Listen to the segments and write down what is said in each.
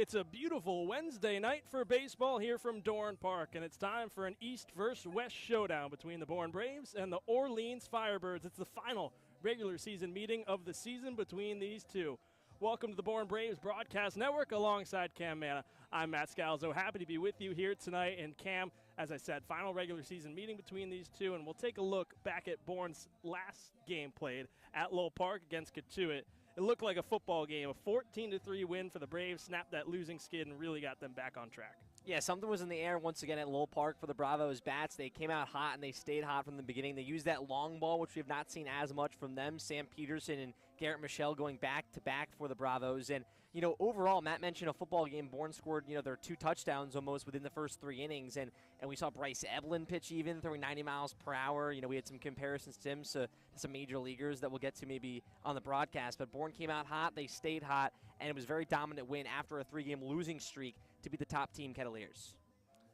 It's a beautiful Wednesday night for baseball here from Dorn Park, and it's time for an East versus West showdown between the Bourne Braves and the Orleans Firebirds. It's the final regular season meeting of the season between these two. Welcome to the Bourne Braves Broadcast Network alongside Cam Manna. I'm Matt Scalzo, happy to be with you here tonight. And Cam, as I said, final regular season meeting between these two, and we'll take a look back at Bourne's last game played at Lowell Park against Cotuit. It looked like a football game. A 14-3 win for the Braves, snapped that losing skid and really got them back on track. Yeah, something was in the air once again at Lowell Park for the Bravos bats. They came out hot and they stayed hot from the beginning. They used that long ball, which we have not seen as much from them. Sam Peterson and Garrett Michelle going back-to-back for the Bravos. And, you know, overall, Matt mentioned a football game. Bourne scored, their 2 touchdowns almost within the first 3 innings. And we saw Bryce Evelyn pitch even, throwing 90 miles per hour. We had some comparisons to him to some major leaguers that we'll get to maybe on the broadcast. But Bourne came out hot. They stayed hot. And it was a very dominant win after a 3-game losing streak to be the top team Kettleers.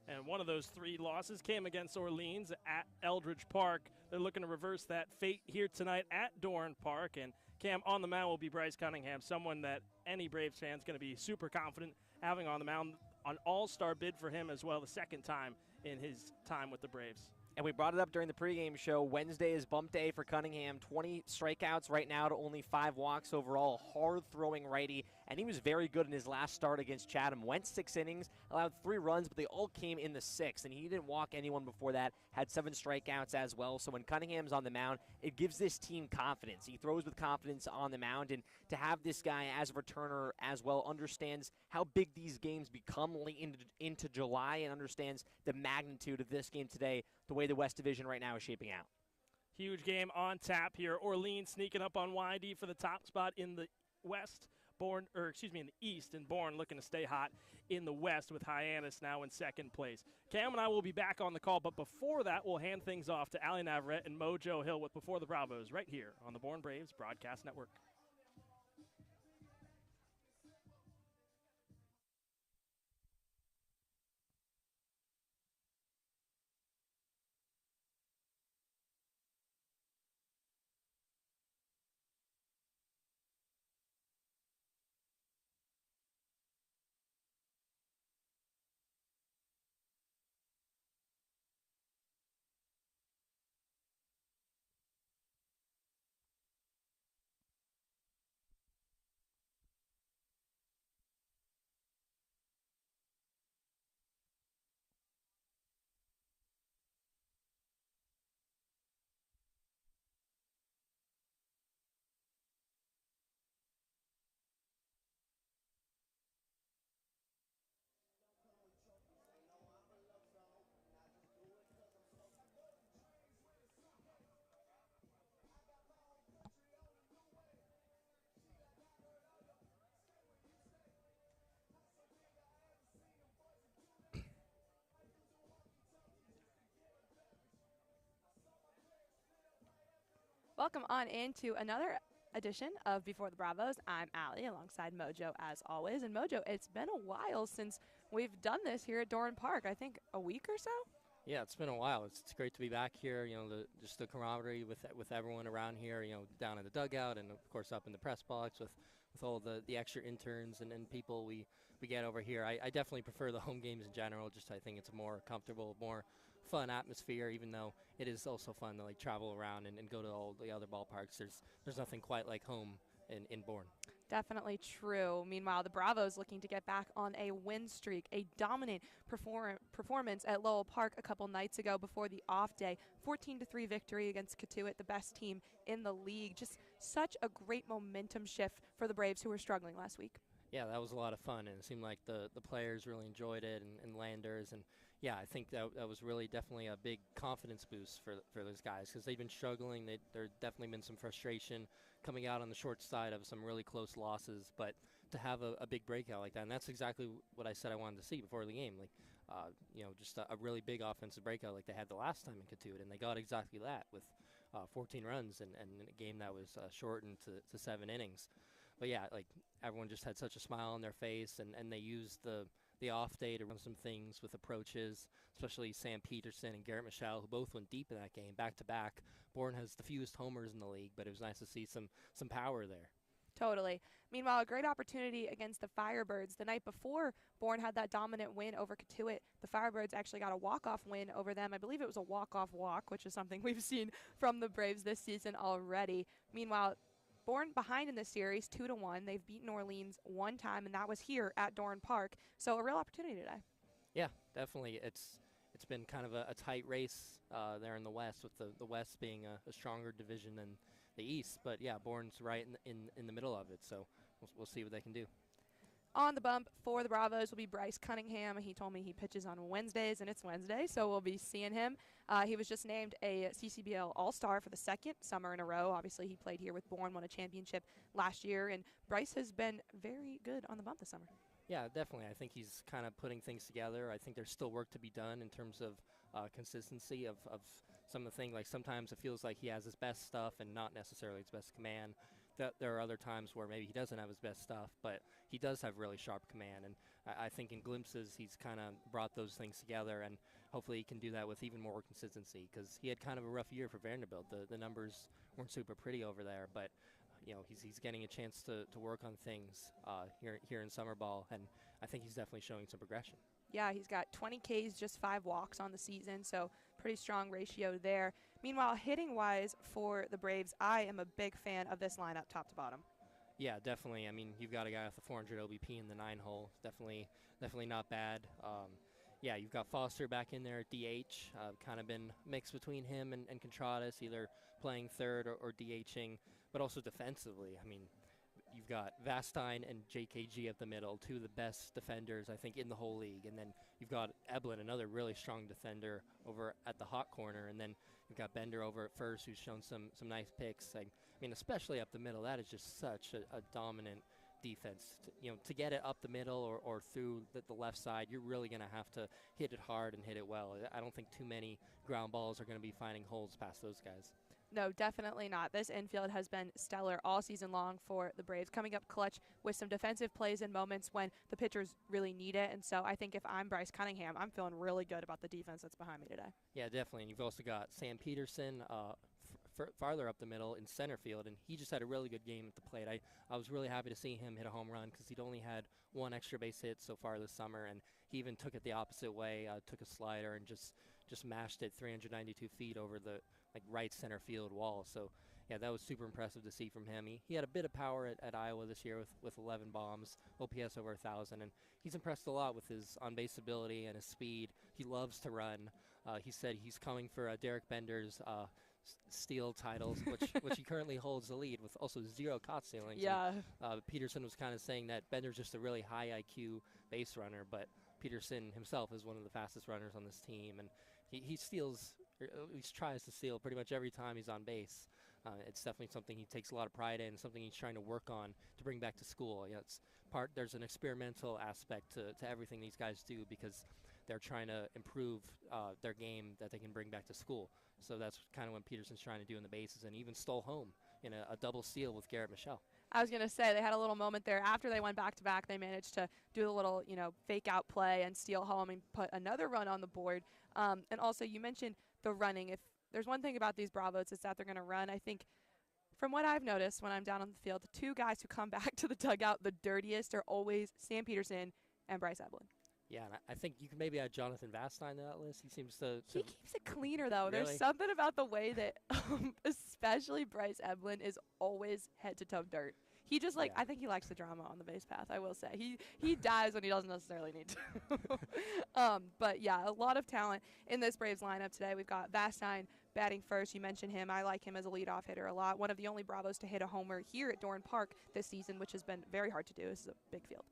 And one of those 3 losses came against Orleans at Eldridge Park. They're looking to reverse that fate here tonight at Dorn Park. And Cam, on the mound will be Bryce Cunningham, someone that any Braves fan is going to be super confident having on the mound. An all-star bid for him as well, the second time in his time with the Braves. And we brought it up during the pregame show. Wednesday is bump day for Cunningham. 20 strikeouts right now to only 5 walks overall. Hard-throwing righty, and he was very good in his last start against Chatham. Went 6 innings, allowed 3 runs, but they all came in the 6th, and he didn't walk anyone before that. Had 7 strikeouts as well. So when Cunningham's on the mound, it gives this team confidence. He throws with confidence on the mound, and to have this guy as a returner as well, understands how big these games become late into July, and understands the magnitude of this game today, the way the West Division right now is shaping out. Huge game on tap here. Orleans sneaking up on YD for the top spot in the West. In the East, and Bourne looking to stay hot in the West with Hyannis now in second place. Cam and I will be back on the call, but before that, we'll hand things off to Ali Navarrete and Mojo Hill with Before the Bravos right here on the Bourne Braves Broadcast Network. Welcome on into another edition of Before the Bravos. I'm Allie alongside Mojo as always. And Mojo, it's been a while since we've done this here at Dorn Park. I think a week or so? Yeah, it's been a while. It's great to be back here. Just the camaraderie with everyone around here, down in the dugout and, of course, up in the press box with all the extra interns and people we get over here. I definitely prefer the home games in general. I think it's a more comfortable, more fun atmosphere, even though it is also fun to travel around and go to all the other ballparks. There's nothing quite like home in Bourne. Definitely true. Meanwhile, the Bravos looking to get back on a win streak, a dominant performance at Lowell Park a couple nights ago before the off day. 14-3 victory against Cotuit, the best team in the league. Just such a great momentum shift for the Braves, who were struggling last week. Yeah, that was a lot of fun, and it seemed like the players really enjoyed it, and Landers, and yeah, I think that was really definitely a big confidence boost for those guys, because they've been struggling. There's definitely been some frustration coming out on the short side of some really close losses, but to have a big breakout like that, and that's exactly what I said I wanted to see before the game, just a really big offensive breakout like they had the last time in Cotuit, and they got exactly that with 14 runs and a game that was shortened to 7 innings. But yeah, everyone just had such a smile on their face, and they used the off day to run some things with approaches, especially Sam Peterson and Garrett Michelle, who both went deep in that game, back to back. Bourne has the fewest homers in the league, but it was nice to see some power there. Totally. Meanwhile, a great opportunity against the Firebirds. The night before, Bourne had that dominant win over Katuitt. The Firebirds actually got a walk-off win over them. I believe it was a walk-off walk, which is something we've seen from the Braves this season already. Meanwhile, Bourne behind in this series 2-1. They've beaten Orleans one time, and that was here at Dorn Park. So a real opportunity today. Yeah, definitely. It's been kind of a tight race there in the West, with the West being a stronger division than the East. But yeah, Bourne's right in the middle of it. So we'll see what they can do. On the bump for the Bravos will be Bryce Cunningham. He told me he pitches on Wednesdays, and it's Wednesday, so we'll be seeing him. He was just named a CCBL All-Star for the second summer in a row. Obviously, he played here with Bourne, won a championship last year, and Bryce has been very good on the bump this summer. Yeah, definitely. I think he's kind of putting things together. I think there's still work to be done in terms of consistency of some of the things. Like sometimes it feels like he has his best stuff and not necessarily his best command. There are other times where maybe he doesn't have his best stuff, but he does have really sharp command. And I think in glimpses he's kind of brought those things together, and hopefully he can do that with even more consistency, because he had kind of a rough year for Vanderbilt. The numbers weren't super pretty over there, but he's getting a chance to work on things here in summer ball, and I think he's definitely showing some progression. Yeah, he's got 20 Ks, just 5 walks on the season, so pretty strong ratio there. Meanwhile, hitting-wise for the Braves, I am a big fan of this lineup top to bottom. Yeah, definitely. I mean, you've got a guy with a 400 OBP in the 9-hole. Definitely not bad. Yeah, you've got Foster back in there at DH. Kind of been mixed between him and Contradas, either playing third or DHing, but also defensively. I mean, you've got Vastine and JKG up the middle, two of the best defenders, I think, in the whole league. And then you've got Eblin, another really strong defender, over at the hot corner. And then you've got Bender over at first, who's shown some nice picks. I mean, especially up the middle, that is just such a dominant defense. To get it up the middle or through the left side, you're really going to have to hit it hard and hit it well. I don't think too many ground balls are going to be finding holes past those guys. No, definitely not. This infield has been stellar all season long for the Braves, coming up clutch with some defensive plays and moments when the pitchers really need it. And so I think if I'm Bryce Cunningham, I'm feeling really good about the defense that's behind me today. Yeah, definitely. And you've also got Sam Peterson farther up the middle in center field, and he just had a really good game at the plate. I was really happy to see him hit a home run, because he'd only had one extra base hit so far this summer, and he even took it the opposite way, took a slider and just mashed it 392 feet over the right center field wall. So yeah, that was super impressive to see from him. He had a bit of power at Iowa this year with 11 bombs, OPS over 1,000, and he's impressed a lot with his on-base ability and his speed. He loves to run. He said he's coming for Derek Bender's steal titles, which he currently holds the lead with also 0 caught stealings. Yeah. And, Peterson was kind of saying that Bender's just a really high IQ base runner, but Peterson himself is one of the fastest runners on this team, and he steals, or at least tries to steal, pretty much every time he's on base. It's definitely something he takes a lot of pride in, something he's trying to work on to bring back to school. There's an experimental aspect to everything these guys do, because they're trying to improve their game that they can bring back to school. So that's kind of what Peterson's trying to do in the bases, and he even stole home in a double steal with Garrett Michelle. I was going to say, they had a little moment there. After they went back-to-back, they managed to do a little, fake-out play and steal home and put another run on the board. And also, you mentioned the running. If there's one thing about these Bravos, it's that they're going to run. I think from what I've noticed when I'm down on the field, the two guys who come back to the dugout the dirtiest are always Sam Peterson and Bryce Eblin. Yeah, and I think you can maybe add Jonathan Vastine to that list. He seems to He keeps it cleaner, though. Really? There's something about the way that especially Bryce Eblin is always head-to-toe dirt. He just, Yeah. I think he likes the drama on the base path, I will say. He dives when he doesn't necessarily need to. But, yeah, a lot of talent in this Braves lineup today. We've got Vastine batting first. You mentioned him. I like him as a leadoff hitter a lot. One of the only Bravos to hit a homer here at Dorn Park this season, which has been very hard to do. This is a big field.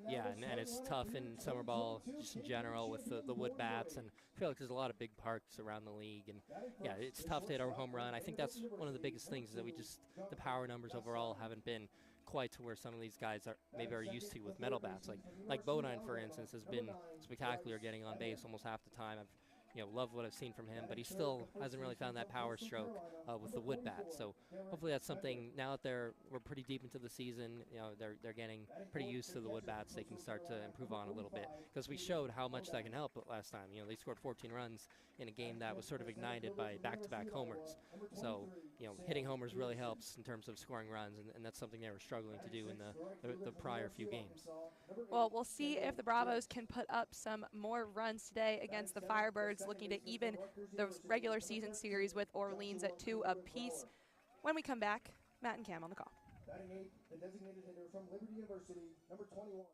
Yeah, and it's tough in summer ball just in general with the wood bats, and I feel like there's a lot of big parks around the league, and yeah, it's tough to hit a home run. I think that's one of the biggest things, is that the power numbers overall haven't been quite to where some of these guys are used to with metal bats. Like Bodine, for instance, has been spectacular getting on base almost half the time. I've love what I've seen from him, but he still hasn't really found that power stroke with the wood bat. So hopefully that's something, now that we're pretty deep into the season, they're getting pretty used to the wood bats, they can start to improve on a little bit, because we showed how much that can help last time. They scored 14 runs in a game that was sort of ignited by back-to-back homers. So hitting homers really helps in terms of scoring runs, and that's something they were struggling to do in the prior few games. Well, we'll see if the Bravos can put up some more runs today against the Firebirds, looking to even the regular season series with Orleans at 2 apiece. When we come back, Matt and Cam on the call. Batting 8, the designated hitter from Liberty University, number 21.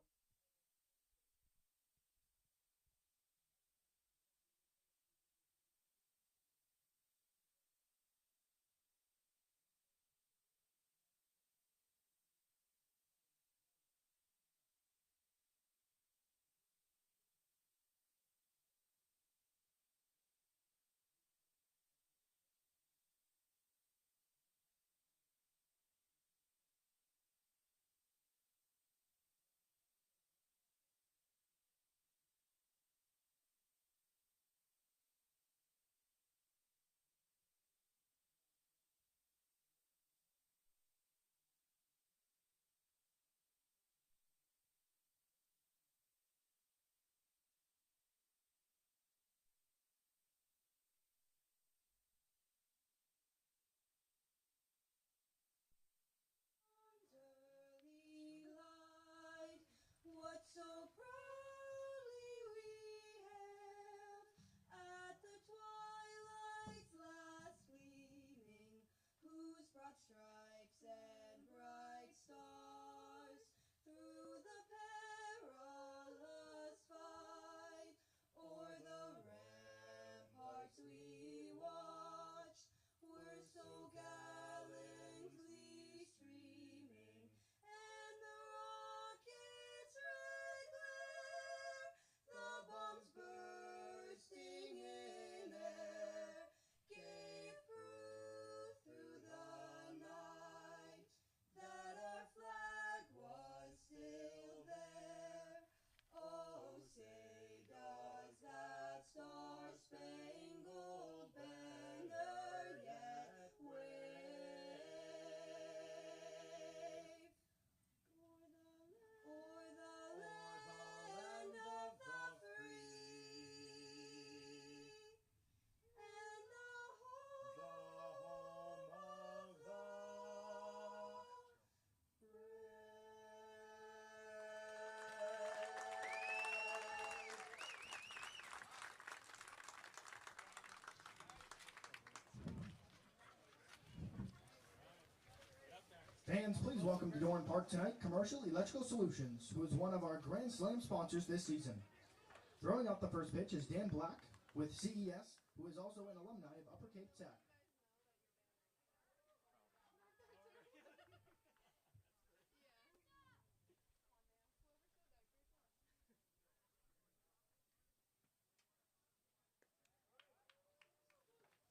So proudly we hailed at the twilight's last gleaming, whose broad stripes and bright stars through the perilous fight o'er the ramparts we watched were so gallantly streaming, and the rockets' red glare, the bombs bursting in air, gave proof through the night that our flag was still there. Oh, say does that star-spangled banner yet wave o'er the land of the free and the home of the Fans, please welcome to Dorn Park tonight, Commercial Electrical Solutions, who is one of our Grand Slam sponsors this season. Throwing out the first pitch is Dan Black with CES, who is also an alumni of Upper Cape Tech.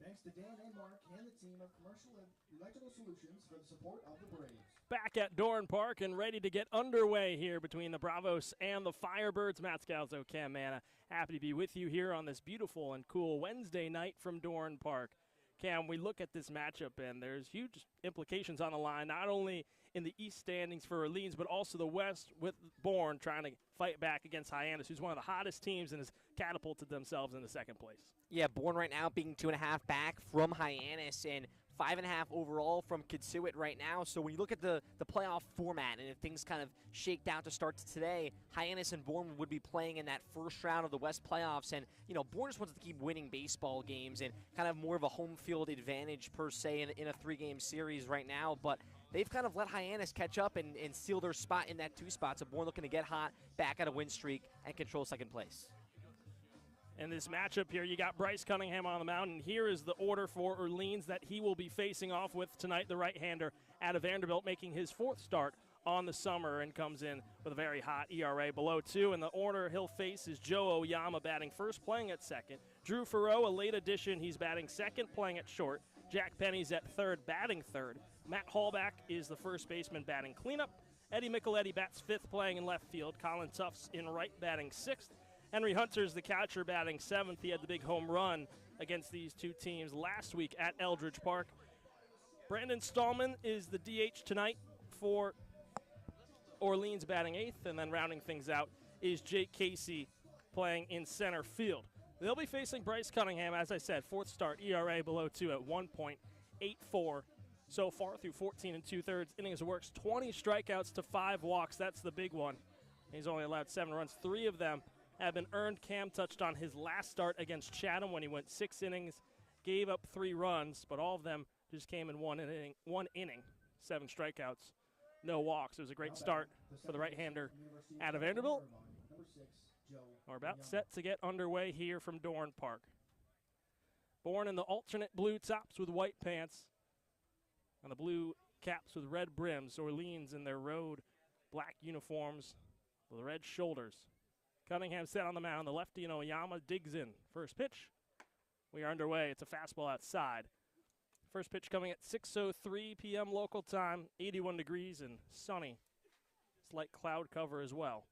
Thanks to Dan and Mark and the team of Commercial Electrical Solutions for the support of the Braves. Back at Dorn Park and ready to get underway here between the Bravos and the Firebirds. Matt Scalzo, Cam Manna, happy to be with you here on this beautiful and cool Wednesday night from Dorn Park. Cam, we look at this matchup, and there's huge implications on the line, not only in the East standings for Orleans, but also the West with Bourne trying to fight back against Hyannis, who's one of the hottest teams and has catapulted themselves into second place. Yeah, Bourne right now being 2.5 back from Hyannis and 5.5 overall from Kitsuit right now. So when you look at the playoff format and if things kind of shaked out to start today, Hyannis and Bourne would be playing in that first round of the West playoffs. And, Bourne just wants to keep winning baseball games and kind of more of a home field advantage per se in a 3-game series right now. But they've kind of let Hyannis catch up and seal their spot in that 2 spot. So Bourne looking to get hot, back at a win streak, and control second place. In this matchup here, you got Bryce Cunningham on the mound, and here is the order for Orleans that he will be facing off with tonight. The right-hander out of Vanderbilt making his 4th start on the summer and comes in with a very hot ERA below 2. And the order he'll face is Joe Oyama batting first, playing at second. Drew Farrow, a late addition, he's batting second, playing at short. Jack Penny's at third, batting third. Matt Hallback is the first baseman batting cleanup. Eddie Micheletti bats 5th, playing in left field. Colin Tufts in right, batting 6th. Henry Hunter's the catcher, batting 7th. He had the big home run against these two teams last week at Eldridge Park. Brandon Stallman is the DH tonight for Orleans, batting 8th, and then rounding things out is Jake Casey playing in center field. They'll be facing Bryce Cunningham, as I said, 4th start, ERA below 2 at 1.84 so far through 14 2/3 innings of works, 20 strikeouts to 5 walks. That's the big one. He's only allowed 7 runs. 3 of them have been earned. Cam touched on his last start against Chatham when he went 6 innings, gave up 3 runs, but all of them just came in one inning, 7 strikeouts, no walks. It was a great start for the right-hander out of Vanderbilt. We're about set to get underway here from Dorn Park. Born in the alternate blue tops with white pants and the blue caps with red brims, Orleans in their road black uniforms with red shoulders. Cunningham set on the mound. The lefty and Oyama digs in. First pitch. We are underway. It's a fastball outside. First pitch coming at 6:03 p.m. local time, 81 degrees and sunny. Slight cloud cover as well.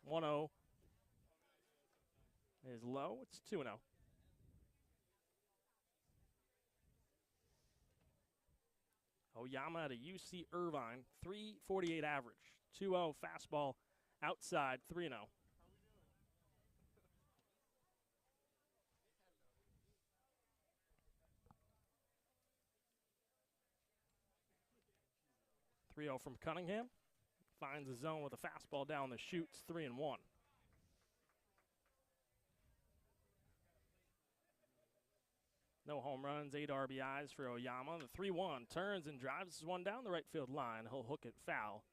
1-0 is low. It's 2-0. Oyama at a UC Irvine, 348 average. 2-0 fastball outside, 3-0. From Cunningham. Finds the zone with a fastball down the chutes, 3-1. No home runs, 8 RBIs for Oyama. The 3-1 turns and drives one down the right field line. He'll hook it foul.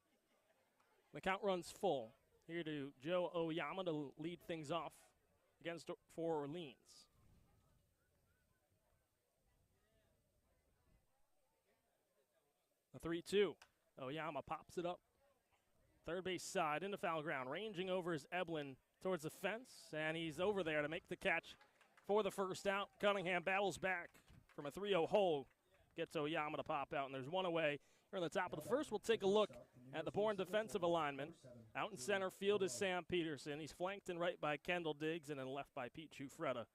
The count runs full. Here to Joe Oyama to lead things off for Orleans. The 3-2. Oyama pops it up. Third base side into foul ground. Ranging over is Eblin towards the fence, and he's over there to make the catch for the first out. Cunningham battles back from a 3-0 hole. Gets Oyama to pop out, and there's one away. Here on the top of the first, we'll take a look at the Bourne defensive alignment. Out in center field is Sam Peterson. He's flanked in right by Kendall Diggs and then left by Pete Chufretta.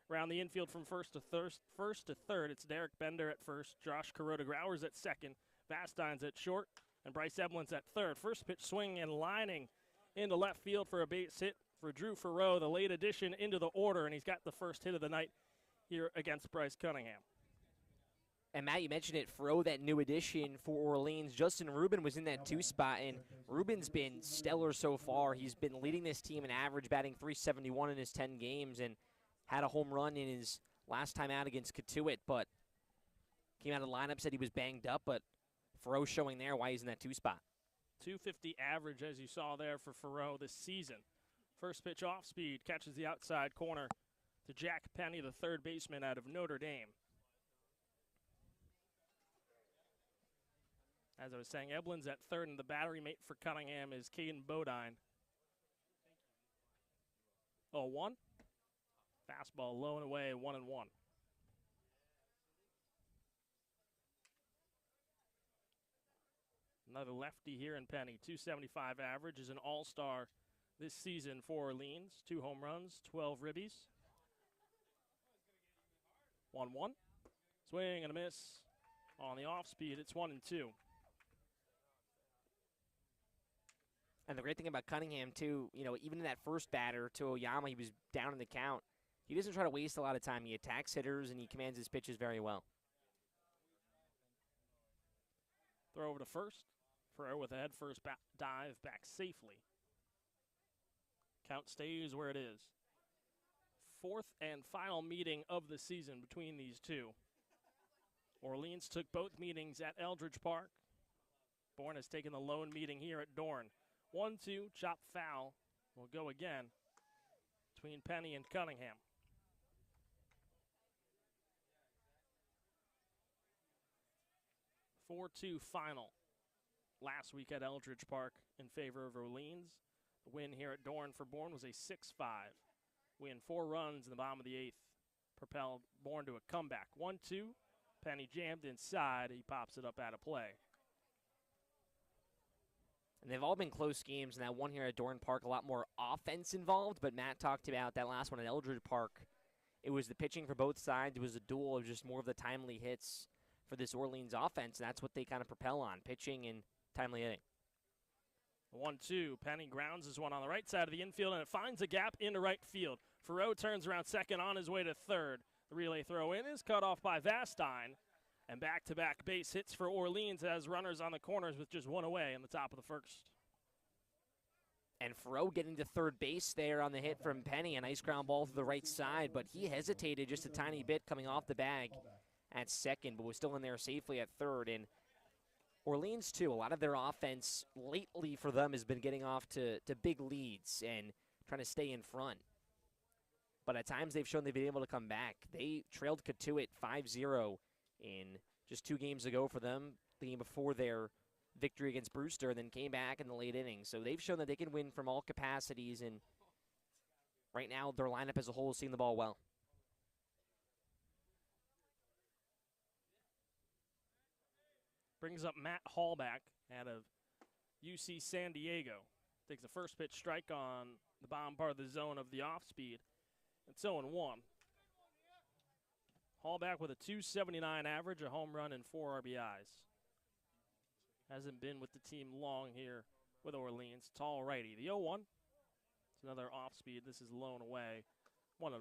Around the infield from first to third, it's Derek Bender at first, Josh Kuroda-Growers at second, Bastine's at short, and Bryce Eblin's at third. First pitch swing and lining into left field for a base hit for Drew Farreau, the late addition into the order, and he's got the first hit of the night here against Bryce Cunningham. And Matt, you mentioned it, Farreau, that new addition for Orleans. Justin Rubin was in that 2 spot, and Rubin's been stellar so far. He's been leading this team in average, batting .371 in his 10 games, and had a home run in his last time out against Catuit, but came out of the lineup, said he was banged up, but Farreau showing there why he's in that 2 spot. .250 average, as you saw there for Farreau this season. First pitch off speed, catches the outside corner to Jack Penny, the third baseman out of Notre Dame. As I was saying, Eblin's at third, and the battery mate for Cunningham is Caden Bodine. 0-1. Fastball low and away, 1-1. Another lefty here in Penny. .275 average, is an all-star this season for Orleans. 2 home runs, 12 ribbies. 1-1. Swing and a miss on the off-speed. It's 1-2. And the great thing about Cunningham, too, you know, even in that first batter to Oyama, he was down in the count. He doesn't try to waste a lot of time. He attacks hitters, and he commands his pitches very well. Throw over to first. Farreau with a head first dive back safely. Count stays where it is. 4th and final meeting of the season between these two. Orleans took both meetings at Eldridge Park. Bourne has taken the lone meeting here at Dorn. 1-2, chop foul. Will go again between Penny and Cunningham. .4-2 final last week at Eldridge Park in favor of Orleans. The win here at Dorn for Bourne was a 6-5 win. 4 runs in the bottom of the 8th propelled Bourne to a comeback. 1-2, Penny jammed inside. He pops it up out of play. And they've all been close games, and that one here at Dorn Park, a lot more offense involved, but Matt talked about that last one at Eldred Park. It was the pitching for both sides. It was a duel of just more of the timely hits for this Orleans offense, and that's what they kind of propel on, pitching and timely hitting. 1-2. Penny grounds this one on the right side of the infield, and it finds a gap into right field. Farreau turns around second on his way to third. The relay throw in is cut off by Vastine. And back-to-back base hits for Orleans as runners on the corners with just one away in the top of the first. And Farreau getting to third base there on the hit from Penny. A nice ground ball to the right side, but he hesitated just a tiny bit coming off the bag at second, but was still in there safely at third. And Orleans, too, a lot of their offense lately for them has been getting off to big leads and trying to stay in front. But at times they've shown they've been able to come back. They trailed Cotuit 5-0 in just 2 games ago for them, the game before their victory against Brewster, and then came back in the late innings. So they've shown that they can win from all capacities, and right now their lineup as a whole is seeing the ball well. Brings up Matt Hallback out of UC San Diego. Takes the first pitch strike on the bottom part of the zone of the off speed. It's 0-1. Hallback with a .279 average, a home run, and 4 RBIs. Hasn't been with the team long here with Orleans. Tall righty. The 0-1. It's another off speed. This is blown away. 1-1.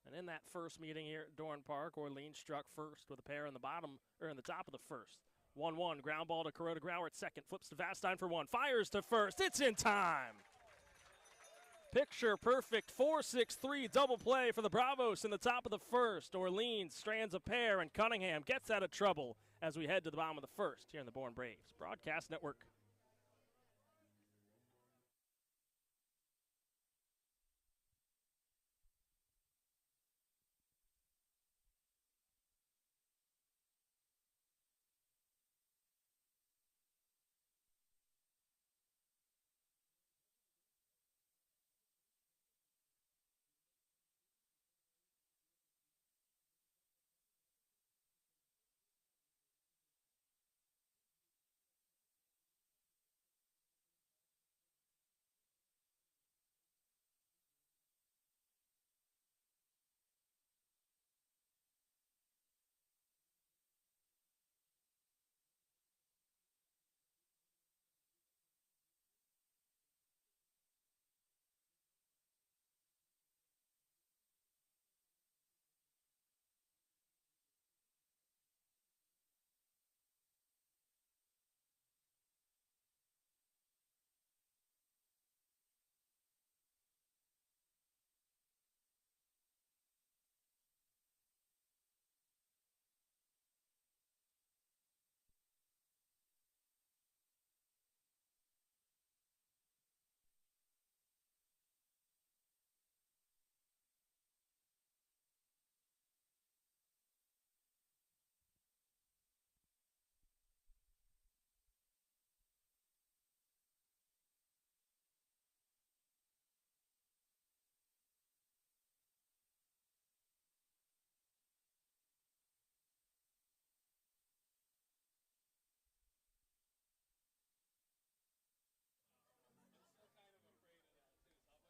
And in that first meeting here at Dorn Park, Orleans struck first with a pair in the top of the first. 1-1, ground ball to Kuroda Grauer at second, flips to Vastine for one, fires to first, it's in time! Picture perfect 4-6-3 double play for the Bravos in the top of the first. Orleans strands a pair, and Cunningham gets out of trouble as we head to the bottom of the first here in the Bourne Braves Broadcast Network.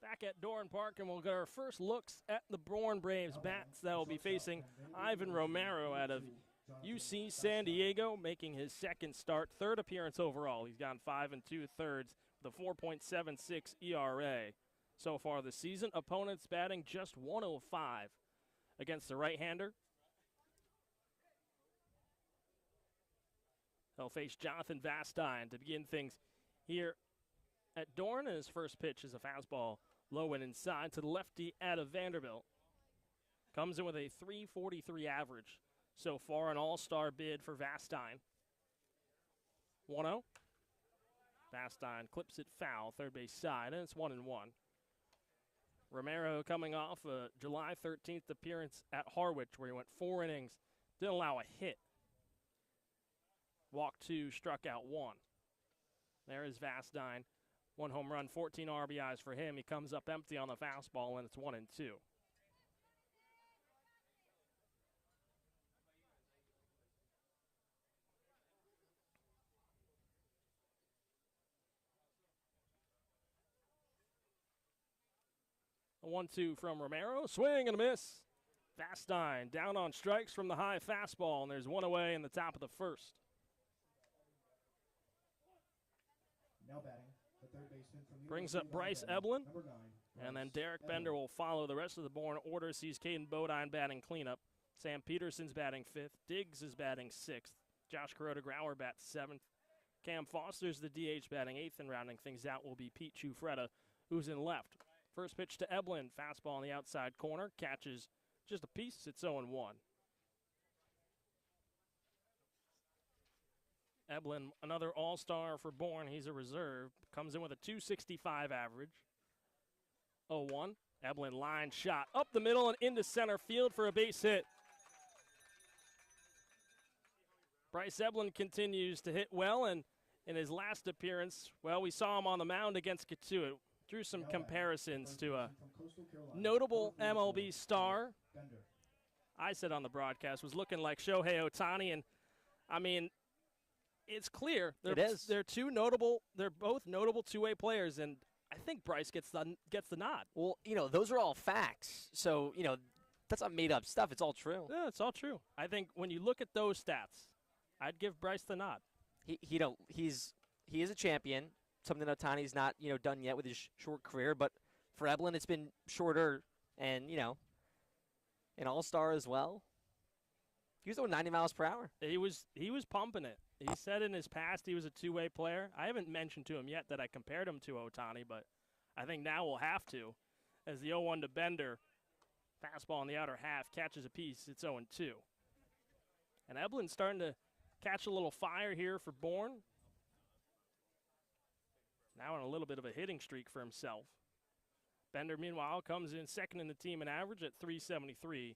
Back at Dorn Park, and we'll get our first looks at the Bourne Braves bats that will be facing Ivan Romero out of UC San Diego, making his second start, third appearance overall. He's gone 5 2/3 with a 4.76 ERA so far this season. Opponents batting just 105 against the right-hander. They'll face Jonathan Vastine to begin things here at Dorn, and his first pitch is a fastball low and inside to the lefty out of Vanderbilt. Comes in with a .343 average so far, an all-star bid for Vastine. 1-0. Vastine clips it foul, third base side, and it's 1-1. Romero coming off a July 13th appearance at Harwich where he went 4 innings, didn't allow a hit. Walked 2, struck out 1. There is Vastine. 1 home run, 14 RBIs for him. He comes up empty on the fastball, and it's 1-2. A 1-2 from Romero. Swing and a miss. Vastine down on strikes from the high fastball, and there's one away in the top of the first. Now batting, the third baseman from Brings University up of Bryce Alabama, Eblin, number 9. and then Bryce Derek Eblin. Bender will follow the rest of the Bourne order. Sees Caden Bodine batting cleanup. Sam Peterson's batting 5th. Diggs is batting 6th. Josh Kuroda-Grauer bats 7th. Cam Foster's the DH batting 8th, and rounding things out will be Pete Chufreda, who's in left. First pitch to Eblin, fastball on the outside corner, catches just a piece. It's 0-1. Eblin, another all-star for Bourne. He's a reserve. Comes in with a .265 average. 0-1. Eblin line shot up the middle and into center field for a base hit. Bryce Eblin continues to hit well, and in his last appearance, well, we saw him on the mound against Katuitt. Drew some comparisons to a notable MLB star. Bender. I said on the broadcast was looking like Shohei Ohtani, and I mean, it's clear they're both notable two-way players, and I think Bryce gets the nod. Well, those are all facts. So, that's not made up stuff. It's all true. Yeah, it's all true. I think when you look at those stats, I'd give Bryce the nod. He is a champion. Something that Otani's not, done yet with his short career. But for Eblin, it's been shorter, and an all-star as well. He was going 90 miles per hour. He was pumping it. He said in his past he was a two-way player. I haven't mentioned to him yet that I compared him to Ohtani, but I think now we'll have to, as the 0-1 to Bender, fastball in the outer half, catches a piece. It's 0-2. And Eblin's starting to catch a little fire here for Bourne. Now on a little bit of a hitting streak for himself. Bender, meanwhile, comes in second in the team in average at .373.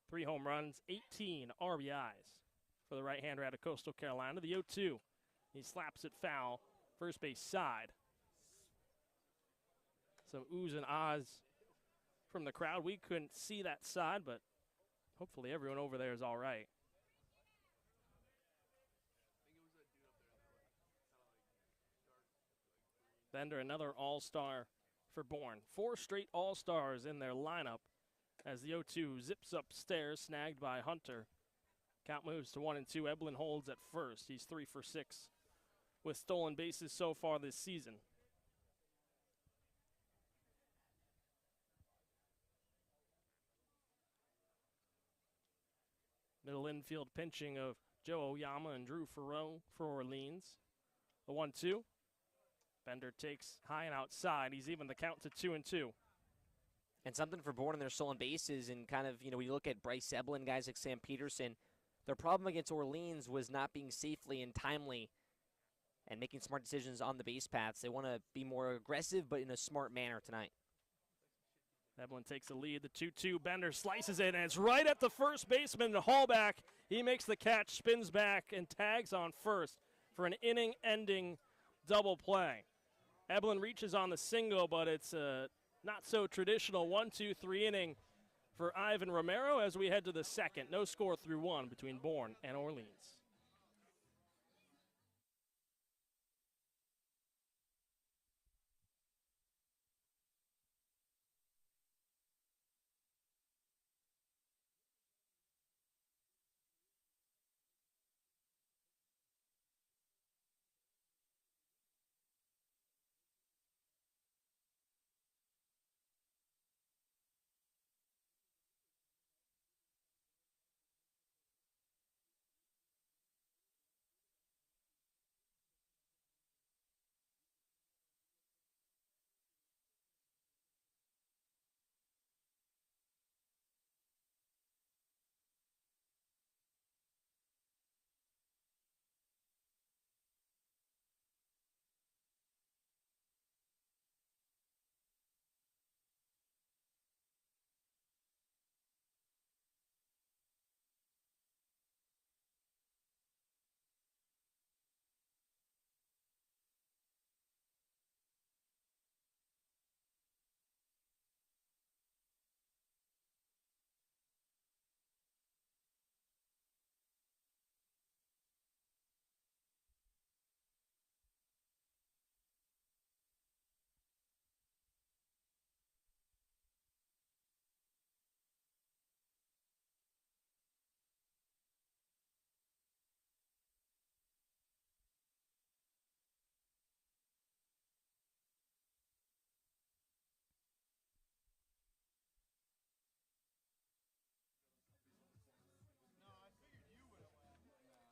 3 home runs, 18 RBIs for the right-hander out of Coastal Carolina. The 0-2. He slaps it foul, first base side. Some oohs and ahs from the crowd. We couldn't see that side, but hopefully everyone over there is all right. Bender, another all-star for Bourne. 4 straight all-stars in their lineup as the 0-2 zips upstairs, snagged by Hunter. Count moves to 1-2. Eblin holds at first. He's 3 for 6 with stolen bases so far this season. Middle infield pinching of Joe Oyama and Drew Farreau for Orleans. The 1-2. Bender takes high and outside. He's even the count to 2-2. And something for Bourne in their stolen bases, and kind of, when you look at Bryce Eblin, guys like Sam Peterson, their problem against Orleans was not being safely and timely and making smart decisions on the base paths. They want to be more aggressive, but in a smart manner tonight. Eblin takes the lead. The 2-2. Bender slices it, and it's right at the first baseman. The haulback. He makes the catch, spins back, and tags on first for an inning-ending double play. Eblin reaches on the single, but it's a not so traditional 1-2-3 inning for Ivan Romero as we head to the second. No score through 1 between Bourne and Orleans.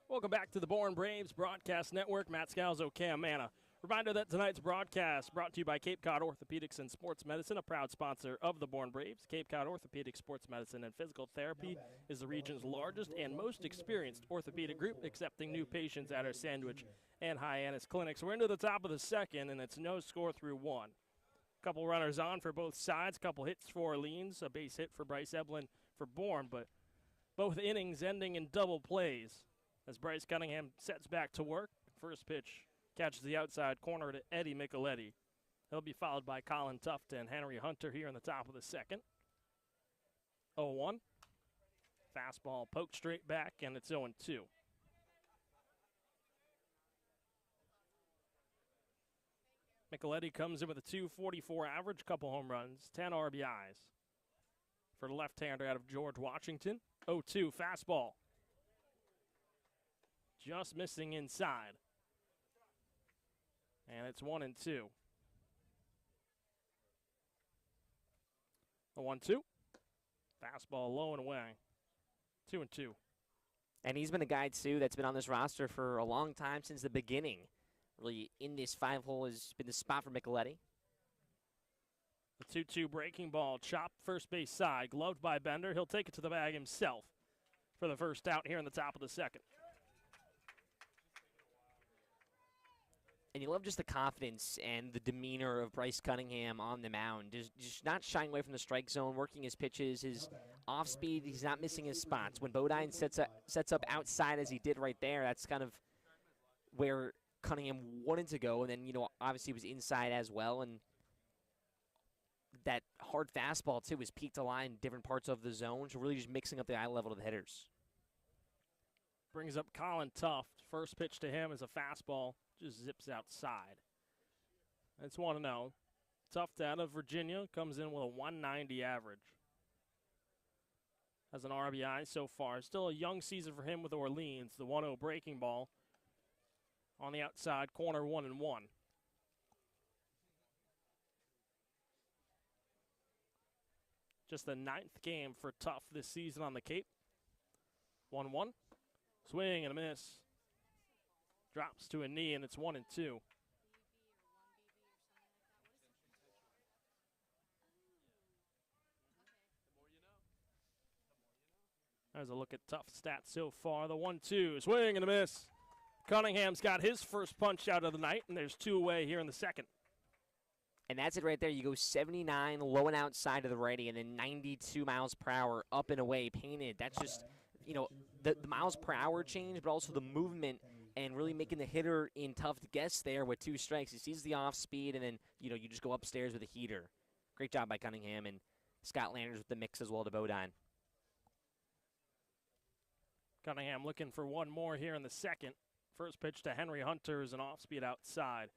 Welcome back to the Born Braves Broadcast Network. Matt Scalzo, Cam Manna. Reminder that tonight's broadcast brought to you by Cape Cod Orthopedics and Sports Medicine, a proud sponsor of the Born Braves. Cape Cod Orthopedics, Sports Medicine, and Physical Therapy is the region's largest and most experienced orthopedic group, accepting new patients at our Sandwich and Hyannis clinics. We're into the top of the second, and it's no score through one. Couple runners on for both sides, couple hits for Orleans, a base hit for Bryce Eblin for Bourne, but both innings ending in double plays as Bryce Cunningham sets back to work. First pitch catches the outside corner to Eddie Micheletti. He'll be followed by Colin Tuft and Henry Hunter here in the top of the second. 0-1. Fastball poked straight back, and it's 0-2. Micheletti comes in with a .244 average, couple home runs, 10 RBIs. For the left-hander out of George Washington, 0-2 fastball. Just missing inside. And it's 1-2. A 1-2. Fastball low and away. 2-2. And he's been a guy, too, that's been on this roster for a long time since the beginning. Really, in this five-hole has been the spot for Micheletti. The 2-2 breaking ball, chopped first base side, gloved by Bender. He'll take it to the bag himself for the first out here in the top of the second. And you love just the confidence and the demeanor of Bryce Cunningham on the mound. Just not shying away from the strike zone, working his pitches, his off speed. He's not missing his spots. When Bodine sets up outside as he did right there, that's kind of where Cunningham wanted to go. And then, obviously was inside as well. And that hard fastball, too, was peaked to line in different parts of the zone. So really just mixing up the eye level of the hitters. Brings up Colin Tuft. First pitch to him is a fastball. Just zips outside. That's 1-0. Tuft out of Virginia comes in with a 190 average. Has an RBI so far. Still a young season for him with Orleans. The 1-0 breaking ball on the outside corner, 1-1. Just the 9th game for Tuft this season on the Cape. 1-1. Swing and a miss. Drops to a knee, and it's 1-2. There's a look at Tuft's stats so far. The 1-2, swing and a miss. Cunningham's got his first punch out of the night, and there's 2 away here in the second. And that's it right there. You go 79 low and outside of the righty, and then 92 miles per hour up and away painted. That's just, the miles per hour change, but also the movement and really making the hitter in tough guess there with 2 strikes. He sees the off speed, and then, you just go upstairs with a heater. Great job by Cunningham, and Scott Landers with the mix as well to Bodine. Cunningham looking for one more here in the second. First pitch to Henry Hunter is an off speed outside.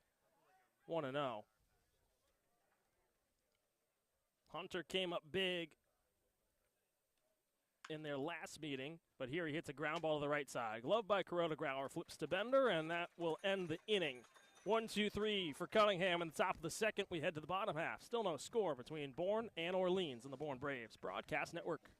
1-0. Hunter came up big in their last meeting, but here he hits a ground ball to the right side. Gloved by Corona Grauer, flips to Bender, and that will end the inning. 1-2-3 for Cunningham in the top of the second. We head to the bottom half. Still no score between Bourne and Orleans in the Bourne Braves Broadcast Network.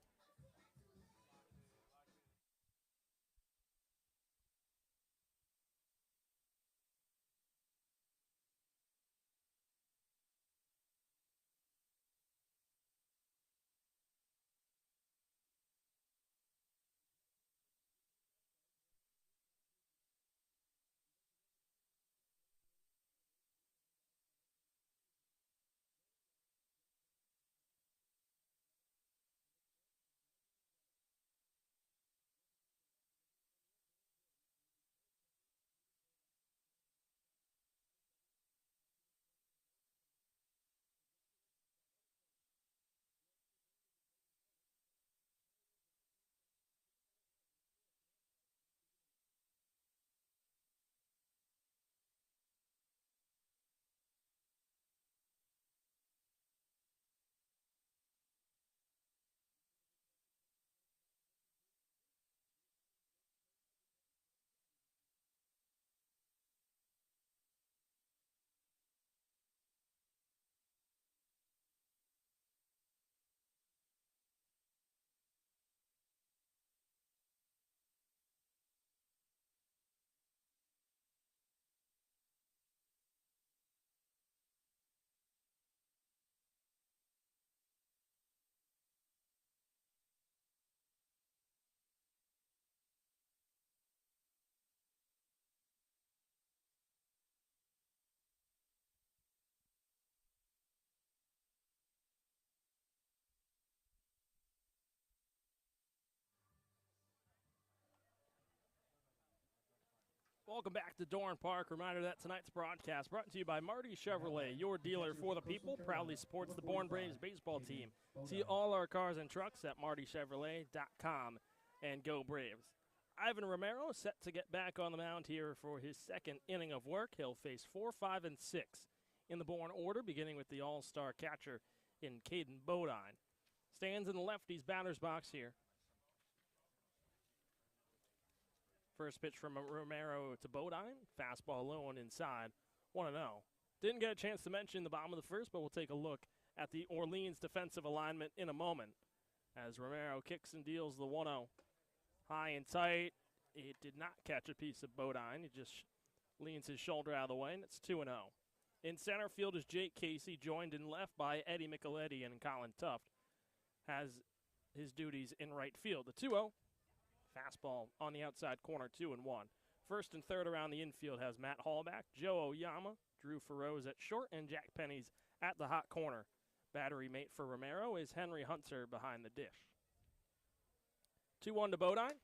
Welcome back to Dorn Park. Reminder that tonight's broadcast brought to you by Marty Chevrolet, your dealer for the people, proudly supports the Bourne Braves baseball team. See all our cars and trucks at martychevrolet.com and go Braves. Ivan Romero set to get back on the mound here for his second inning of work. He'll face 4, 5, and 6 in the Bourne order, beginning with the all-star catcher in Caden Bodine. Stands in the lefties batter's box here. First pitch from Romero to Bodine. Fastball low and inside. 1-0. Didn't get a chance to mention the bottom of the first, but we'll take a look at the Orleans defensive alignment in a moment as Romero kicks and deals the 1-0. High and tight. It did not catch a piece of Bodine. He just leans his shoulder out of the way, and it's 2-0. In center field is Jake Casey, joined in left by Eddie Micheletti, and Colin Tuft has his duties in right field. The 2-0. Fastball on the outside corner, 2-1. First and third around the infield has Matt Hallback, Joe Oyama, Drew Farose at short, and Jack Penny's at the hot corner. Battery mate for Romero is Henry Hunter behind the dish. 2-1 to Bodine.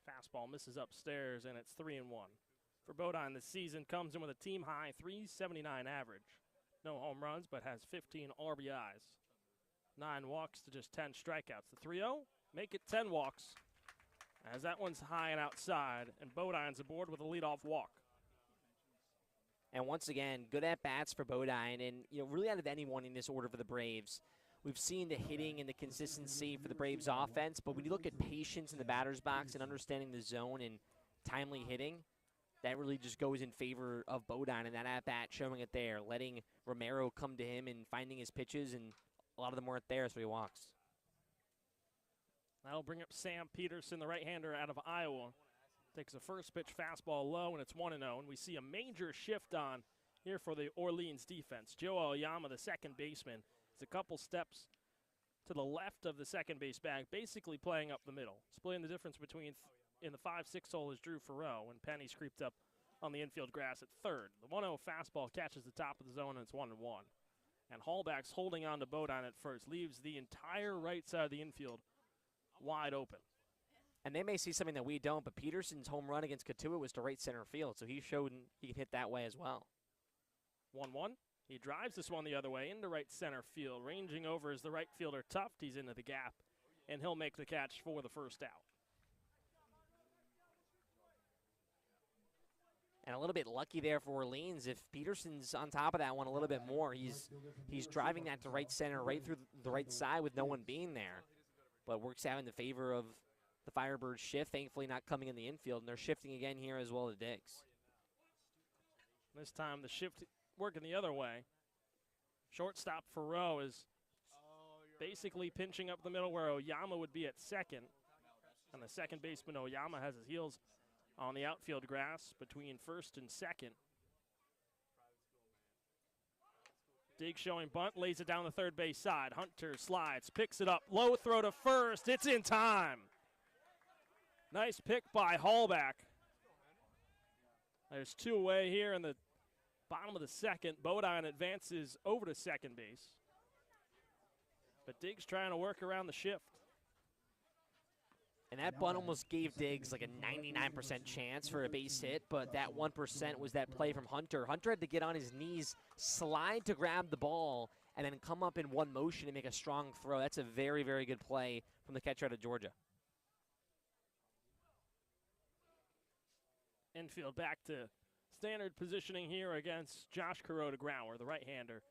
Fastball misses upstairs, and it's 3-1. For Bodine, this season comes in with a team-high 379 average. No home runs, but has 15 RBIs. 9 walks to just 10 strikeouts. The 3-0. Make it 10 walks, as that one's high and outside, and Bodine's aboard with a leadoff walk. And once again, good at-bats for Bodine, and really out of anyone in this order for the Braves. We've seen the hitting and the consistency for the Braves offense, but when you look at patience in the batter's box and understanding the zone and timely hitting, that really just goes in favor of Bodine, and that at-bat showing it there, letting Romero come to him and finding his pitches, and a lot of them weren't there, so he walks. That'll bring up Sam Peterson, the right-hander out of Iowa. Takes a first pitch fastball low, and it's 1-0. And we see a major shift on here for the Orleans defense. Joe Oyama, the second baseman, is a couple steps to the left of the second base bag, basically playing up the middle. Splitting the difference between in the 5-6 hole is Drew Farrow, and Penny's creeped up on the infield grass at third. The 1-0 fastball catches the top of the zone, and it's 1-1. And Hallback's holding on to Bodine at first, leaves the entire right side of the infield wide open. And they may see something that we don't, but Peterson's home run against Katuitt was to right center field, so he showed he can hit that way as well. 1-1. He drives this one the other way into right center field. Ranging over is the right fielder Tuft. He's into the gap, and he'll make the catch for the first out. And a little bit lucky there for Orleans. If Peterson's on top of that one a little bit more, he's driving that to right center, right through the right side with no one being there. But works out in the favor of the Firebirds shift, thankfully not coming in the infield, and they're shifting again here as well to Diggs. This time the shift working the other way. Shortstop Farrow is basically pinching up the middle where Oyama would be at second. And the second baseman Oyama has his heels on the outfield grass between first and second. Diggs showing bunt, lays it down the third base side. Hunter slides, picks it up, low throw to first. It's in time. Nice pick by Hallback. There's 2 away here in the bottom of the second. Bodine advances over to second base. But Diggs trying to work around the shift. And that bunt almost gave Diggs like a 99% chance for a base hit, but that 1% was that play from Hunter. Hunter had to get on his knees, slide to grab the ball, and then come up in one motion and make a strong throw. That's a very, very good play from the catcher out of Georgia. Infield back to standard positioning here against Josh Kuroda-Grauer, the right-hander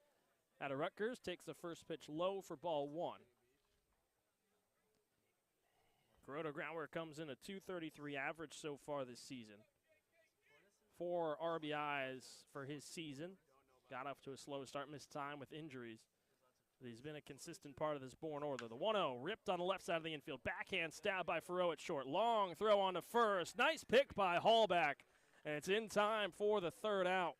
out of Rutgers. Takes the first pitch low for ball 1. Kuroda-Grauer comes in a .233 average so far this season. 4 RBIs for his season. Got off to a slow start, missed time with injuries. But he's been a consistent part of this Bourne order. The 1-0 ripped on the left side of the infield. Backhand stab by Farrow at short. Long throw on to first. Nice pick by Hallback. And it's in time for the third out.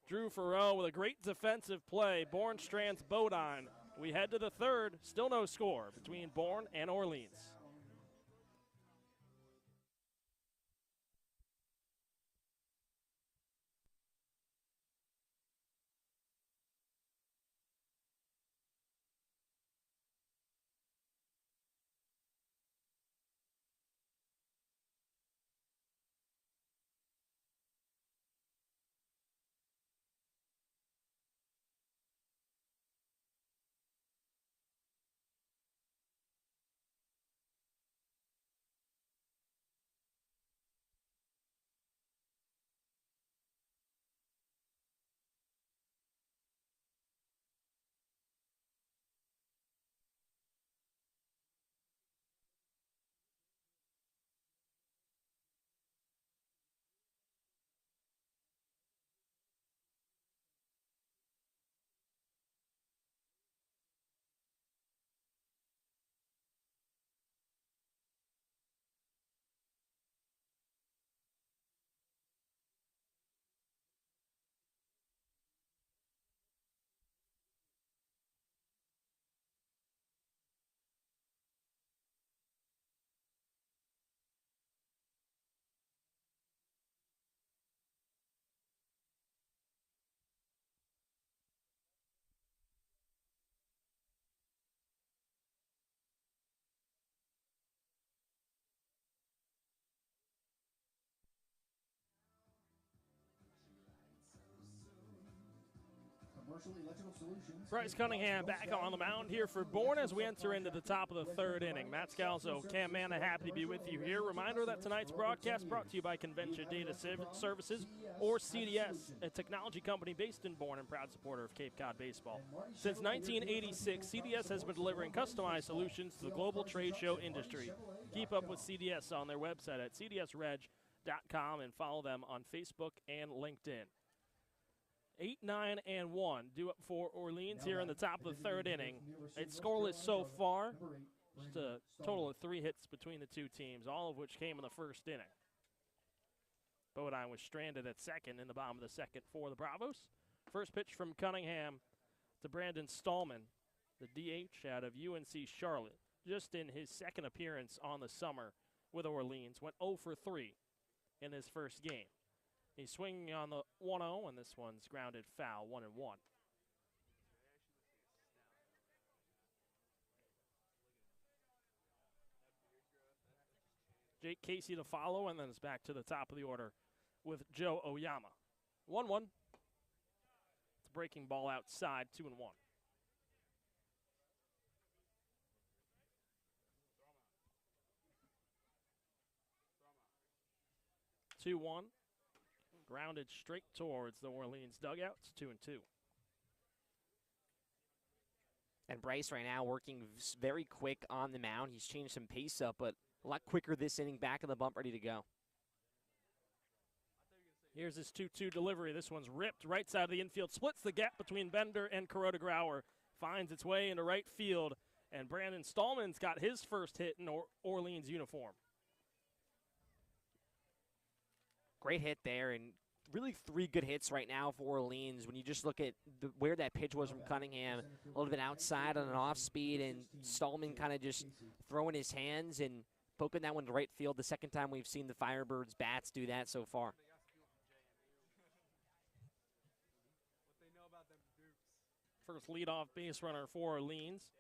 Drew Farrow with a great defensive play. Bourne strands Bodine. We head to the third. Still no score between Bourne and Orleans. Commercial Electrical Solutions. Bryce Cunningham back on the mound here for Bourne as we enter into the top of the third inning. Matt Scalzo, Cam Manna, happy to be with you here. Reminder that tonight's broadcast brought to you by Convention Data Services, or CDS, a technology company based in Bourne and proud supporter of Cape Cod baseball. Since 1986, CDS has been delivering customized solutions to the global trade show industry. Keep up with CDS on their website at cdsreg.com and follow them on Facebook and LinkedIn. 8, 9, and 1 due up for Orleans here in the top of the third inning. It's scoreless so far. Just a total of 3 hits between the two teams, all of which came in the first inning. Bodine was stranded at second in the bottom of the second for the Bravos. First pitch from Cunningham to Brandon Stallman, the DH out of UNC Charlotte, just in his second appearance on the summer with Orleans. Went 0 for 3 in his first game. He's swinging on the 1-0, and this one's grounded foul, 1-1. Jake Casey to follow, and then it's back to the top of the order with Joe Oyama. 1-1. It's a breaking ball outside, 2-1. 2-1. Grounded straight towards the Orleans dugouts, 2-2. And Bryce right now working very quick on the mound. He's changed some pace up, but a lot quicker this inning, back in the bump, ready to go. Here's his 2-2 delivery. This one's ripped right side of the infield, splits the gap between Bender and Kuroda Grauer, finds its way into right field, and Brandon Stallman's got his first hit in Orleans uniform. Great hit there, and really 3 good hits right now for Orleans. When you just look at where that pitch was from Cunningham, a little bit outside on an off speed, and Stallman kind of just throwing his hands and poking that one to right field. The second time we've seen the Firebirds bats do that so far. First leadoff base runner for Orleans.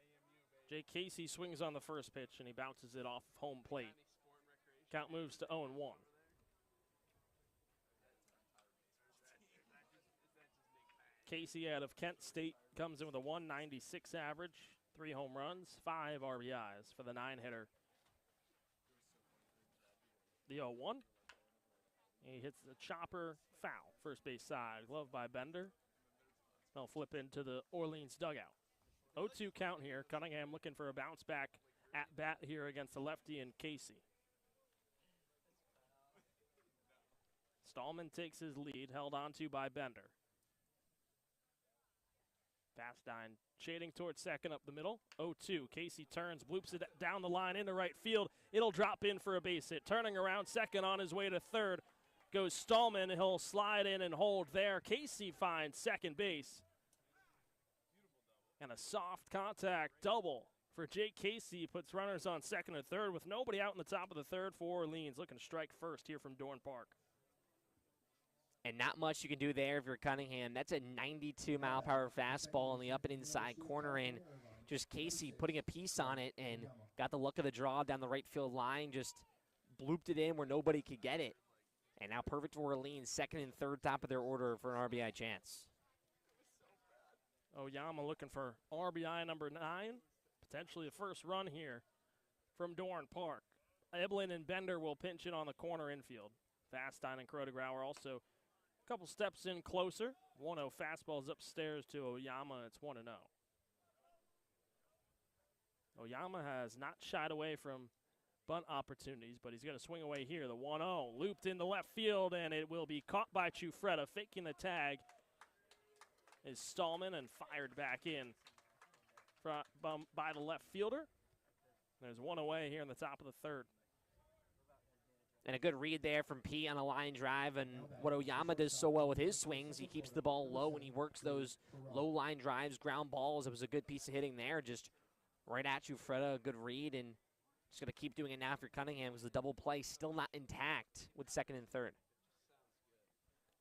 Jake Casey swings on the first pitch, and he bounces it off home plate. Count moves to 0-1. Casey out of Kent State comes in with a 196 average, 3 home runs, 5 RBIs for the 9-hitter. The 0-1. He hits the chopper foul, first base side, gloved by Bender. They'll flip into the Orleans dugout. 0-2 count here. Cunningham looking for a bounce back at bat here against the lefty and Casey. Stallman takes his lead, held onto by Bender. Fastine shading towards second up the middle. 0-2. Casey turns, bloops it down the line into right field. It'll drop in for a base hit. Turning around second on his way to third goes Stallman. He'll slide in and hold there. Casey finds second base. And a soft contact double for Jake Casey. Puts runners on second and third with nobody out in the top of the third for Orleans. Looking to strike first here from Dorn Park. And not much you can do there if you're Cunningham. That's a 92-mile-per-hour fastball in the up and inside corner, and just Casey putting a piece on it and got the luck of the draw down the right field line, just blooped it in where nobody could get it. And now perfect for Orleans, second and third top of their order for an RBI chance. Oyama looking for RBI number 9, potentially the first run here from Dorn Park. Eblin and Bender will pinch it on the corner infield. Fastine and Kuroda Grauer also a couple steps in closer. 1-0 fastballs upstairs to Oyama. It's 1-0. Oyama has not shied away from bunt opportunities, but he's going to swing away here. The 1-0 looped into left field, and it will be caught by Chufreda. Faking the tag is Stallman and fired back in by the left fielder. There's one away here in the top of the third. And a good read there from P on a line drive. And what Oyama does so well with his swings, he keeps the ball low when he works those low line drives, ground balls. It was a good piece of hitting there, just right at you, Freda. A good read, and just going to keep doing it now for Cunningham because the double play still not intact with second and third.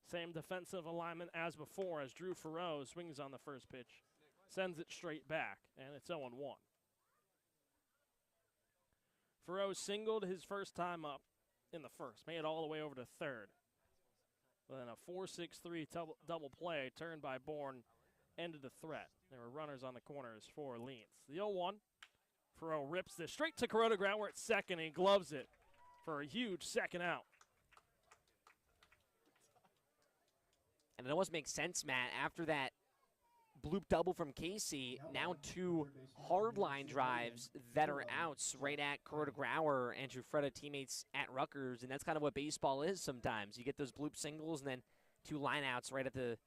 Same defensive alignment as before as Drew Farrow swings on the first pitch, sends it straight back, and it's 0-1. Farrow singled his first time up in the first, made it all the way over to third. Then a 4-6-3 double play turned by Bourne ended the threat. There were runners on the corners for Orleans. The 0-1. Farrell rips this straight to Corona ground where it's second, and he gloves it for a huge second out. And it almost makes sense, Matt, after that bloop double from Casey, now two hard line drives that are outs right at Corona Grauer and Giuffreda teammates at Rutgers, and that's kind of what baseball is sometimes. You get those bloop singles and then two line outs right at the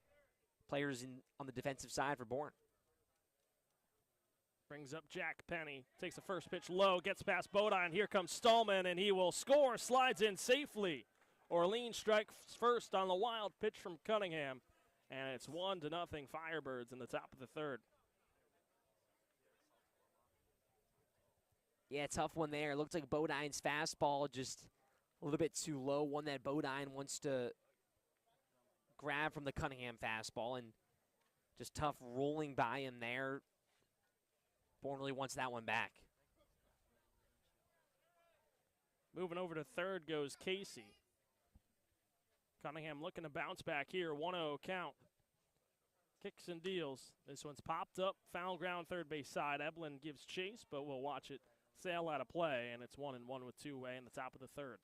players on the defensive side for Bourne. Brings up Jack Penny, takes the first pitch low, gets past Bodine. Here comes Stallman, and he will score, slides in safely. Orleans strikes first on the wild pitch from Cunningham, and it's 1-0 Firebirds in the top of the third. Yeah, tough one there. It looked like Bodine's fastball just a little bit too low, one that Bodine wants to grab from the Cunningham fastball, and just tough rolling by him there. Bourne really wants that one back. Moving over to third goes Casey. Cunningham looking to bounce back here. 1-0 count. Kicks and deals. This one's popped up. Foul ground third base side. Eblin gives chase, but we'll watch it sail out of play, and it's 1-1 with two away in the top of the third.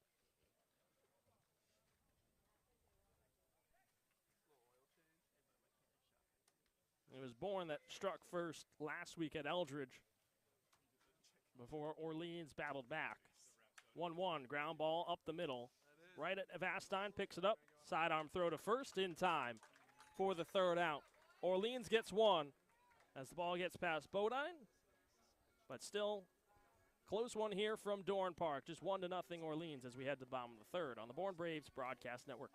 It was Bourne that struck first last week at Eldridge before Orleans battled back. 1-1, ground ball up the middle. Right at Vastine, picks it up. Sidearm throw to first in time for the third out. Orleans gets one as the ball gets past Bodine, but still close one here from Dorn Park. Just 1-0 Orleans as we head to the bottom of the third on the Bourne Braves Broadcast Network.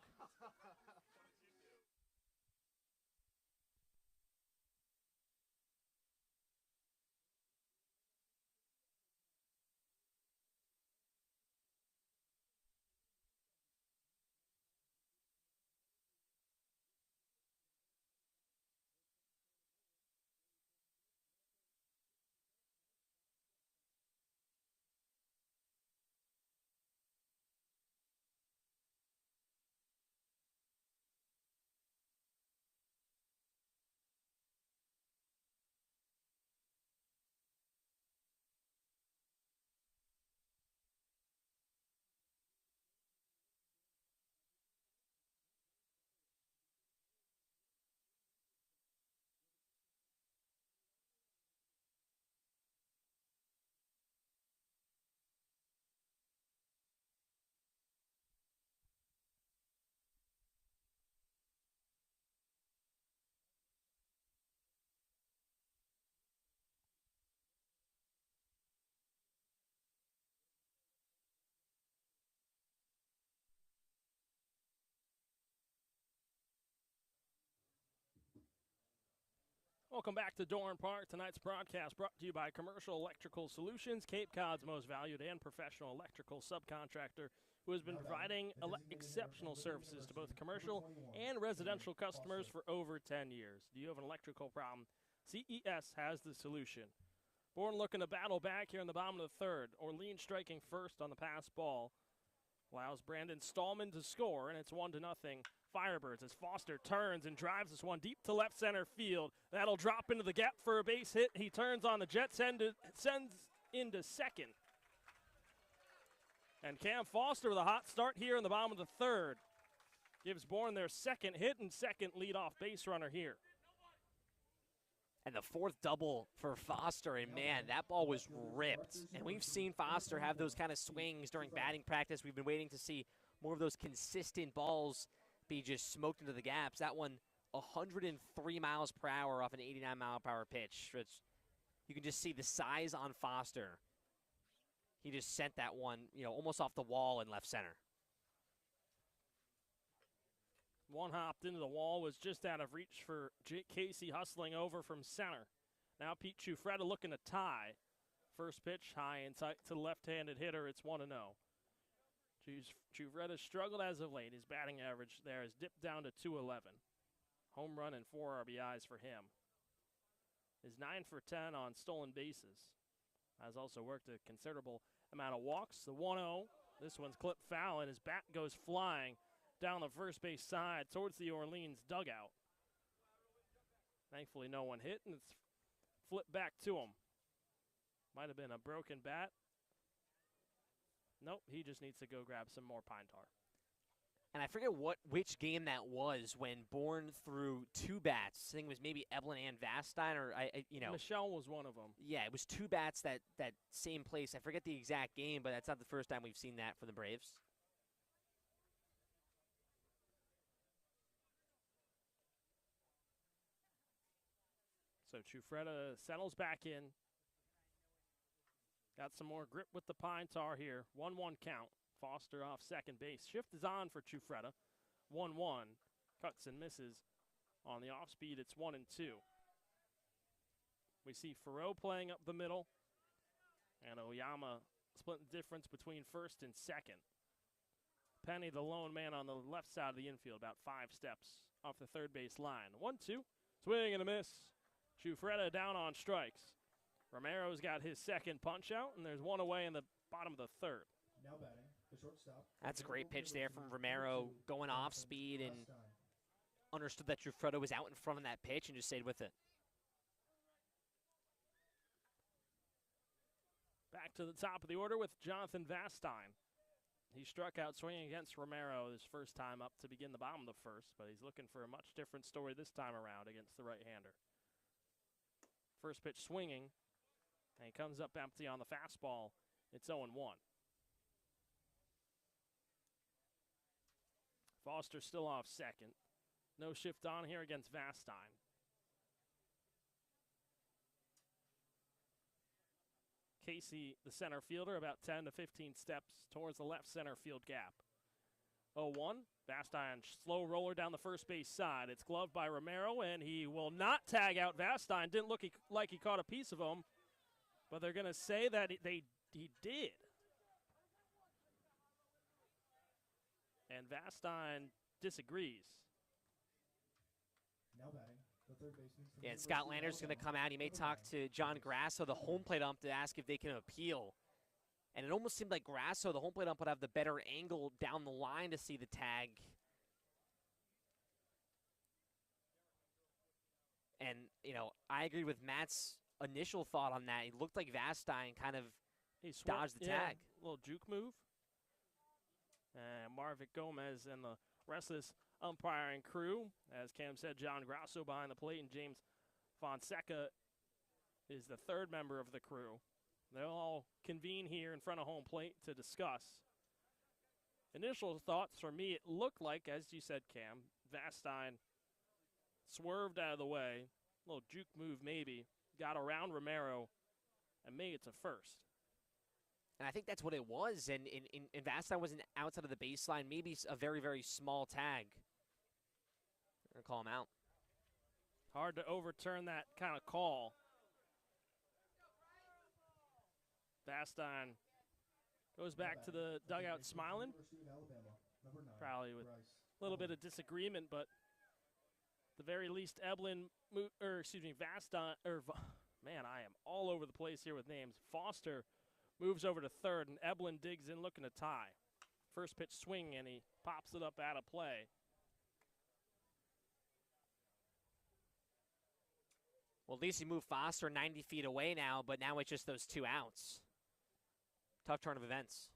Welcome back to Dorn Park. Tonight's broadcast brought to you by Commercial Electrical Solutions, Cape Cod's most valued and professional electrical subcontractor, who has been providing exceptional services to both commercial and residential customers for over 10 years. Do you have an electrical problem? CES has the solution. Bourne looking to battle back here in the bottom of the third. Orleans striking first on the pass ball. Allows Brandon Stallman to score, and it's 1-0 Firebirds as Foster turns and drives this one deep to left center field. That'll drop into the gap for a base hit. He turns on the jet, sends into second. And Cam Foster with a hot start here in the bottom of the third gives Bourne their second hit and second leadoff base runner here. And the fourth double for Foster, and man, that ball was ripped. And we've seen Foster have those kind of swings during batting practice. We've been waiting to see more of those consistent balls be just smoked into the gaps. That one, 103 miles per hour off an 89 mile per hour pitch. You can just see the size on Foster. He just sent that one, almost off the wall in left center. One hopped into the wall, was just out of reach for Casey hustling over from center. Now Pete Giuffreda looking to tie. First pitch high and tight to the left-handed hitter. It's 1-0. Giuffreda struggled as of late. His batting average there has dipped down to 211. Home run and 4 RBIs for him. Is 9 for 10 on stolen bases. Has also worked a considerable amount of walks. The 1-0. This one's clipped foul, and his bat goes flying down the first base side towards the Orleans dugout. Thankfully, no one hit, and it's flipped back to him. Might have been a broken bat. Nope, he just needs to go grab some more pine tar. And I forget which game that was when Bourne threw 2 bats. I think it was maybe Evelyn and Vastine, or Michelle was one of them. Yeah, it was 2 bats that same place. I forget the exact game, but that's not the first time we've seen that for the Braves. So Chufreda settles back in. Got some more grip with the pine tar here. 1-1 count. Foster off second base. Shift is on for Chufreda. 1-1. Cuts and misses. On the off speed, it's 1-2. We see Furrow playing up the middle. And Oyama splitting the difference between first and second. Penny, the lone man on the left side of the infield, about 5 steps off the third base line. 1-2. Swing and a miss. Chufreda down on strikes. Romero's got his second punch out, and there's one away in the bottom of the third. Now batting, the shortstop. That's a great pitch there from Romero, going off speed and understood that Chufreda was out in front of that pitch and just stayed with it. Back to the top of the order with Jonathan Vastine. He struck out swinging against Romero his first time up to begin the bottom of the first, but he's looking for a much different story this time around against the right-hander. First pitch swinging, and he comes up empty on the fastball. It's 0-1. Foster still off second. No shift on here against Vastine. Casey, the center fielder, about 10 to 15 steps towards the left center field gap. 0-1. Vastine, slow roller down the first base side. It's gloved by Romero, and he will not tag out Vastine. Didn't look like he caught a piece of him, but they're going to say that he did. And Vastine disagrees. Now batting, the third baseman. Yeah, and Scott Lander's going to come out. He may talk to John Grasso, the home plate ump, to ask if they can appeal. And it almost seemed like Grasso, the home plate ump, would have the better angle down the line to see the tag. And, I agree with Matt's initial thought on that. It looked like Vastine kind of dodged the tag. Little juke move. And Marvick Gomez and the rest of this umpiring crew, as Cam said, John Grasso behind the plate, and James Fonseca is the third member of the crew. They'll all convene here in front of home plate to discuss. Initial thoughts for me, it looked like, as you said, Cam, Vastine swerved out of the way, a little juke move maybe, got around Romero, and made it to first. And I think that's what it was. And Vastine wasn't outside of the baseline, maybe a very, very small tag. We're going to call him out. Hard to overturn that kind of call. Vastine goes back to the dugout smiling. Probably with a little bit of disagreement, but at the very least, Vastine, man, I am all over the place here with names. Foster moves over to third, and Eblin digs in looking to tie. First pitch swing, and he pops it up out of play. Well, at least he moved Foster 90 feet away now, but now it's just those 2 outs. Tough turn of events.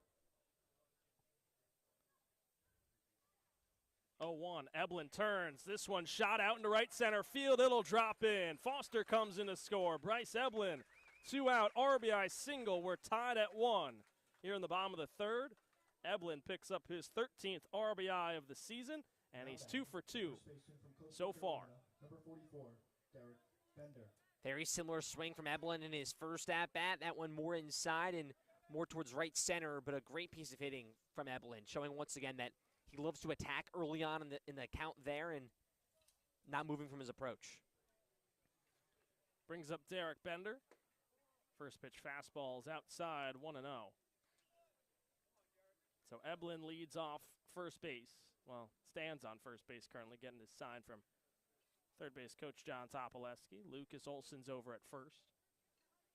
0-1. Eblin turns. This one shot out into right center field. It'll drop in. Foster comes in to score. Bryce Eblin, 2 out, RBI single. We're tied at 1 here in the bottom of the third. Eblin picks up his 13th RBI of the season, and he's 2 for 2 so far. Number 44, Derek Bender. Very similar swing from Eblin in his first at-bat. That one more inside and more towards right center, but a great piece of hitting from Eblin, showing once again that he loves to attack early on in the count there and not moving from his approach. Brings up Derek Bender. First pitch fastball is outside, 1-0. So Eblin leads off first base. Well, stands on first base currently, getting his sign from third base coach John Topoleski. Lucas Olson's over at first.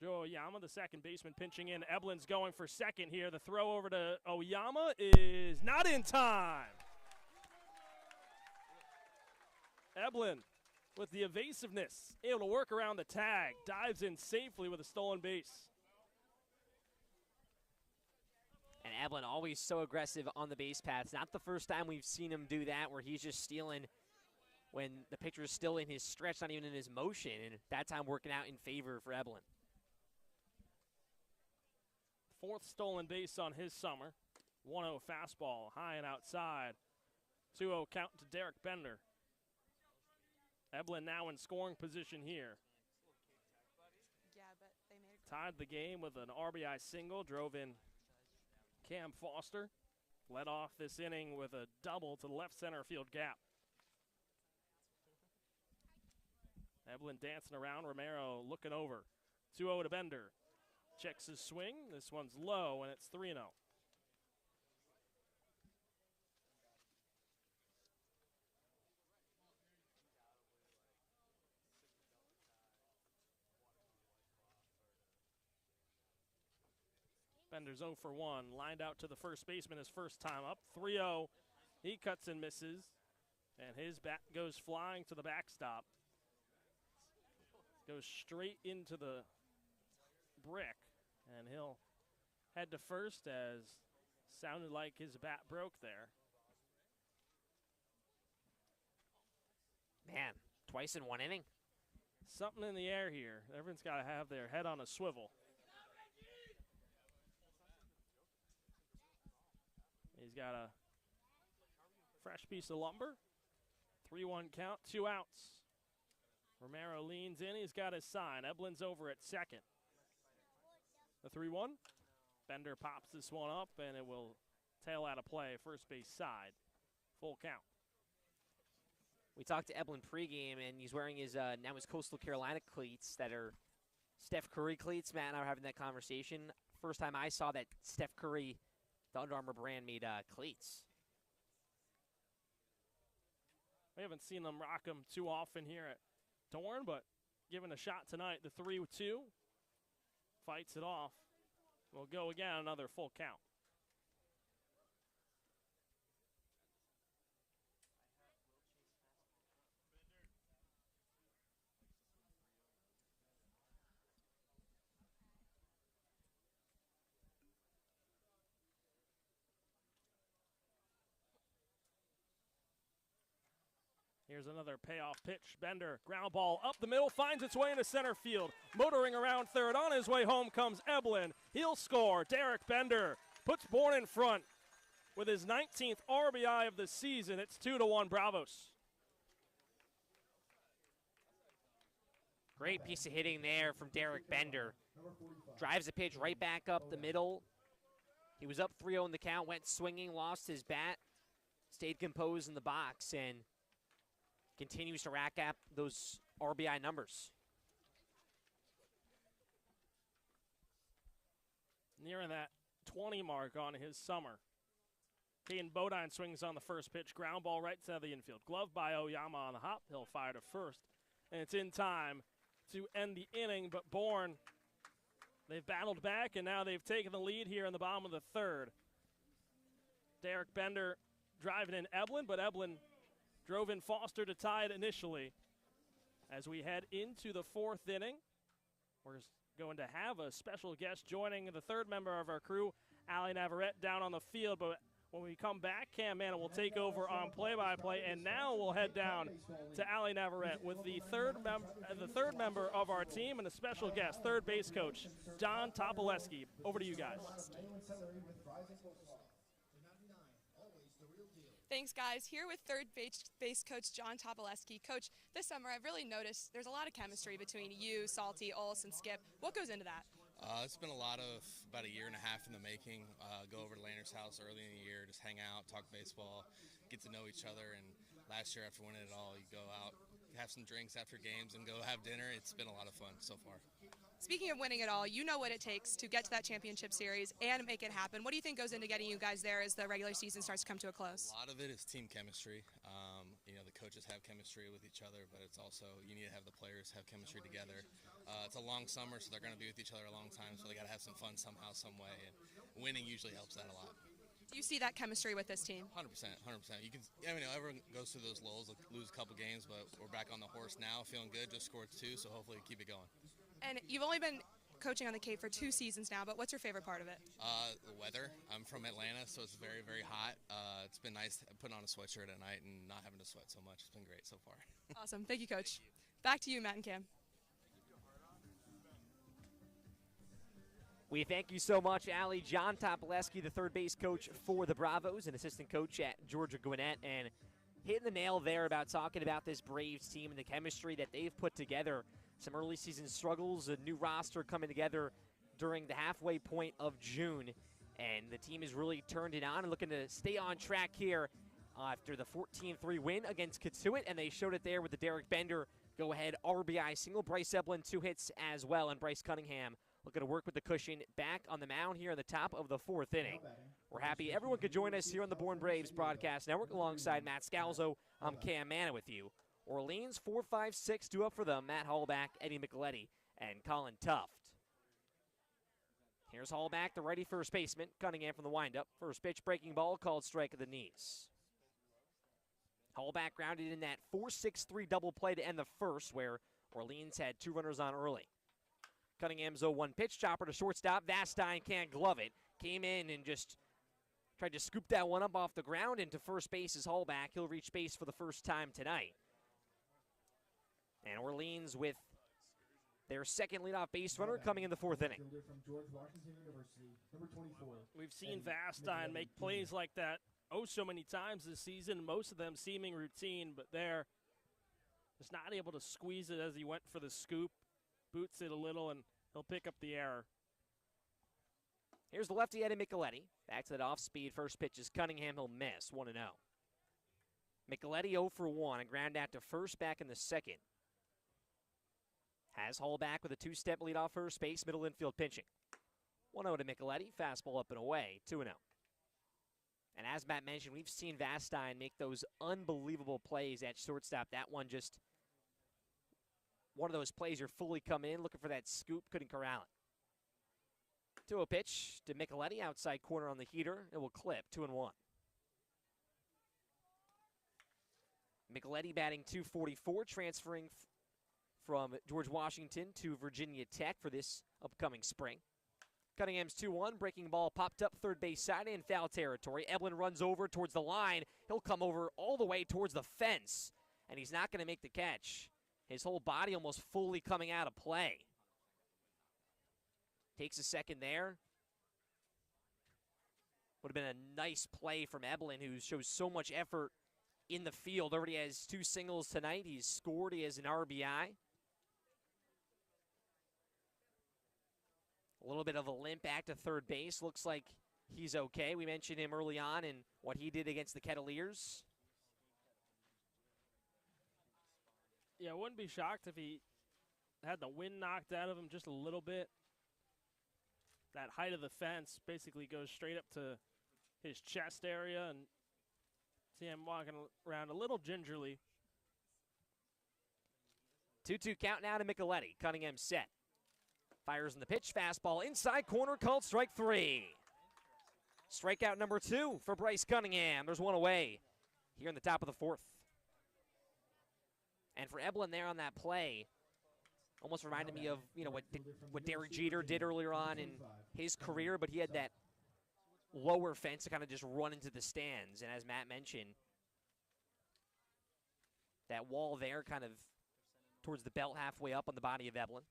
Joe Oyama, the second baseman, pinching in. Eblin's going for second here. The throw over to Oyama is not in time. Eblin with the evasiveness, able to work around the tag, dives in safely with a stolen base. And Eblin always so aggressive on the base paths. Not the first time we've seen him do that, where he's just stealing when the pitcher is still in his stretch, not even in his motion, and that time working out in favor for Eblin. 4th stolen base on his summer. 1-0 fastball, high and outside. 2-0 count to Derek Bender. Eblin now in scoring position here. Yeah, but they made it. Tied the game with an RBI single, drove in Cam Foster. Led off this inning with a double to the left center field gap. Eblin dancing around, Romero looking over. 2-0 to Bender. Checks his swing. This one's low, and it's 3-0. Bender's 0 for 1, lined out to the first baseman his first time up. 3-0. He cuts and misses, and his bat goes flying to the backstop. Goes straight into the brick, and he'll head to first as sounded like his bat broke there. Man, twice in one inning. Something in the air here. Everyone's got to have their head on a swivel. He's got a fresh piece of lumber. 3-1 count, 2 outs. Romero leans in. He's got his sign. Eblin's over at second. The 3-1. Bender pops this one up, and it will tail out of play, first base side. Full count. We talked to Eblin pregame, and he's wearing his now his Coastal Carolina cleats that are Steph Curry cleats. Matt and I were having that conversation. First time I saw that Steph Curry, the Under Armour brand, made cleats. We haven't seen them rock them too often here at Dorn, but given a shot tonight, the 3-2 fights it off. We'll go again, another full count. Here's another payoff pitch. Bender, ground ball up the middle, finds its way into center field. Motoring around third, on his way home comes Eblin. He'll score. Derek Bender puts Bourne in front with his 19th RBI of the season. It's 2-1 Bravos. Great piece of hitting there from Derek Bender. Drives the pitch right back up the middle. He was up 3-0 in the count, went swinging, lost his bat, stayed composed in the box, and continues to rack up those RBI numbers. Nearing that 20 mark on his summer. Caden Bodine swings on the first pitch. Ground ball right to the infield. Glove by Oyama on the hop. He'll fire to first. And it's in time to end the inning, but Bourne, they've battled back, and now they've taken the lead here in the bottom of the third. Derek Bender driving in Eblin, but Eblin drove in Foster to tie it initially. As we head into the fourth inning, we're going to have a special guest joining the third member of our crew, Ali Navarrete, down on the field. But when we come back, Cam Manna will take over on play-by-play, and now we'll head down to Ali Navarrete with the third member of our team and a special guest, third base coach, John Topoleski. Over to you guys. Thanks, guys. Here with third base coach John Topoleski. Coach, this summer I've really noticed there's a lot of chemistry between you, Salty, Ollis, and Skip. What goes into that? It's been about a year and a half in the making. Go over to Lander's house early in the year, just hang out, talk baseball, get to know each other. And last year, after winning it all, you go out, have some drinks after games, and go have dinner. It's been a lot of fun so far. Speaking of winning it all, you know what it takes to get to that championship series and make it happen. What do you think goes into getting you guys there as the regular season starts to come to a close? A lot of it is team chemistry. The coaches have chemistry with each other, but it's also you need to have the players have chemistry together. It's a long summer, so they're going to be with each other a long time, so they got to have some fun somehow, some way, and winning usually helps that a lot. Do you see that chemistry with this team? 100%, 100%. You can, I mean, everyone goes through those lulls, like lose a couple games, but we're back on the horse now, feeling good. Just scored 2, so hopefully keep it going. And you've only been coaching on the Cape for 2 seasons now, but what's your favorite part of it? The weather. I'm from Atlanta, so it's very, very hot. It's been nice putting on a sweatshirt at night and not having to sweat so much. It's been great so far. Awesome. Thank you, Coach. Back to you, Matt and Cam. We thank you so much, Allie. John Topoleski, the third base coach for the Bravos, and assistant coach at Georgia Gwinnett, and hitting the nail there about talking about this Braves team and the chemistry that they've put together. Some early season struggles, a new roster coming together during the halfway point of June, and the team has really turned it on and looking to stay on track here after the 14-3 win against Katuitt, and they showed it there with the Derek Bender go-ahead RBI single. Bryce Eblin 2 hits as well, and Bryce Cunningham looking to work with the cushion back on the mound here in the top of the 4th inning. We're happy everyone could join us here on the Born Braves Broadcast Network alongside Matt Scalzo. I'm Cam Manna with you. Orleans 4-5-6 due up for them. Matt Hallback, Eddie Micheletti, and Colin Tuft. Here's Hallback, the righty first baseman. Cunningham from the windup. First pitch, breaking ball, called strike of the knees. Hallback grounded in that 4-6-3 double play to end the first, where Orleans had 2 runners on early. Cunningham's 0-1 pitch, chopper to shortstop. Vastine can't glove it. Came in and just tried to scoop that one up off the ground into first base is Hallback. He'll reach base for the first time tonight. And Orleans with their second leadoff base runner coming in the 4th inning. We've seen Vastine make plays like that so many times this season, most of them seeming routine, but they're just not able to squeeze it as he went for the scoop. Boots it a little, and he'll pick up the error. Here's the lefty Eddie Micheletti. Back to that off-speed. First pitch is Cunningham. He'll miss. 1-0. Micheletti 0 for 1. A ground out to first back in the second. Has Hallback with a 2-step lead off first base. Middle infield pitching. 1-0 to Micheletti. Fastball up and away. 2-0. And as Matt mentioned, we've seen Vastine make those unbelievable plays at shortstop. That one just one of those plays you're fully coming in, looking for that scoop, couldn't corral it. 2-0 pitch to Micheletti, outside corner on the heater. It will clip, 2-1. Micheletti batting .244, transferring from George Washington to Virginia Tech for this upcoming spring. Cunningham's 2-1, breaking ball popped up third base side in foul territory. Eblin runs over towards the line. He'll come over all the way towards the fence, and he's not going to make the catch. His whole body almost fully coming out of play. Takes a second there. Would have been a nice play from Eblin, who shows so much effort in the field. Already has 2 singles tonight. He's scored. He has an RBI. A little bit of a limp back to third base. Looks like he's okay. We mentioned him early on and what he did against the Kettleers. Yeah, I wouldn't be shocked if he had the wind knocked out of him just a little bit. That height of the fence basically goes straight up to his chest area, and see him walking around a little gingerly. 2-2 count now to Micheletti. Cunningham set. Fires in the pitch. Fastball inside corner, called strike 3. Strikeout number 2 for Bryce Cunningham. There's one away here in the top of the 4th. And for Eblin there on that play, almost reminded me of what Derek Jeter did earlier on in his career, but he had that lower fence to kind of just run into the stands. And as Matt mentioned, that wall there kind of towards the belt halfway up on the body of Eblin.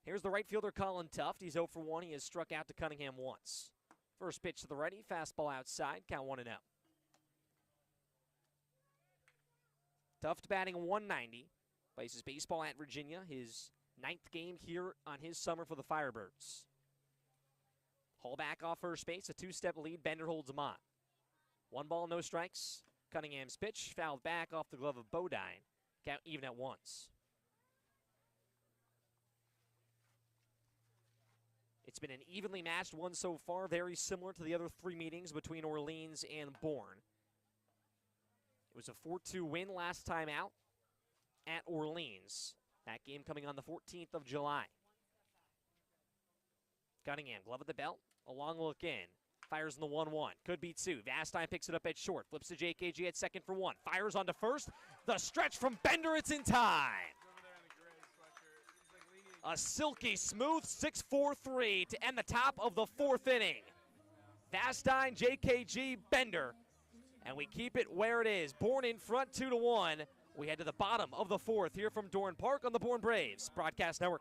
Here's the right fielder, Colin Tuft. He's 0 for 1. He has struck out to Cunningham once. First pitch to the righty, fastball outside, count 1-0. Tuft batting 190. Plays baseball at Virginia, his 9th game here on his summer for the Firebirds. Hallback off first base, a 2-step lead. Bender holds him on. 1 ball, no strikes. Cunningham's pitch fouled back off the glove of Bodine. Count even at once. It's been an evenly matched one so far, very similar to the other 3 meetings between Orleans and Bourne. It was a 4-2 win last time out at Orleans. That game coming on the 14th of July. Cunningham, glove at the belt, a long look in. Fires in the 1-1. Could be two. Vastine picks it up at short. Flips to JKG at second for one. Fires onto first. The stretch from Bender. It's in time. A silky smooth 6-4-3 to end the top of the fourth inning. Vastine, JKG, Bender. And we keep it where it is. Bourne in front 2-1. We head to the bottom of the fourth here from Dorn Park on the Bourne Braves Broadcast Network.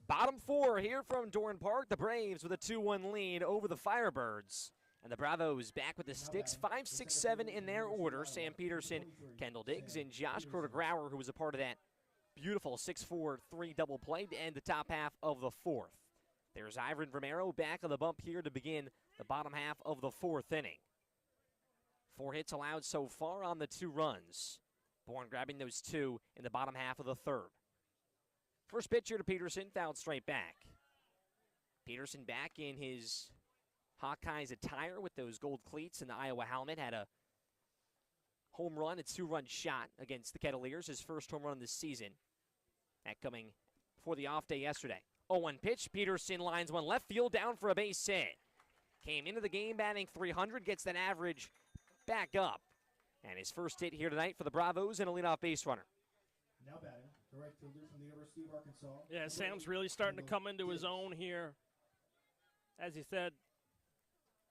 Bottom four here from Dorn Park. The Braves with a 2-1 lead over the Firebirds. And the Bravos back with the sticks, 5, 6, 7 in their order. Sam Peterson, Kendall Diggs, and Josh Groter-Grauer, who was a part of that beautiful 6-4-3 double play to end the top half of the fourth. There's Ivan Romero back on the bump here to begin the bottom half of the fourth inning. 4 hits allowed so far on the 2 runs. Bourne grabbing those 2 in the bottom half of the third. First pitch here to Peterson, fouled straight back. Peterson back in his Hawkeyes attire with those gold cleats and the Iowa helmet. Had a home run, a 2-run shot against the Kettleers, his first home run this season. That coming before the off day yesterday. 0-1 pitch, Peterson lines one left field down for a base hit. Came into the game batting .300, gets that average back up. And his first hit here tonight for the Bravos and a leadoff base runner. Now batting, the right fielder from the University of Arkansas. Yeah, Sam's really starting to come into his own here. As he said,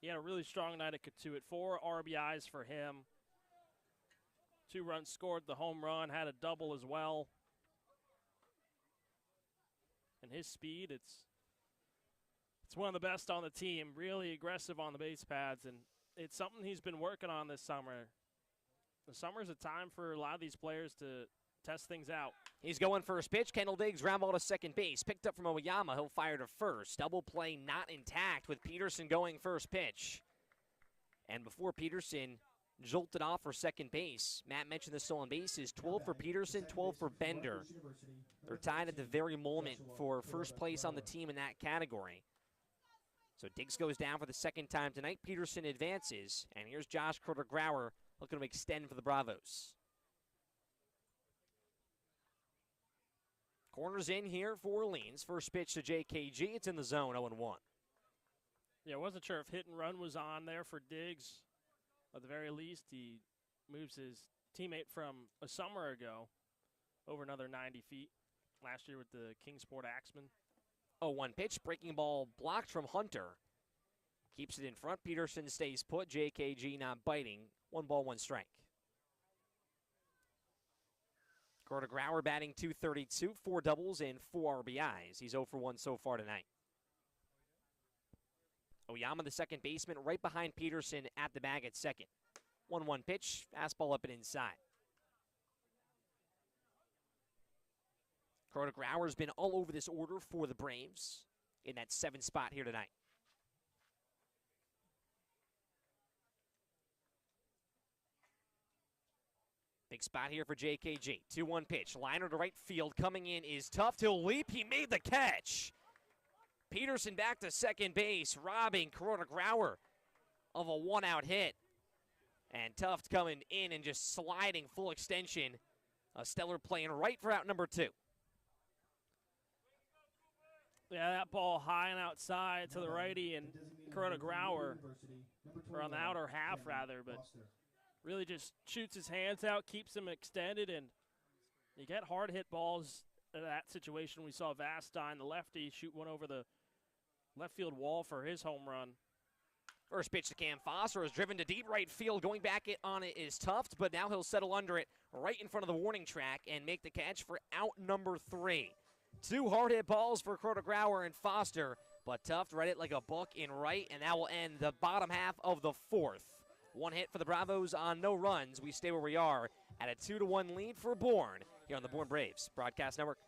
he had a really strong night at Katuitt. 4 RBIs for him. 2 runs scored, the home run, had a double as well. And his speed, it's one of the best on the team. Really aggressive on the base pads, and it's something he's been working on this summer. The summer's a time for a lot of these players to test things out. He's going first pitch. Kendall Diggs ground ball to second base. Picked up from Oyama. He'll fire to first. Double play not intact with Peterson going first pitch. And before Peterson jolted off for second base, Matt mentioned the stolen bases. 12 for Peterson, 12 for Bender. They're tied at the very moment for first place on the team in that category. So Diggs goes down for the second time tonight. Peterson advances. And here's Josh Groter-Grauer looking to extend for the Bravos. Corners in here for Orleans. First pitch to JKG. It's in the zone, 0-1. Yeah, I wasn't sure if hit and run was on there for Diggs. At the very least, he moves his teammate from a summer ago over another 90 feet last year with the Kingsport Axemen. 0-1 pitch. Breaking ball blocked from Hunter. Keeps it in front. Peterson stays put. JKG not biting. 1 ball, 1 strike. Groter-Grauer batting .232, 4 doubles and 4 RBIs. He's 0 for 1 so far tonight. Oyama, the second baseman, right behind Peterson at the bag at second. 1-1 pitch, fastball up and inside. Groter-Grauer's been all over this order for the Braves in that 7th spot here tonight. Big spot here for JKG. 2-1 pitch. Liner to right field. Coming in is Tuft. He'll leap. He made the catch. Peterson back to second base, robbing Corona Grauer of a one-out hit. And Tuft coming in and just sliding full extension. A stellar play and right for out number 2. Yeah, that ball high and outside to the righty, and Corona Grauer, or on the outer half rather, but really just shoots his hands out, keeps him extended, and you get hard hit balls in that situation. We saw Vastine, the lefty, shoot one over the left field wall for his home run. First pitch to Cam Foster is driven to deep right field. Going back on it is Tuft, but now he'll settle under it right in front of the warning track and make the catch for out number 3. 2 hard hit balls for Corona Grauer and Foster, but Tuft read it like a book in right, and that will end the bottom half of the 4th. 1 hit for the Bravos on no runs. We stay where we are at a 2-1 lead for Bourne here on the Bourne Braves Broadcast Network.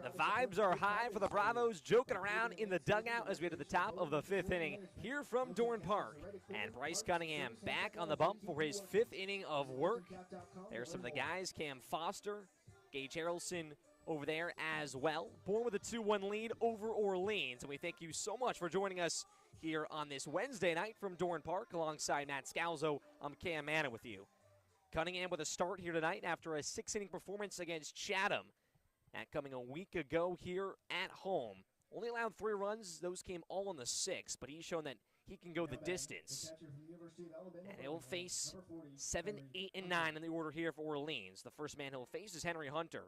The vibes are high for the Bravos, joking around in the dugout as we head to the top of the 5th inning here from Dorn Park. And Bryce Cunningham back on the bump for his 5th inning of work. There's some of the guys, Cam Foster, Gage Harrelson over there as well. Bourne with a 2-1 lead over Orleans. And we thank you so much for joining us here on this Wednesday night from Dorn Park. Alongside Matt Scalzo, I'm Cam Manna with you. Cunningham with a start here tonight after a 6-inning performance against Chatham. That coming a week ago here at home. Only allowed 3 runs. Those came all in the 6th, but he's shown that he can go the distance. And he'll face 7, 8, and 9 in the order here for Orleans. The first man he'll face is Henry Hunter,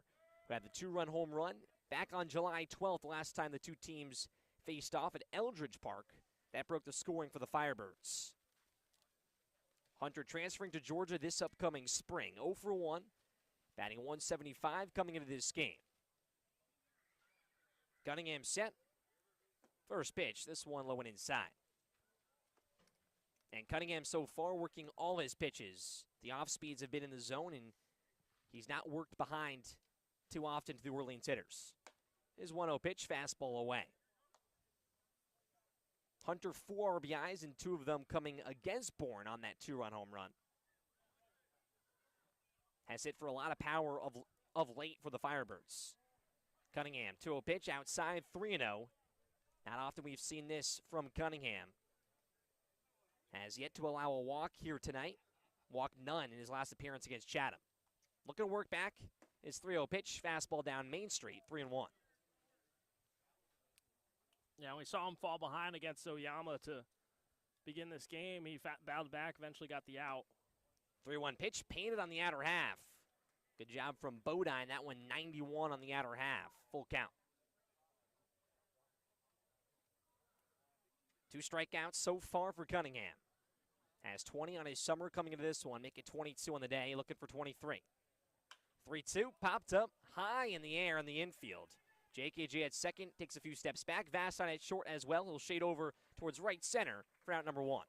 who had the 2-run home run back on July 12th, last time the 2 teams faced off at Eldridge Park. That broke the scoring for the Firebirds. Hunter transferring to Georgia this upcoming spring. 0 for 1, batting 175 coming into this game. Cunningham set. First pitch, this one low and inside. And Cunningham so far working all his pitches. The off speeds have been in the zone, and he's not worked behind too often to the Orleans hitters. His 1-0 pitch, fastball away. Hunter 4 RBIs, and 2 of them coming against Bourne on that 2-run home run. Has hit for a lot of power of late for the Firebirds. Cunningham, 2-0 pitch, outside, 3-0. Not often we've seen this from Cunningham. Has yet to allow a walk here tonight. Walked none in his last appearance against Chatham. Looking to work back. His 3-0 pitch, fastball down Main Street, 3-1. Yeah, we saw him fall behind against Oyama to begin this game. He battled back, eventually got the out. 3-1 pitch, painted on the outer half. Good job from Bodine. That one 91 on the outer half. Full count. 2 strikeouts so far for Cunningham. Has 20 on his summer coming into this one. Make it 22 on the day. Looking for 23. 3-2. Popped up high in the air in the infield. JKJ at second. Takes a few steps back. Vastine at short as well. He'll shade over towards right center for out number 1.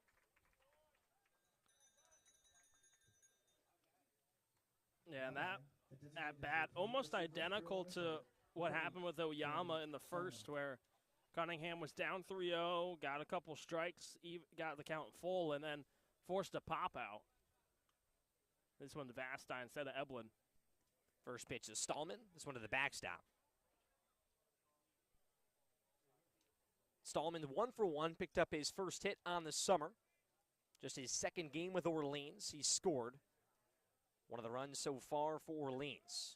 Yeah, and that at bat, almost identical to what happened with Oyama in the first, where Cunningham was down 3-0, got a couple strikes, got the count full, and then forced a pop out. This one to Vastine instead of Eblin. First pitch to Stallman. This one to the backstop. Stallman 1 for 1, picked up his first hit on the summer. Just his second game with Orleans. He scored one of the runs so far for Orleans.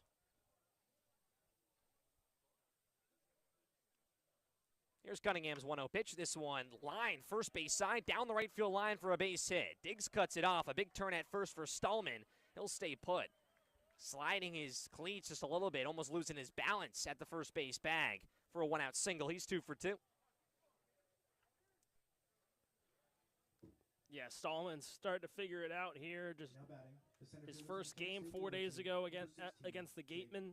Here's Cunningham's 1-0 pitch. This one, line, first base side, down the right field line for a base hit. Diggs cuts it off. A big turn at first for Stallman. He'll stay put. Sliding his cleats just a little bit, almost losing his balance at the first base bag for a 1-out single. He's 2 for 2. Yeah, Stallman's starting to figure it out here. Just his first game 4 days ago against the Gatemen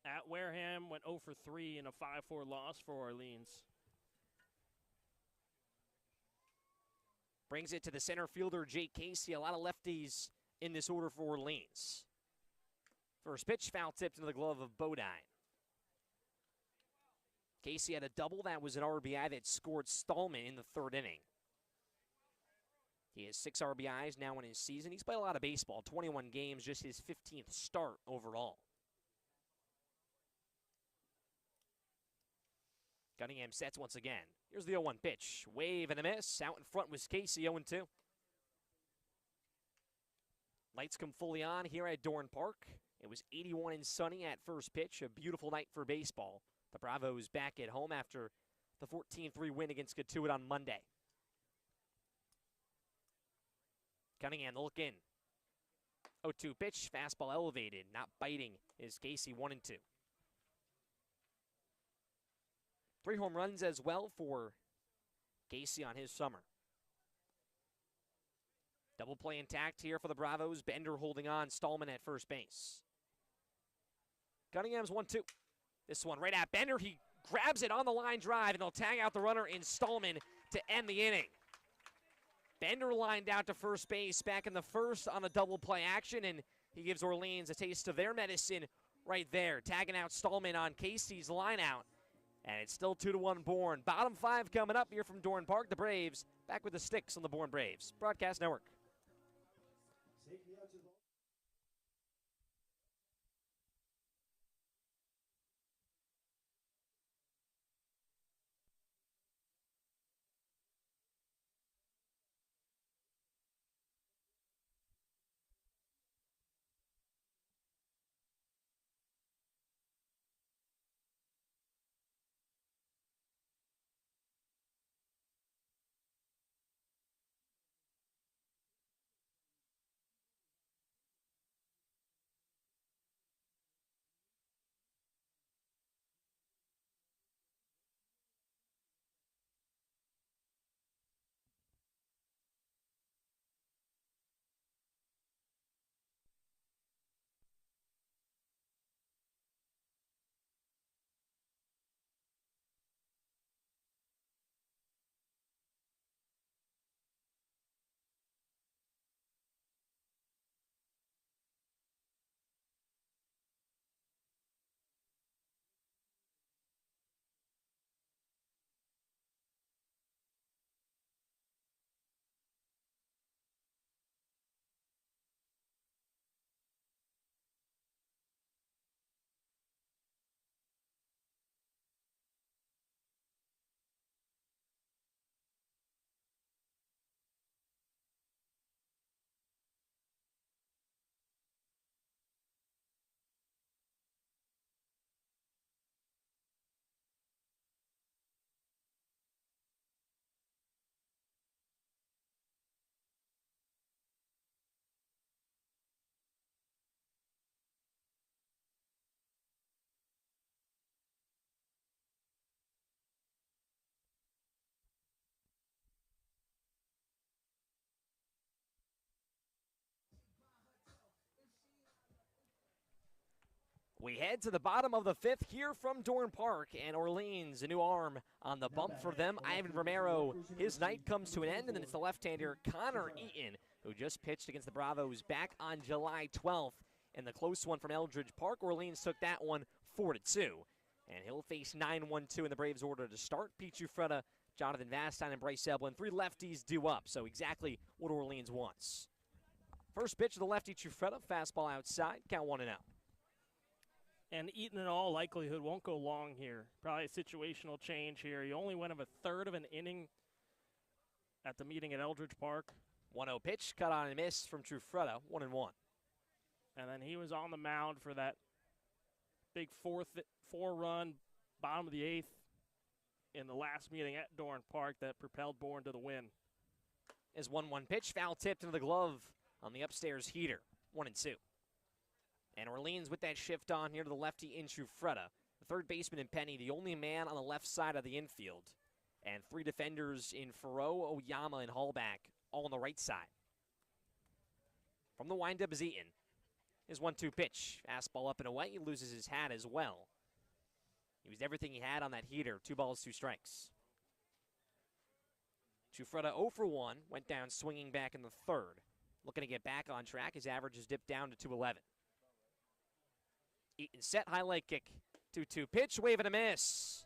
at Wareham went 0 for 3 in a 5-4 loss for Orleans. Brings it to the center fielder, Jake Casey. A lot of lefties in this order for Orleans. First pitch, foul tipped into the glove of Bodine. Casey had a double. That was an RBI that scored Stallman in the third inning. He has 6 RBIs now in his season. He's played a lot of baseball, 21 games, just his 15th start overall. Cunningham sets once again. Here's the 0-1 pitch. Wave and a miss. Out in front was Casey, 0-2. Lights come fully on here at Dorn Park. It was 81 and sunny at first pitch. A beautiful night for baseball. The Bravos back at home after the 14-3 win against Catuit on Monday. Cunningham, the look in. 0-2 pitch, fastball elevated, not biting, is Casey 1-2. 3 home runs as well for Casey on his summer. Double play intact here for the Bravos. Bender holding on, Stallman at first base. Cunningham's 1-2. This one right at Bender. He grabs it on the line drive, and they'll tag out the runner in Stallman to end the inning. Bender lined out to first base back in the first on a double play action, and he gives Orleans a taste of their medicine right there. Tagging out Stallman on Casey's line out, and it's still 2-1 Bourne. Bottom 5 coming up here from Dorn Park. The Braves back with the sticks on the Bourne Braves Broadcast Network. We head to the bottom of the 5th here from Dorn Park, and Orleans, a new arm on the bump for them. Ivan Romero, his night comes to an end, and then it's the left-hander Connor Eaton, who just pitched against the Bravos back on July 12th in the close one from Eldridge Park. Orleans took that one 4-2. And he'll face 9-1-2 in the Braves order to start. Pete Giuffreda, Jonathan Vastine, and Bryce Eblin. 3 lefties due up, so exactly what Orleans wants. First pitch of the lefty Giuffreda, fastball outside, count 1-0. And Eaton, in all likelihood, won't go long here. Probably a situational change here. He only went of a third of an inning at the meeting at Eldridge Park. 1-0 pitch, cut on and miss from Giuffreda, 1-1. And then he was on the mound for that big four-run, bottom of the 8th in the last meeting at Dorn Park that propelled Bourne to the win. Is 1-1 pitch, foul tipped into the glove on the upstairs heater, 1-2. And Orleans with that shift on here to the lefty in Giuffreda. The third baseman in Penny, the only man on the left side of the infield. And 3 defenders in Faro, Oyama, and Hallback, all on the right side. From the windup is Eaton. His 1-2 pitch. Fastball up and away. He loses his hat as well. He used everything he had on that heater. 2 balls, 2 strikes. Giuffreda 0 for 1. Went down swinging back in the third. Looking to get back on track. His average has dipped down to 211. Eaton set, highlight kick. 2-2 pitch, wave and a miss.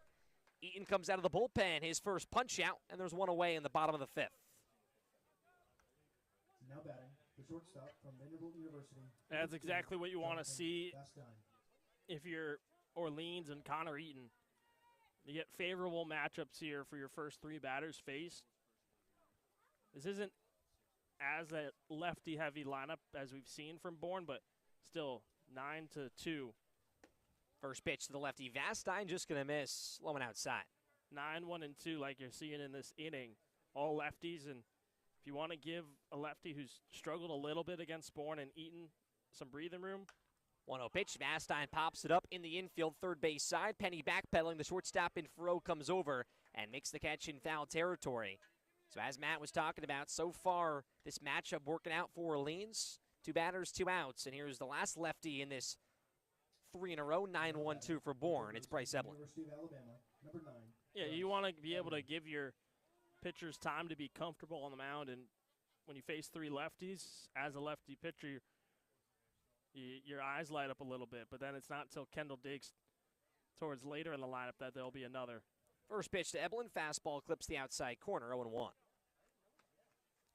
Eaton comes out of the bullpen, his first punch out, and there's 1 away in the bottom of the 5th. Now batting, the shortstop from Vanderbilt University. That's exactly what you want to see Vastine. if you're Orleans and Connor Eaton. You get favorable matchups here for your first 3 batters faced. This isn't as a lefty-heavy lineup as we've seen from Bourne, but still 9-2. First pitch to the lefty. Vastine just going to miss. Low and outside. 9-1-2 like you're seeing in this inning. All lefties, and if you want to give a lefty who's struggled a little bit against Bourne and Eaton some breathing room. 1-0 pitch. Vastine pops it up in the infield, third base side. Penny backpedaling. The shortstop in Faro comes over and makes the catch in foul territory. So as Matt was talking about, so far this matchup working out for Orleans. 2 batters, 2 outs. And here's the last lefty in this 3 in a row, 9-1-2 for Bourne. It's Bryce Eblin. University of Alabama, number 9. Yeah, you want to be able to give your pitchers time to be comfortable on the mound, and when you face 3 lefties, as a lefty pitcher, your eyes light up a little bit, but then it's not until Kendall digs towards later in the lineup that there'll be another. First pitch to Eblin, fastball clips the outside corner, 0-1.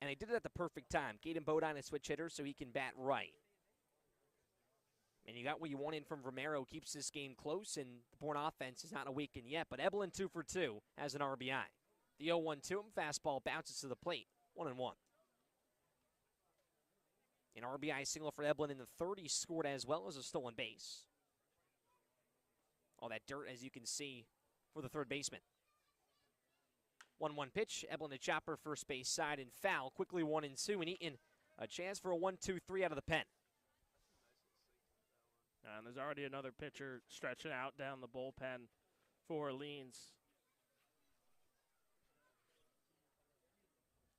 And they did it at the perfect time. Gaten Bodine is switch hitter, so he can bat right. And you got what you wanted from Romero, keeps this game close, and the Bourne offense is not awakened yet. But Eblin 2 for 2 has an RBI. The 0-1 to him, fastball bounces to the plate, 1-1. An RBI single for Eblin in the third. He scored as well as a stolen base. All that dirt, as you can see, for the third baseman. 1-1 pitch, Eblin to chopper, first base side, and foul. Quickly 1-2, and Eaton a chance for a 1-2-3 out of the pen. And there's already another pitcher stretching out down the bullpen for Orleans.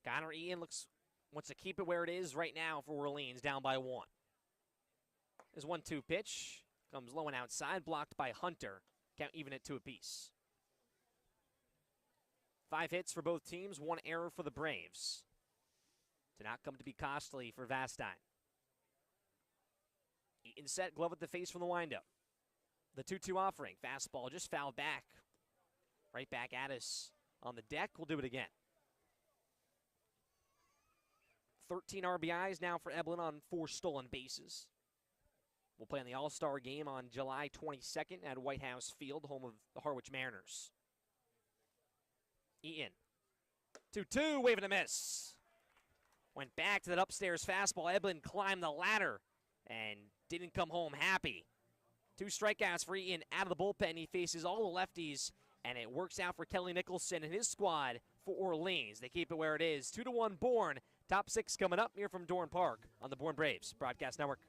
Connor Eaton wants to keep it where it is right now for Orleans, down by 1. His 1-2 pitch comes low and outside, blocked by Hunter. Count even at 2 apiece. 5 hits for both teams, 1 error for the Braves. Did not come to be costly for Vastine. Eaton set, glove at the face from the windup. The 2-2 offering, fastball just fouled back. Right back at us on the deck. We'll do it again. 13 RBIs now for Eblin on 4 stolen bases. We'll play in the All-Star game on July 22nd at White House Field, home of the Harwich Mariners. Eaton. 2-2, wave and a miss. Went back to that upstairs fastball. Eblin climbed the ladder and didn't come home happy. 2 strikeouts for Eaton out of the bullpen. He faces all the lefties, and it works out for Kelly Nicholson and his squad for Orleans. They keep it where it is. 2-1 Bourne. Top 6 coming up here from Dorn Park on the Bourne Braves Broadcast Network.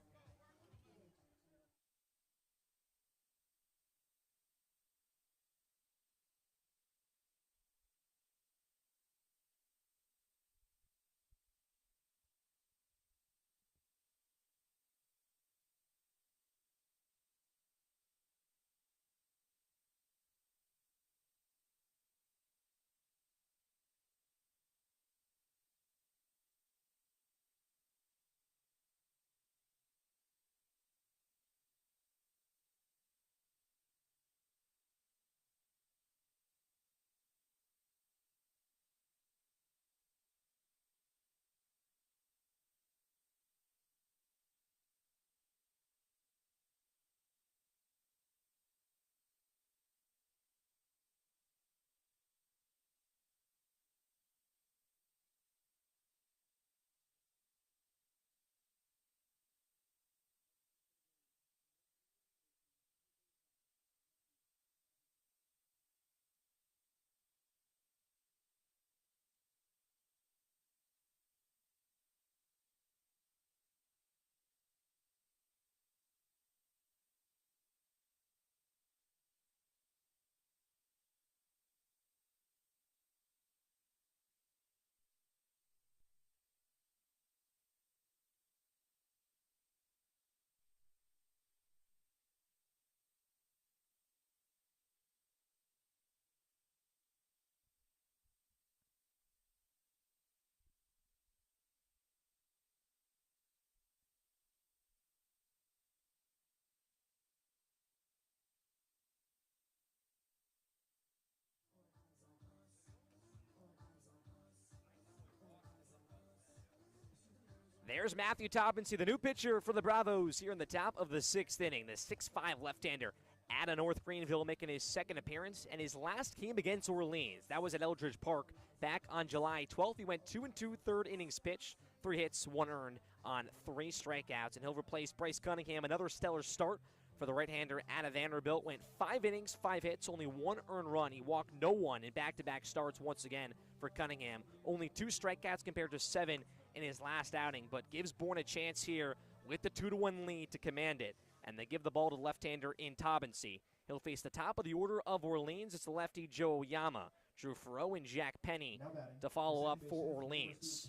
There's Matthew Toppensee, the new pitcher for the Bravos here in the top of the 6th inning. The 6'5 left-hander out of North Greenville making his second appearance and his last game against Orleans. That was at Eldridge Park back on July 12th. He went 2-2 third innings pitched, 3 hits, 1 earned on 3 strikeouts, and he'll replace Bryce Cunningham. Another stellar start for the right-hander out of Vanderbilt. Went 5 innings, 5 hits, only 1 earned run. He walked no one in back-to-back starts once again for Cunningham. Only 2 strikeouts compared to 7 in his last outing, but gives Bourne a chance here with the 2-1 lead to command it. And they give the ball to the left-hander in Toppensee. He'll face the top of the order of Orleans. It's the lefty Joe Oyama, Drew Farrow, and Jack Penny to follow up for Orleans.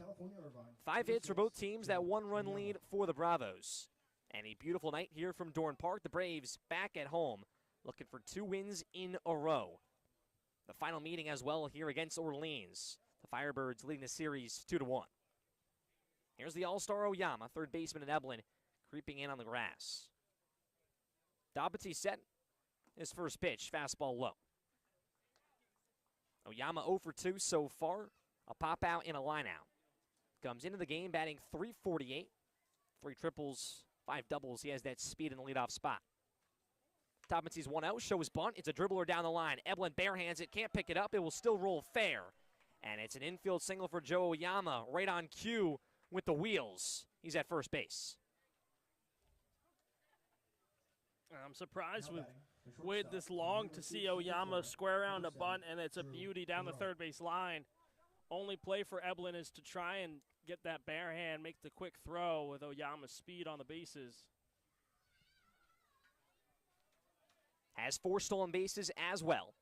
5 hits for both teams, that 1-run lead for the Bravos. And a beautiful night here from Dorn Park. The Braves back at home, looking for 2 wins in a row. The final meeting as well here against Orleans. The Firebirds leading the series 2-1. Here's the all-star Oyama, third baseman at Eblin, creeping in on the grass. Toppensee set his first pitch, fastball low. Oyama 0 for 2 so far, a pop out and a line out. Comes into the game batting .348, 3 triples, 5 doubles. He has that speed in the leadoff spot. Toppensee's 1-0, shows bunt. It's a dribbler down the line. Eblin barehands it, can't pick it up. It will still roll fair. And it's an infield single for Joe Oyama, right on cue with the wheels. He's at first base. I'm surprised with waited this long to see Oyama square around a bunt, and it's a beauty down the third base line. Only play for Eblin is to try and get that bare hand, make the quick throw with Oyama's speed on the bases. Has 4 stolen bases as well.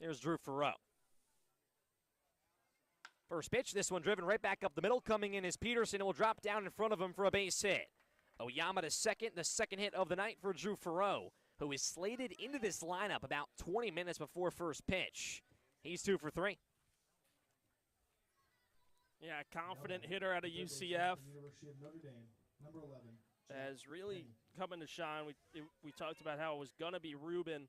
There's Drew Farrow. First pitch, this one driven right back up the middle. Coming in is Peterson. It will drop down in front of him for a base hit. Oyama to second, the second hit of the night for Drew Farrow, who is slated into this lineup about 20 minutes before first pitch. He's 2 for 3. Yeah, confident hitter out of UCF. Has really come into shine. We talked about how it was going to be Rubin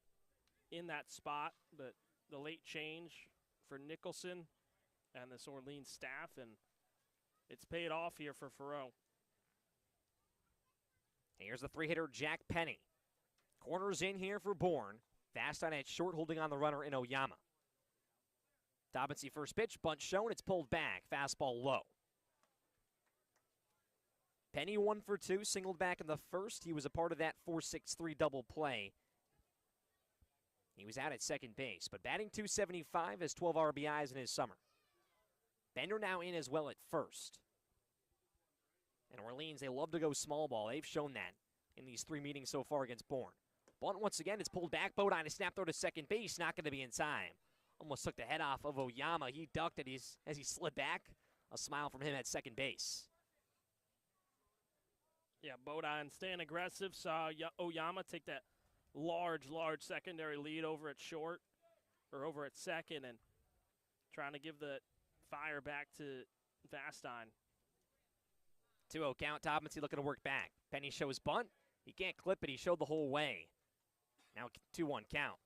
in that spot, but the late change for Nicholson and this Orleans staff, and it's paid off here for Farrow. Here's the 3-hitter, Jack Penny. Corners in here for Bourne. Fast on edge, short, holding on the runner in Oyama. Toppensee first pitch, bunt shown, it's pulled back. Fastball low. Penny 1 for 2, singled back in the first. He was a part of that 4-6-3 double play. He was out at second base, but batting .275 has 12 RBIs in his summer. Bender now in as well at first. And Orleans, they love to go small ball. They've shown that in these 3 meetings so far against Bourne. Bunt once again, it's pulled back. Bodine, a snap throw to second base, not going to be in time. Almost took the head off of Oyama. He ducked it as he slid back. A smile from him at second base. Yeah, Bodine staying aggressive. Saw Oyama take that large secondary lead over at short, or over at second, and trying to give the fire back to Vastine. 2-0 count. Toppensee looking to work back. Penny shows bunt. He can't clip it. He showed the whole way. Now 2-1 count.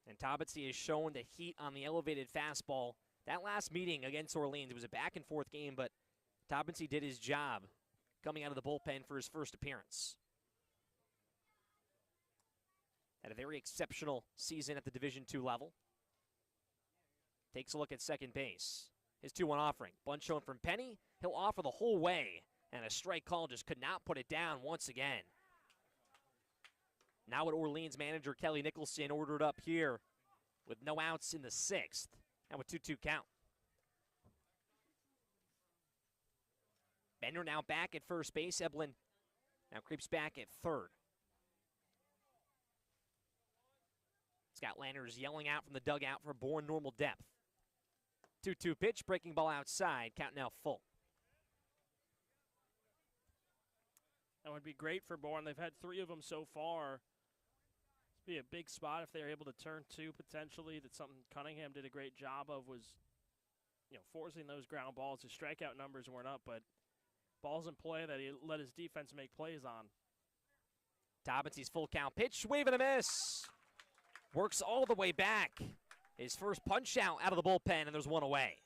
And Toppensee has shown the heat on the elevated fastball. That last meeting against Orleans, it was a back-and-forth game, but Toppensee did his job coming out of the bullpen for his first appearance. Had a very exceptional season at the Division II level. Takes a look at second base. His 2-1 offering. Bunt shown from Penny. He'll offer the whole way. And a strike call just could not put it down once again. Now what Orleans manager Kelly Nicholson ordered up here with no outs in the 6th. Now a 2-2 count. Bender now back at first base. Eblin now creeps back at third. Scott Landers yelling out from the dugout for Bourne normal depth. 2-2 pitch, breaking ball outside, count now full. That would be great for Bourne. They've had 3 of them so far. It'd be a big spot if they're able to turn 2 potentially. That's something Cunningham did a great job of, was, forcing those ground balls. His strikeout numbers weren't up, but balls in play that he let his defense make plays on. Toppensee's full count pitch, wave and a miss. Works all the way back. His first punch out of the bullpen, and there's 1 away.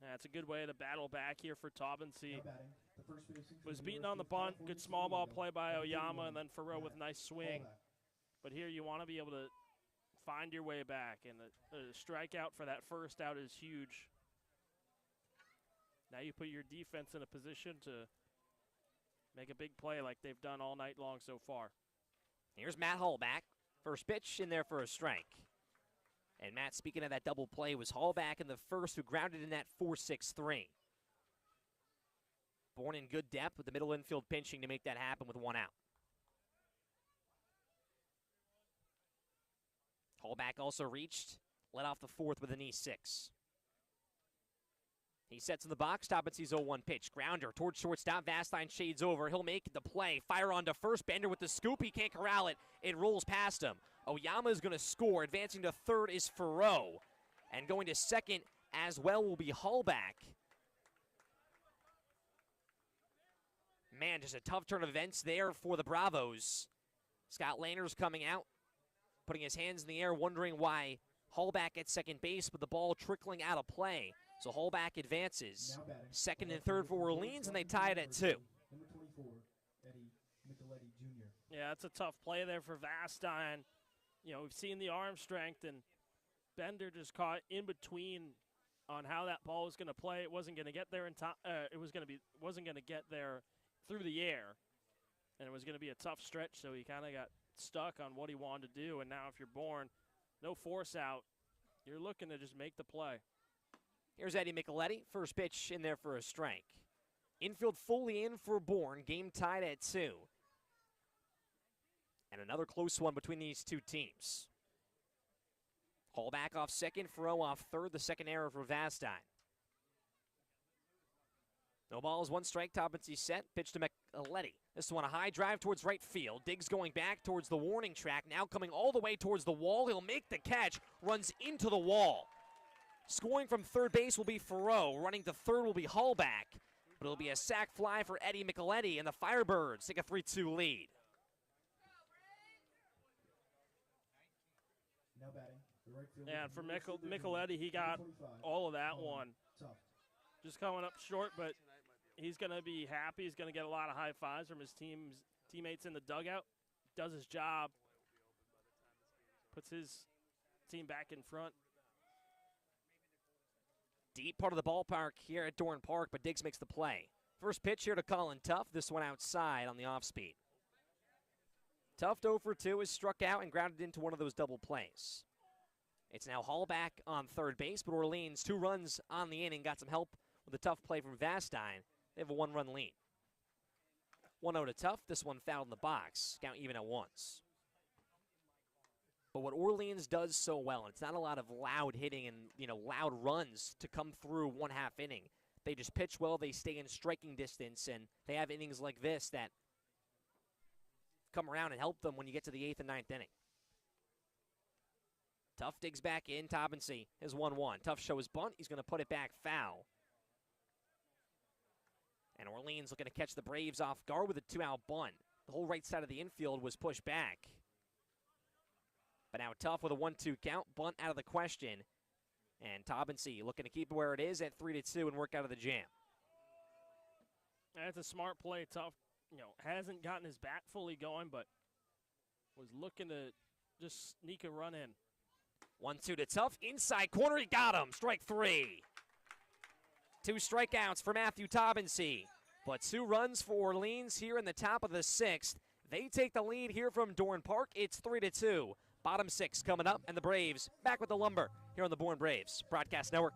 That's a good way to battle back here for Taubensee. Now batting, the first baseman for Was the beaten on the University of bunt. Good California, small San ball Diego, play by number Oyama, 31, and then Farrell with Manna. nice swing. Callback. But here you want to be able to find your way back, and the strikeout for that first out is huge. Now you put your defense in a position to make a big play like they've done all night long so far. Here's Matt Hallback. First pitch in there for a strike. And Matt, speaking of that double play, was Hallback in the first who grounded in that 4-6-3. Born in good depth with the middle infield pinching to make that happen with one out. Hallback also reached, led off the fourth with an E6. He sets in the box, Taubensie's 0-1 pitch. Grounder towards shortstop, Vastine shades over. He'll make the play. Fire on to first, Bender with the scoop. He can't corral it. It rolls past him. Oyama is going to score. Advancing to third is Farrell. And going to second as well will be Hallback. Man, just a tough turn of events there for the Bravos. Scott Landers coming out, putting his hands in the air, wondering why Hallback at second base, but the ball trickling out of play. So Hallback advances. Now batting, Second the and left third fielder for for Orleans, and they Wisconsin tie it at 2. University, Number 24, Eddie Micheletti Jr. Yeah, that's a tough play there for Vastine. You know, we've seen the arm strength, and Bender just caught in between on how that ball was going to play. It wasn't going to get there in time. Wasn't going to get there through the air, and it was going to be a tough stretch. So he kind of got stuck on what he wanted to do. And now, if you're Bourne, no force out, you're looking to just make the play. Here's Eddie Micheletti. First pitch in there for a strike. Infield fully in for Bourne. Game tied at 2. And another close one between these two teams. Hallback off second, Farrell off third. The second error for Vastine. No balls, one strike. Taubensee set. Pitch to Micheletti. This one a high drive towards right field. Diggs going back towards the warning track. Now coming all the way towards the wall. He'll make the catch. Runs into the wall. Scoring from third base will be Farrell. Running to third will be Hallback. But it'll be a sac fly for Eddie Micheletti, and the Firebirds take a 3-2 lead. Now batting, the right fielder Yeah, and for University of Micheletti, he got Number 25, all of that Colin one. Tuft. Just coming up short, but he's going to be happy. He's going to get a lot of high fives from his teammates in the dugout. Does his job. Puts his team back in front. Deep part of the ballpark here at Dorn Park, but Diggs makes the play. First pitch here to Colin Tuft. This one outside on the off speed. Tuft 0 for 2 is struck out and grounded into one of those double plays. It's now Hallback on third base, but Orleans 2 runs on the inning. Got some help with a tough play from Vastine. They have a 1-run lead. 1-0 to Tuft. This one fouled in the box. Count even at once. But what Orleans does so well, and it's not a lot of loud hitting and loud runs to come through one half inning. They just pitch well, they stay in striking distance, and they have innings like this that come around and help them when you get to the 8th and 9th inning. Tuft digs back in. Taubensee is 1-1. Tuft shows bunt. He's going to put it back foul. And Orleans looking to catch the Braves off guard with a 2-out bunt. The whole right side of the infield was pushed back. But now Tuft with a 1-2 count. Bunt out of the question. And Taubensee looking to keep it where it is at 3-2 and work out of the jam. That's a smart play. Tuft, hasn't gotten his bat fully going, but was looking to just sneak a run in. 1-2 to Tuft. Inside corner, he got him. Strike 3. 2 strikeouts for Matthew Taubensee. But 2 runs for Orleans here in the top of the 6th. They take the lead here from Dorn Park. It's 3-2. Bottom 6 coming up, and the Braves back with the Lumber here on the Bourne Braves Broadcast Network.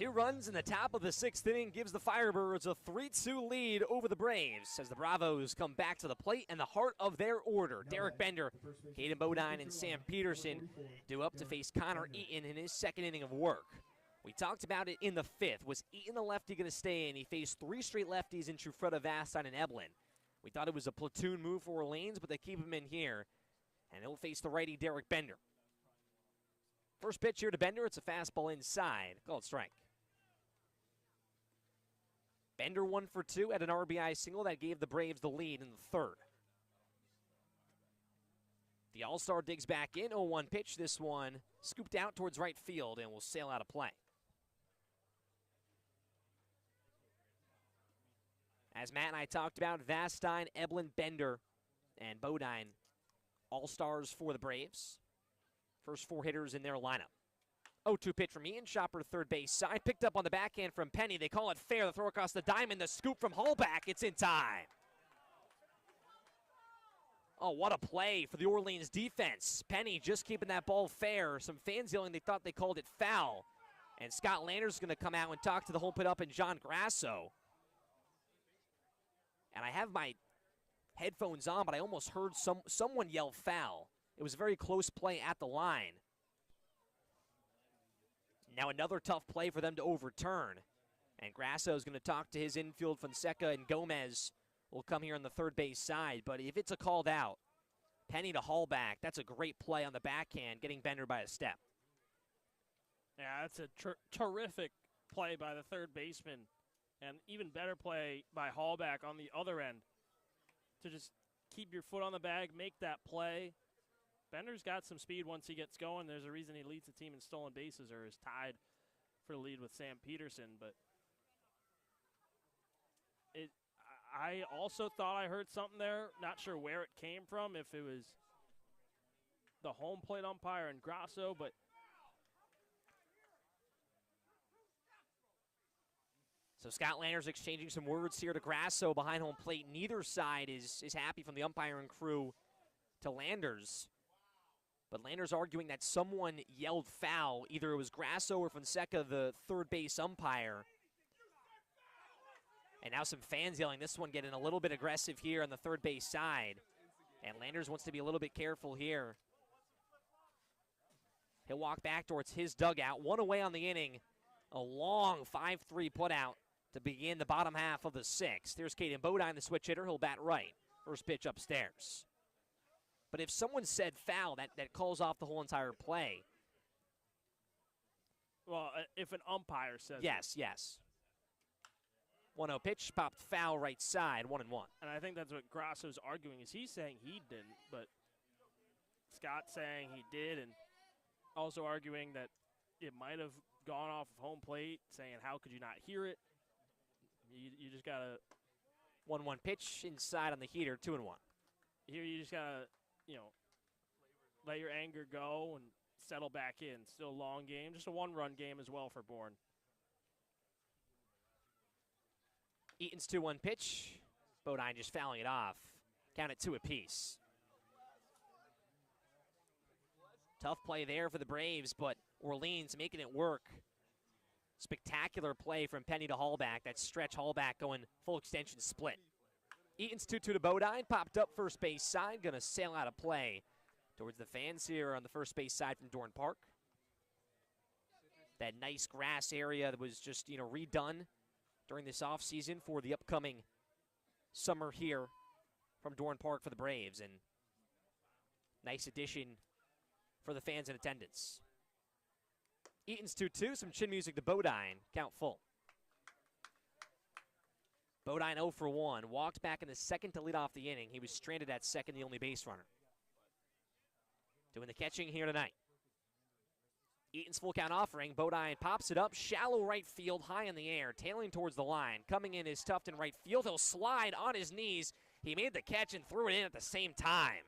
2 runs in the top of the 6th inning gives the Firebirds a 3-2 lead over the Braves as the Bravos come back to the plate and the heart of their order. Derek Bender, Caden Bodine, and Sam Peterson due up to face Connor Eaton in his 2nd inning of work. We talked about it in the 5th. Was Eaton the lefty going to stay in? He faced 3 straight lefties in Trufreda, Vastine, and Eblin. We thought it was a platoon move for Orleans, but they keep him in here, and he'll face the righty Derek Bender. First pitch here to Bender. It's a fastball inside. Called strike. Bender 1 for 2 at an RBI single that gave the Braves the lead in the 3rd. The All-Star digs back in. 0-1 pitch. This one scooped out towards right field and will sail out of play. As Matt and I talked about, Vastine, Eblin, Bender, and Bodine, All-Stars for the Braves. First 4 hitters in their lineup. 0-2 pitch from Ian. Chopper third base side. Picked up on the backhand from Penny. They call it fair. The throw across the diamond. The scoop from Hallback. It's in time. Oh, what a play for the Orleans defense. Penny just keeping that ball fair. Some fans yelling they thought they called it foul. And Scott Lander's going to come out and talk to the home put up and John Grasso. And I have my headphones on, but I almost heard someone yell foul. It was a very close play at the line. Now another tough play for them to overturn. And Grasso is going to talk to his infield. Fonseca and Gomez will come here on the third base side. But if it's a called out, Penny to Hallback, that's a great play on the backhand, getting Bender by a step. Yeah, that's a terrific play by the third baseman. And even better play by Hallback on the other end to just keep your foot on the bag, make that play. Bender's got some speed once he gets going. There's a reason he leads the team in stolen bases or is tied for the lead with Sam Peterson. But I also thought I heard something there. Not sure where it came from, if it was the home plate umpire and Grasso, but so Scott Lander's exchanging some words here to Grasso behind home plate. Neither side is happy from the umpiring crew to Landers. But Landers arguing that someone yelled foul. Either it was Grasso or Fonseca, the third base umpire. And now some fans yelling. This one getting a little bit aggressive here on the third base side. And Landers wants to be a little bit careful here. He'll walk back towards his dugout. 1 away on the inning. A long 5-3 putout to begin the bottom half of the 6th. There's Caden Bodine, the switch hitter. He'll bat right. First pitch upstairs. But if someone said foul, that calls off the whole entire play. Well, if an umpire says yes, yes. 1-0 pitch, popped foul right side, 1-1. And I think that's what Grasso's arguing, is he's saying he didn't, but Scott's saying he did, and also arguing that it might have gone off of home plate, saying how could you not hear it? You just got to 1-1 pitch inside on the heater, 2-1. Here you just got to, let your anger go and settle back in. Still a long game, just a 1-run game as well for Bourne. Eaton's 2-1 pitch. Bodine just fouling it off. Count it 2 apiece. Tough play there for the Braves, but Orleans making it work. Spectacular play from Penny to Hallback. That stretch Hallback going full extension split. Eaton's 2-2 to Bodine. Popped up first base side. Going to sail out of play towards the fans here on the first base side from Dorn Park. That nice grass area that was just, redone during this offseason for the upcoming summer here from Dorn Park for the Braves. And nice addition for the fans in attendance. Eaton's 2-2, some chin music to Bodine. Count full. Bodine 0 for 1. Walked back in the 2nd to lead off the inning. He was stranded at 2nd, the only base runner. Doing the catching here tonight. Eaton's full count offering. Bodine pops it up. Shallow right field, high in the air, tailing towards the line. Coming in is Tufton right field. He'll slide on his knees. He made the catch and threw it in at the same time.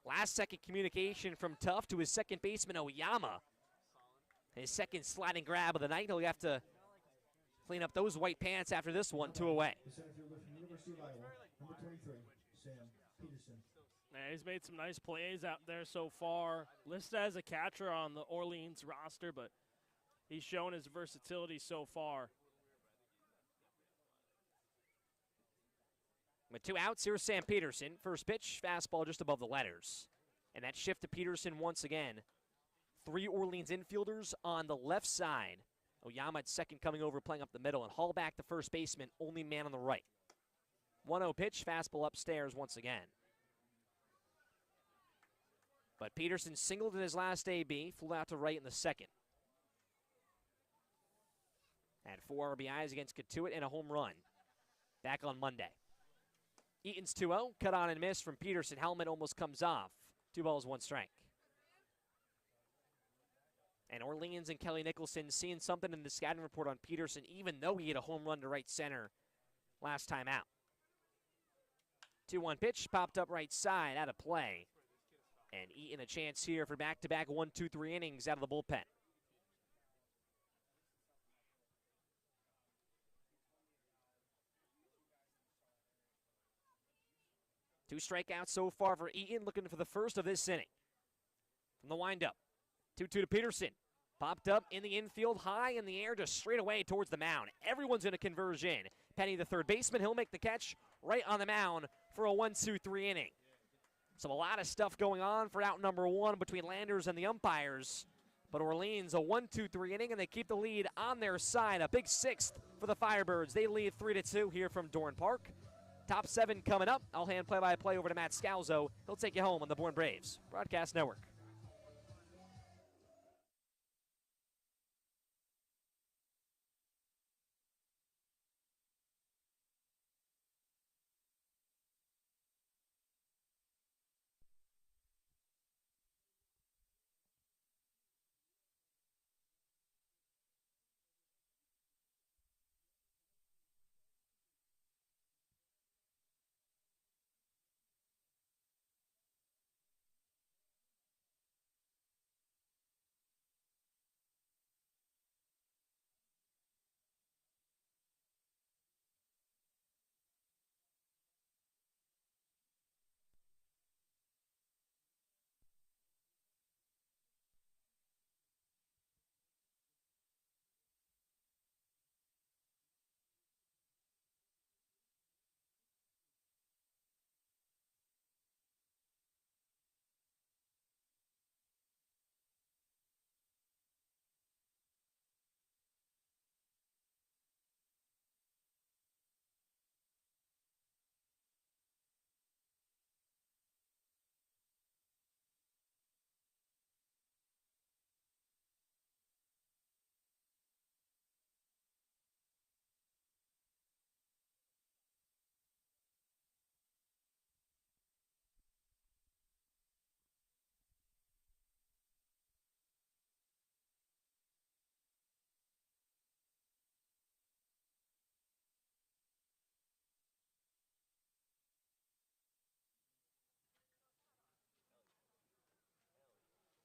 Last second communication from Tuft to his second baseman, Oyama. His second sliding grab of the night. He'll have to clean up those white pants after this one, 2 away. The center fielder from University of Iowa, number 23, Sam Peterson. He's made some nice plays out there so far. Listed as a catcher on the Orleans roster, but He's shown his versatility so far. With 2 outs, here's Sam Peterson. First pitch, fastball just above the letters. And that shift to Peterson once again. 3 Orleans infielders on the left side. Oyama at second coming over, playing up the middle, and Hall back the first baseman, only man on the right. 1-0 pitch, fastball upstairs once again. But Peterson singled in his last AB, flew out to right in the second. Had 4 RBIs against Katuitt and a home run. Back on Monday. Eaton's 2-0, cut on and miss from Peterson. Helmet almost comes off. 2 balls, 1 strike. And Orleans and Kelly Nicholson seeing something in the scouting report on Peterson, even though he hit a home run to right center last time out. 2-1 pitch, popped up right side, out of play. And Eaton a chance here for back-to-back 1-2-3 innings out of the bullpen. Two strikeouts so far for Eaton, looking for the first of this inning. From the windup, 2-2 to Peterson. Popped up in the infield, high in the air, just straight away towards the mound. Everyone's going to converge in. Penny, the third baseman, he'll make the catch right on the mound for a 1-2-3 inning. So a lot of stuff going on for out number 1 between Landers and the umpires. But Orleans, a 1-2-3 inning, and they keep the lead on their side. A big 6th for the Firebirds. They lead 3-2 here from Dorn Park. Top 7 coming up. I'll hand play-by-play over to Matt Scalzo. He'll take you home on the Born Braves Broadcast Network.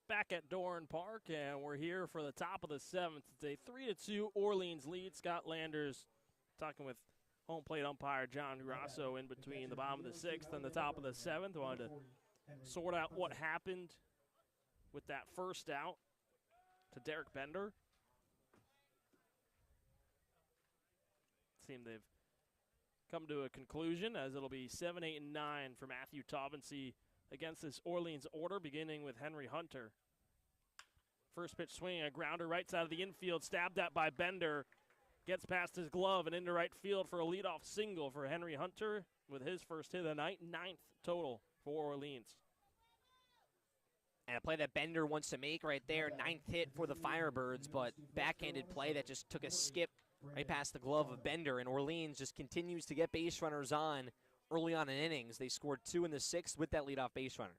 Back at Dorn Park, and we're here for the top of the 7th. It's a 3-2 Orleans lead. Scott Landers talking with home plate umpire John Grasso in between the bottom of the 6th and the top of the 7th. Wanted to sort out what happened with that first out to Derek Bender. Seemed they've come to a conclusion, as it'll be 7, 8, and 9 for Matthew Taubensee against this Orleans order, beginning with Henry Hunter. First pitch swinging, a grounder right side of the infield, stabbed at by Bender. Gets past his glove and into right field for a leadoff single for Henry Hunter with his first hit of the night, 9th total for Orleans. And a play that Bender wants to make right there, 9th hit for the Firebirds, but backhanded play that just took a skip right past the glove of Bender, and Orleans just continues to get base runners on early on in innings. They scored 2 in the 6th with that leadoff base runner.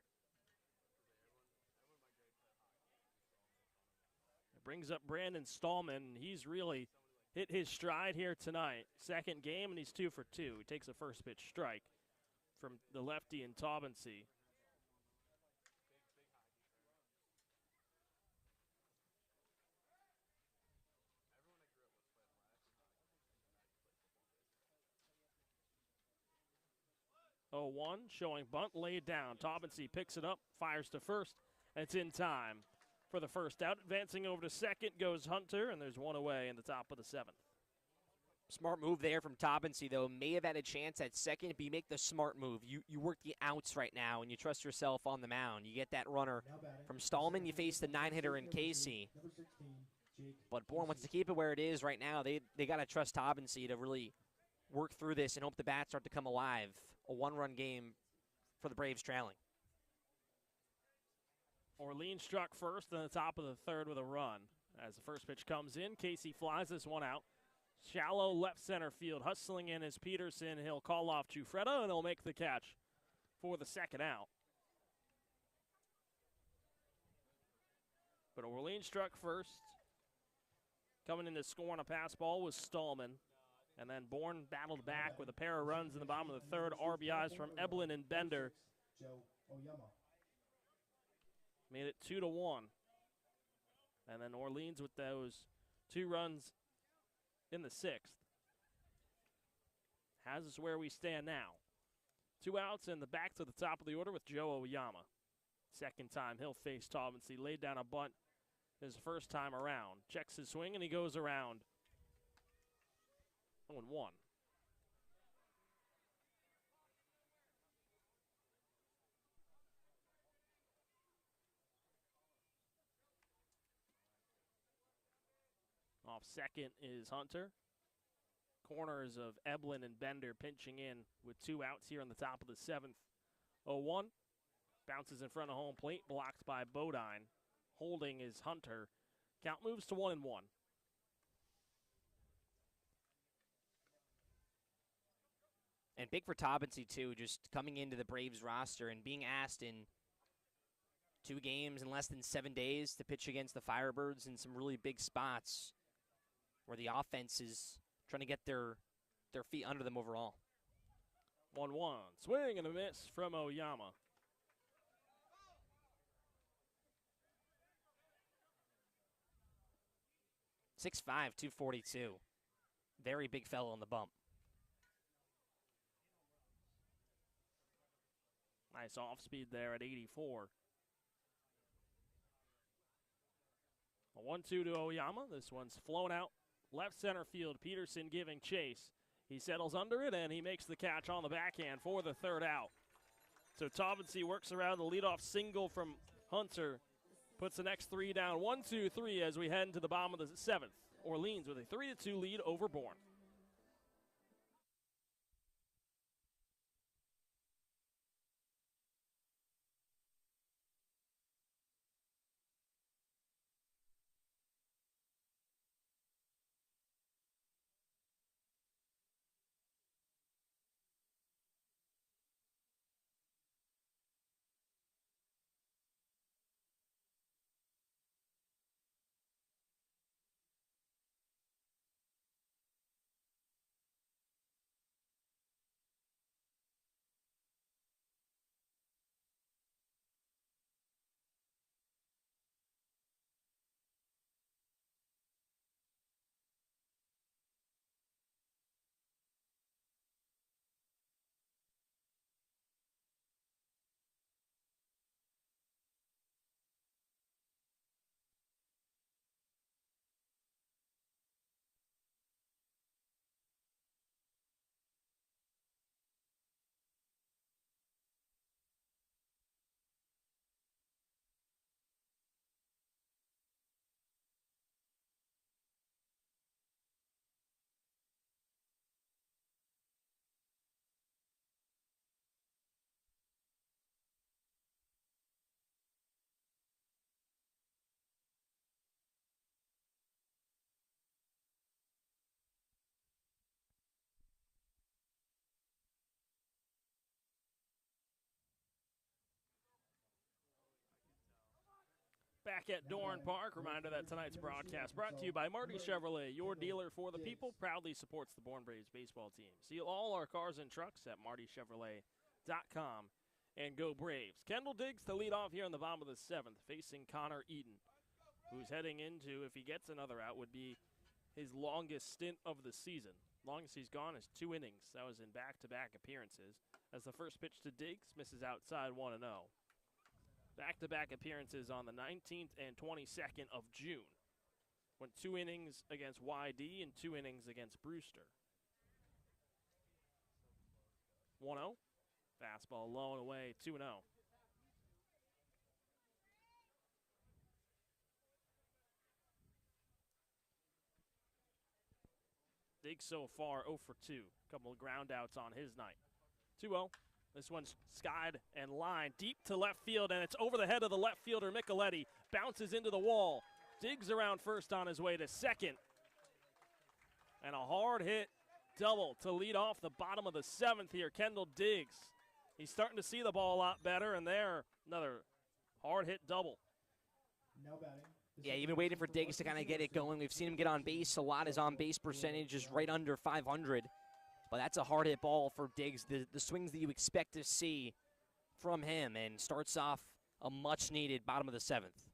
It brings up Brandon Stallman. He's really hit his stride here tonight. Second game, and he's 2 for 2. He takes a first pitch strike from the lefty in Taubensee. Oh, 1 showing bunt laid down. Taubensee picks it up, fires to first, and it's in time. for the first out. Advancing over to second goes Hunter, and there's one away in the top of the 7th. Smart move there from Toppensee, though. May have had a chance at second, but you make the smart move. You work the outs right now, and you trust yourself on the mound. You get that runner from Stallman. You face the 9-hitter in Casey. But Bourne wants to keep it where it is right now. They got to trust Toppensee to really work through this and hope the bats start to come alive. A one-run game for the Braves trailing. Orleans struck first in the top of the 3rd with a run. As the first pitch comes in, Casey flies this one out. Shallow left center field. Hustling in is Peterson. He'll call off Giuffreda, and he'll make the catch for the second out. But Orleans struck first. Coming in to score on a pass ball was Stallman. And then Bourne battled back with a pair of runs in the bottom of the 3rd. RBIs from Eblin and Bender. Made it 2-1. And then Orleans with those 2 runs in the 6th. Has us where we stand now. 2 outs and the back to the top of the order with Joe Oyama. Second time he'll face Toppensee. Laid down a bunt his first time around. Checks his swing and he goes around. 0-1. Off second is Hunter. Corners of Eblin and Bender pinching in with 2 outs here on the top of the 7th. 0-1. Bounces in front of home plate, blocked by Bodine. Holding is Hunter. Count moves to 1-1. And big for Toppensee, too, just coming into the Braves roster and being asked in 2 games in less than 7 days to pitch against the Firebirds in some really big spots where the offense is trying to get their feet under them overall. 1-1. Swing and a miss from Oyama. .65", 242. Very big fellow on the bump. Nice off speed there at 84. A 1-2 to Oyama. This one's flown out. Left center field, Peterson giving chase. He settles under it, and he makes the catch on the backhand for the 3rd out. So Toppensee works around the leadoff single from Hunter. Puts the next 3 down. 1-2-3 as we head into the bottom of the 7th. Orleans with a 3-2 lead over Bourne. Back at Dorn Park, reminder that tonight's broadcast brought to you by Marty Chevrolet, your dealer for the people, proudly supports the Bourne Braves baseball team. See all our cars and trucks at martychevrolet.com and go Braves. Kendall Diggs to lead off here in the bottom of the 7th, facing Connor Eaton, who's heading into, if he gets another out, would be his longest stint of the season. Longest he's gone is 2 innings. That was in back-to-back appearances. As the first pitch to Diggs misses outside 1-0. Back-to-back appearances on the 19th and 22nd of June. Went 2 innings against YD and 2 innings against Brewster. 1-0. Fastball low and away, 2-0. Diggs so far 0 for 2. Couple of ground outs on his night. 2-0. This one's skied and lined deep to left field, and it's over the head of the left fielder, Micheletti. Bounces into the wall. Diggs around first on his way to second. And a hard hit double to lead off the bottom of the 7th here, Kendall Diggs. He's starting to see the ball a lot better, and there, another hard hit double. Now batting. Yeah, you've been waiting for Diggs to kind of get it going. We've seen him get on base a lot. His on-base percentage is right under 500. But that's a hard hit ball for Diggs, the swings that you expect to see from him, and starts off a much-needed bottom of the 7th.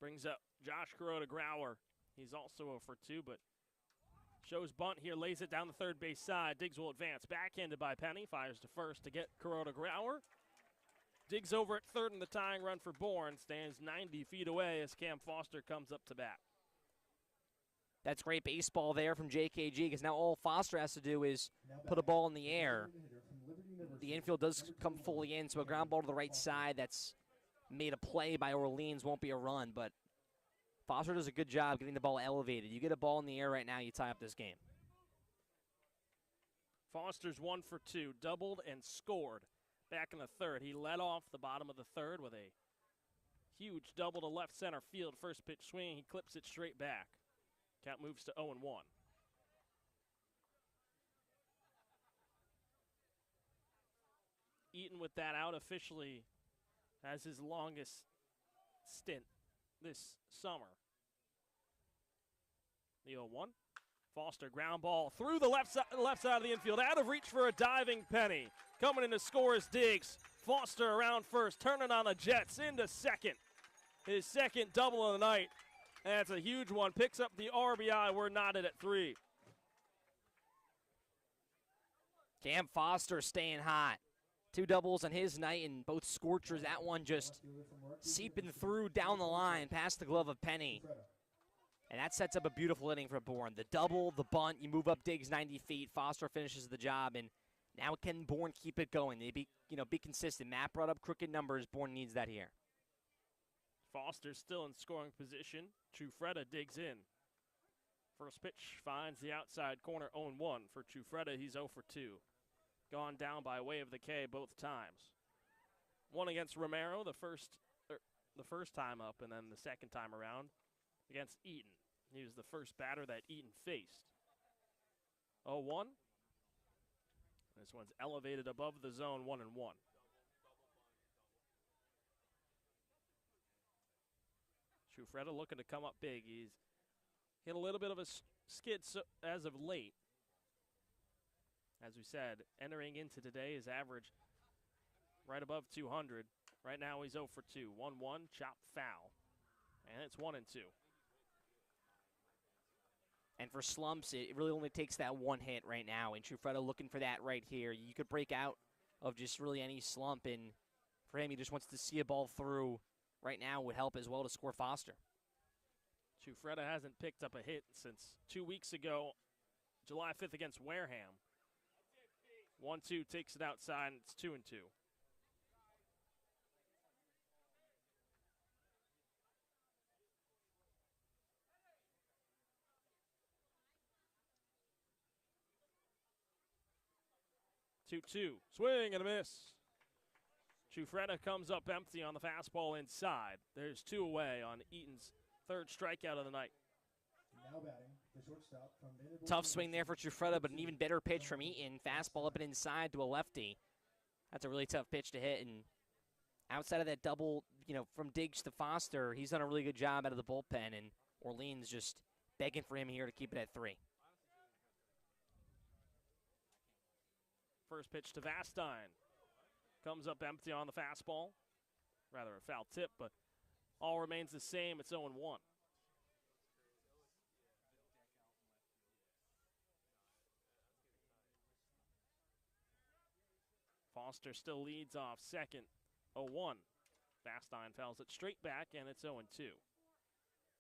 Brings up Josh Kuroda-Grauer. He's also 0 for 2, but shows bunt here, lays it down the third base side. Diggs will advance, backhanded by Penny, fires to first to get Kuroda-Grauer. Diggs over at third in the tying run for Bourne, stands 90 feet away as Cam Foster comes up to bat. That's great baseball there from JKG, because now all Foster has to do is put a ball in the air. The infield does come fully in, so a ground ball to the right side that's made a play by Orleans won't be a run, but Foster does a good job getting the ball elevated. You get a ball in the air right now, you tie up this game. Foster's 1 for 2, doubled and scored back in the third. He led off the bottom of the third with a huge double to left center field. First pitch swing, he clips it straight back. Count moves to 0-1. Eaton with that out officially has his longest stint this summer. The 0-1. Foster ground ball through the left side of the infield, out of reach for a diving Penny. Coming in to score is Diggs. Foster around first, turning on the Jets into second. His second double of the night. That's a huge one. Picks up the RBI. We're knotted at 3. Cam Foster staying hot. 2 doubles on his night, and both scorchers. That one just seeping through down the line past the glove of Penny. And that sets up a beautiful inning for Bourne. The double, the bunt, you move up Diggs 90 feet. Foster finishes the job, and now can Bourne keep it going? They be consistent. Matt brought up crooked numbers. Bourne needs that here. Foster's still in scoring position. Trufreda digs in. First pitch finds the outside corner, 0-1 for Trufreda. He's 0 for 2. Gone down by way of the K both times. One against Romero the first time up, and then the second time around against Eaton. He was the first batter that Eaton faced. 0-1. This one's elevated above the zone, 1-1. Trufreda looking to come up big. He's hit a little bit of a skid as of late. As we said, entering into today, his average right above 200. Right now he's 0 for 2. 1-1, chop foul. And it's 1-2. And for slumps, it really only takes that one hit right now. And Trufreda looking for that right here. You could break out of just really any slump. And for him, he just wants to see a ball through. Right now would help as well to score Foster. Trufreda hasn't picked up a hit since 2 weeks ago, July 5th against Wareham. 1-2 takes it outside, and it's 2-2. Swing and a miss. Trufreda comes up empty on the fastball inside. There's 2 away on Eaton's third strikeout of the night. Now batting, the shortstop from Tough swing there for Trufreda, but an even better pitch from Eaton. Fastball up and inside to a lefty. That's a really tough pitch to hit. And outside of that double, from Diggs to Foster, he's done a really good job out of the bullpen. And Orleans just begging for him here to keep it at 3. First pitch to Vastine. Comes up empty on the fastball. Rather a foul tip, but all remains the same. It's 0-1. Foster still leads off second, 0-1. Vastine fouls it straight back, and it's 0-2.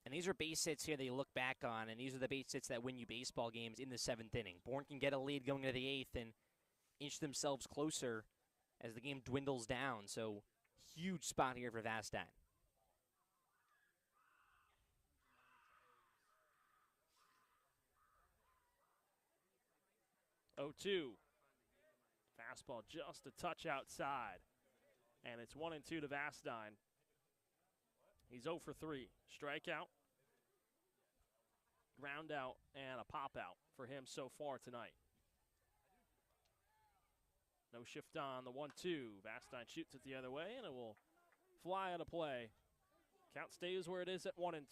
And these are base hits here that you look back on, and these are the base hits that win you baseball games in the 7th inning. Bourne can get a lead going into the 8th and inch themselves closer as the game dwindles down. So huge spot here for Vastine. 0-2. Fastball just a touch outside. And it's 1-2 to Vastine. He's 0 for 3. Strikeout, ground out, and a pop out for him so far tonight. No shift on the 1-2. Vastine shoots it the other way, and it will fly out of play. Count stays where it is at 1-2.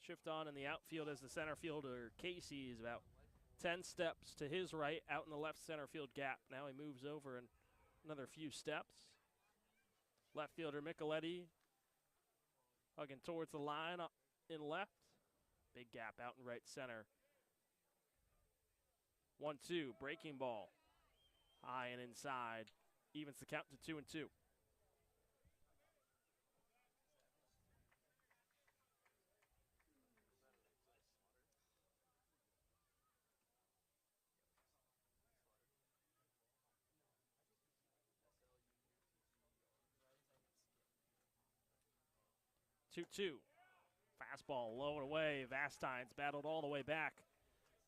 Shift on in the outfield as the center fielder, Casey, is about 10 steps to his right out in the left center field gap. Now he moves over and another few steps. Left fielder Micheletti hugging towards the line in left. Big gap out in right center. 1-2, breaking ball. High and inside. Evens the count to 2-2. Fastball low and away. Vastine's battled all the way back.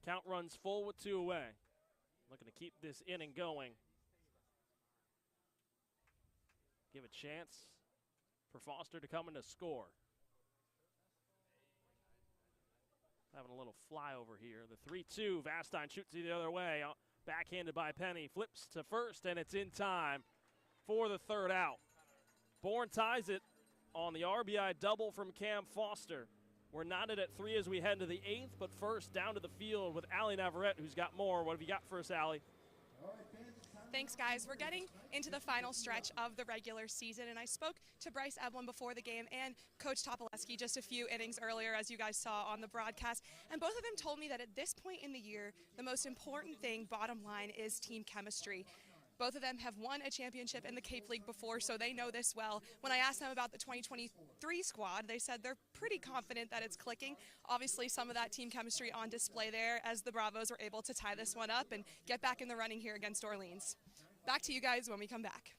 Count runs full with 2 away. Looking to keep this inning going. Give a chance for Foster to come in to score. Having a little flyover here. The 3-2. Vastine shoots it the other way. Backhanded by Penny. Flips to first, and it's in time for the third out. Bourne ties it on the RBI double from Cam Foster. We're knotted at 3 as we head into the 8th, but first down to the field with Allie Navarrete, who's got more. What have you got for us, Allie? Thanks, guys. We're getting into the final stretch of the regular season, and I spoke to Bryce Evelyn before the game and Coach Topoleski just a few innings earlier, as you guys saw on the broadcast, and both of them told me that at this point in the year, the most important thing, bottom line, is team chemistry. Both of them have won a championship in the Cape League before, so they know this well. When I asked them about the 2023 squad, they said they're pretty confident that it's clicking. Obviously, some of that team chemistry on display there as the Bravos were able to tie this one up and get back in the running here against Orleans. Back to you guys when we come back.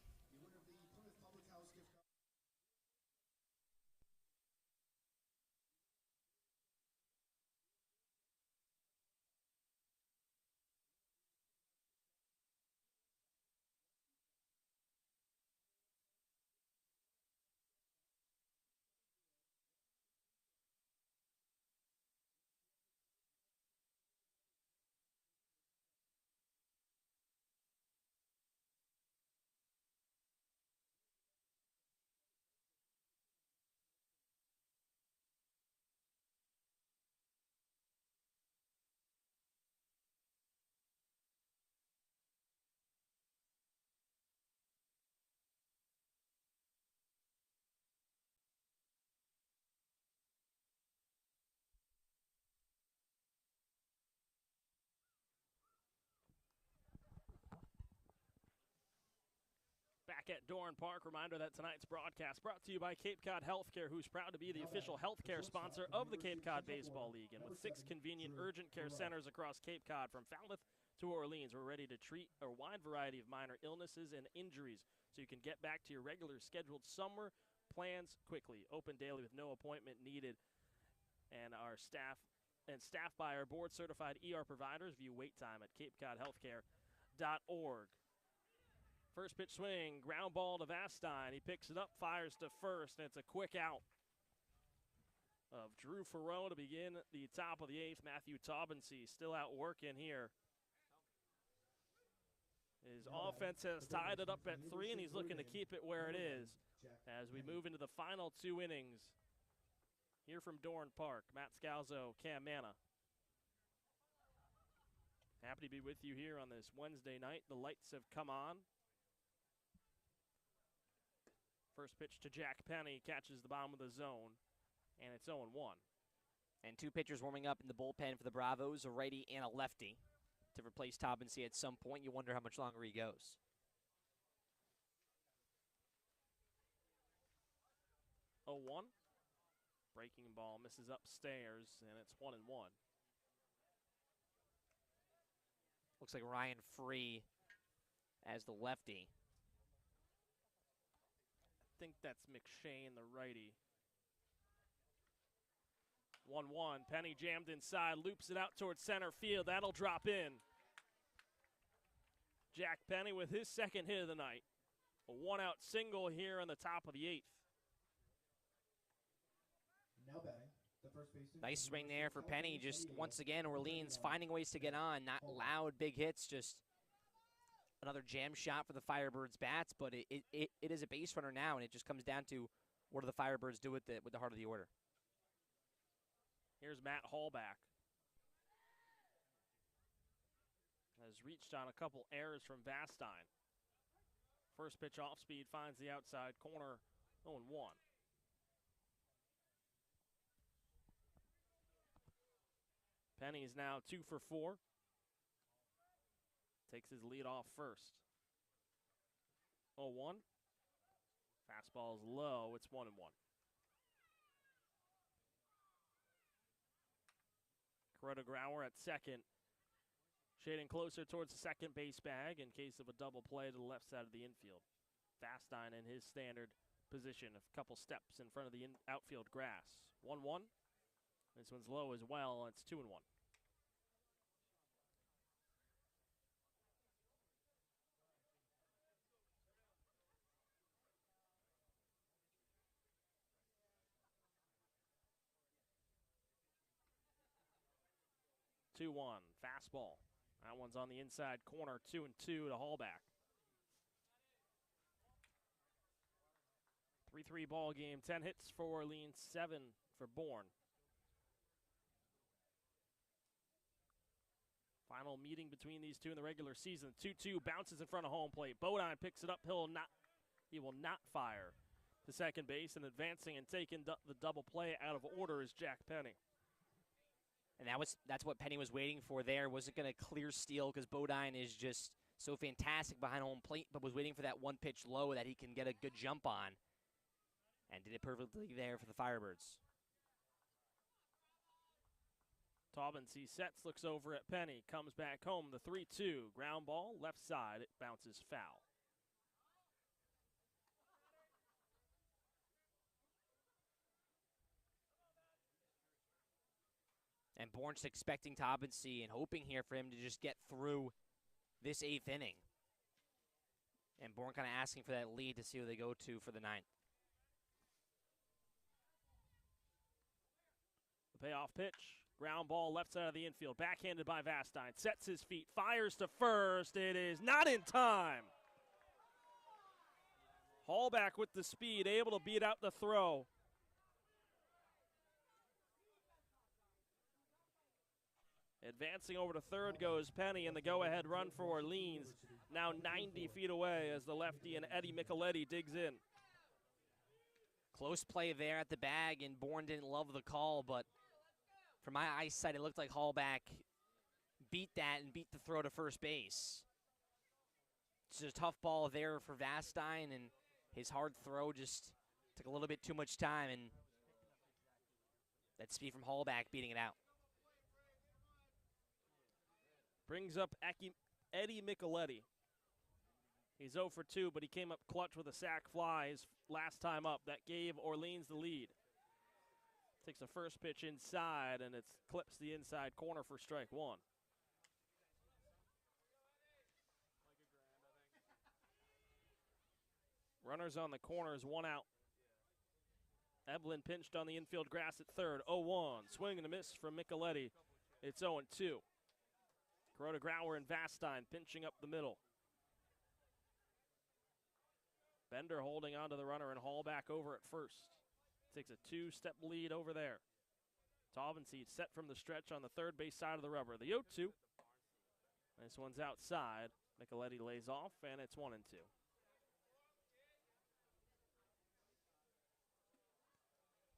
Back at Dorn Park, reminder that tonight's broadcast brought to you by Cape Cod Healthcare, who's proud to be the official healthcare sponsor of the Cape Cod Baseball League. And with 6 convenient urgent care centers across Cape Cod from Falmouth to Orleans, we're ready to treat a wide variety of minor illnesses and injuries so you can get back to your regular scheduled summer plans quickly. Open daily with no appointment needed. And our staffed by our board certified ER providers. View wait time at capecodhealthcare.org. First pitch swing, ground ball to Vastine. He picks it up, fires to first, and it's a quick out of Drew Ferreau to begin the top of the 8th. Matthew Taubensee still out working here. His offense has tied it up at 3, and he's looking to keep it where it is as we move into the final 2 innings. Here from Dorn Park, Matt Scalzo, Cam Manna. Happy to be with you here on this Wednesday night. The lights have come on. First pitch to Jack Penny, catches the bottom of the zone, and it's 0-1. And 2 pitchers warming up in the bullpen for the Bravos, a righty and a lefty. to replace Tobinsey at some point. You wonder how much longer he goes. 0-1. Breaking ball misses upstairs, and it's 1-1. Looks like Ryan Free as the lefty. I think that's McShane, the righty. 1-1. Penny jammed inside, loops it out towards center field. That'll drop in. Jack Penny with his second hit of the night. A one-out single here in the top of the 8th. Now batting, the first baseman. Nice swing there for Penny. Just once again, Orleans finding ways to get on. Not loud, big hits, just another jam shot for the Firebirds bats, but it is a base runner now, and it just comes down to what do the Firebirds do with the heart of the order. Here's Matt Hallback. Has reached on a couple errors from Vastine. First pitch off speed finds the outside corner, 0-1. Penny is now 2 for 4. Takes his lead off first. 0-1. Fastball is low. It's 1-1. Coretta Grauer at second. Shading closer towards the second base bag in case of a double play to the left side of the infield. Vastine in his standard position, a couple steps in front of the outfield grass. 1-1. This one's low as well. It's 2-1. Fastball. That one's on the inside corner. 2-2 to Hallback. 3-3 ball game. 10 hits for Orleans, 7 for Bourne. Final meeting between these two in the regular season. 2-2 bounces in front of home plate. Bodine picks it up. He will not fire to second base, and advancing and taking the double play out of order is Jack Penny. And that's what Penny was waiting for there. Wasn't going to clear steal because Bodine is just so fantastic behind home plate, but was waiting for that one pitch low that he can get a good jump on. And did it perfectly there for the Firebirds. Taubensee sets, looks over at Penny, comes back home. The 3-2 ground ball, left side, it bounces foul. And Bourne's expecting Taubensee and hoping here for him to just get through this 8th inning. And Bourne kind of asking for that lead to see who they go to for the 9th. The payoff pitch, ground ball, left side of the infield, backhanded by Vastine. Sets his feet, fires to first. It is not in time. Hallback with the speed, able to beat out the throw. Advancing over to third goes Penny, and the go-ahead run for Orleans, now 90 feet away as the lefty and Eddie Micheletti digs in. Close play there at the bag, and Bourne didn't love the call, but from my eyesight, it looked like Hallback beat that and beat the throw to first base. It's a tough ball there for Vastine, and his hard throw just took a little bit too much time, and that speed from Hallback beating it out. Brings up Eddie Micheletti. He's 0 for 2, but he came up clutch with a sac fly his last time up. That gave Orleans the lead. Takes the first pitch inside, and it clips the inside corner for strike 1. Runners on the corners, 1 out. Evelyn pinched on the infield grass at third. 0-1. Swing and a miss from Micheletti. It's 0-2. Coretta Grauer and Vastine pinching up the middle. Bender holding on to the runner and Hallback over at first. Takes a 2-step lead over there. Taubensee set from the stretch on the third base side of the rubber. The 0-2. This one's outside. Micheletti lays off, and it's 1-2.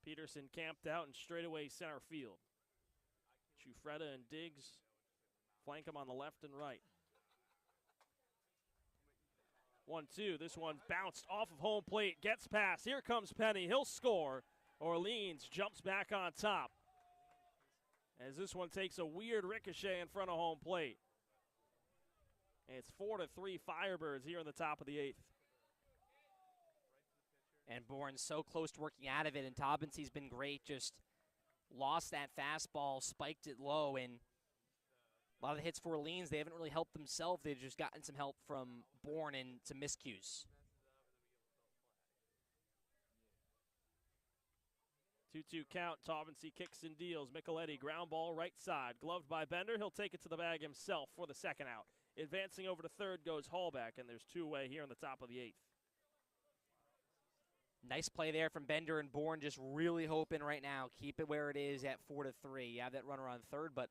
Peterson camped out in straightaway center field. Chufreda and Diggs Flank him on the left and right. 1-2. This one bounced off of home plate. Gets past. Here comes Penny. He'll score. Orleans jumps back on top, as this one takes a weird ricochet in front of home plate. And it's 4-3 Firebirds here in the top of the 8th. And Bourne's so close to working out of it, and Taubensie's been great. Just lost that fastball, spiked it low, and a lot of the hits for Orleans, they haven't really helped themselves. They've just gotten some help from Bourne and some miscues. 2-2 count. Taubency kicks and deals. Micheletti ground ball right side. Gloved by Bender. He'll take it to the bag himself for the second out. Advancing over to third goes Hallback, and there's two away here in the top of the 8th. Nice play there from Bender, and Bourne just really hoping right now. Keep it where it is at 4-3. You have that runner on third, but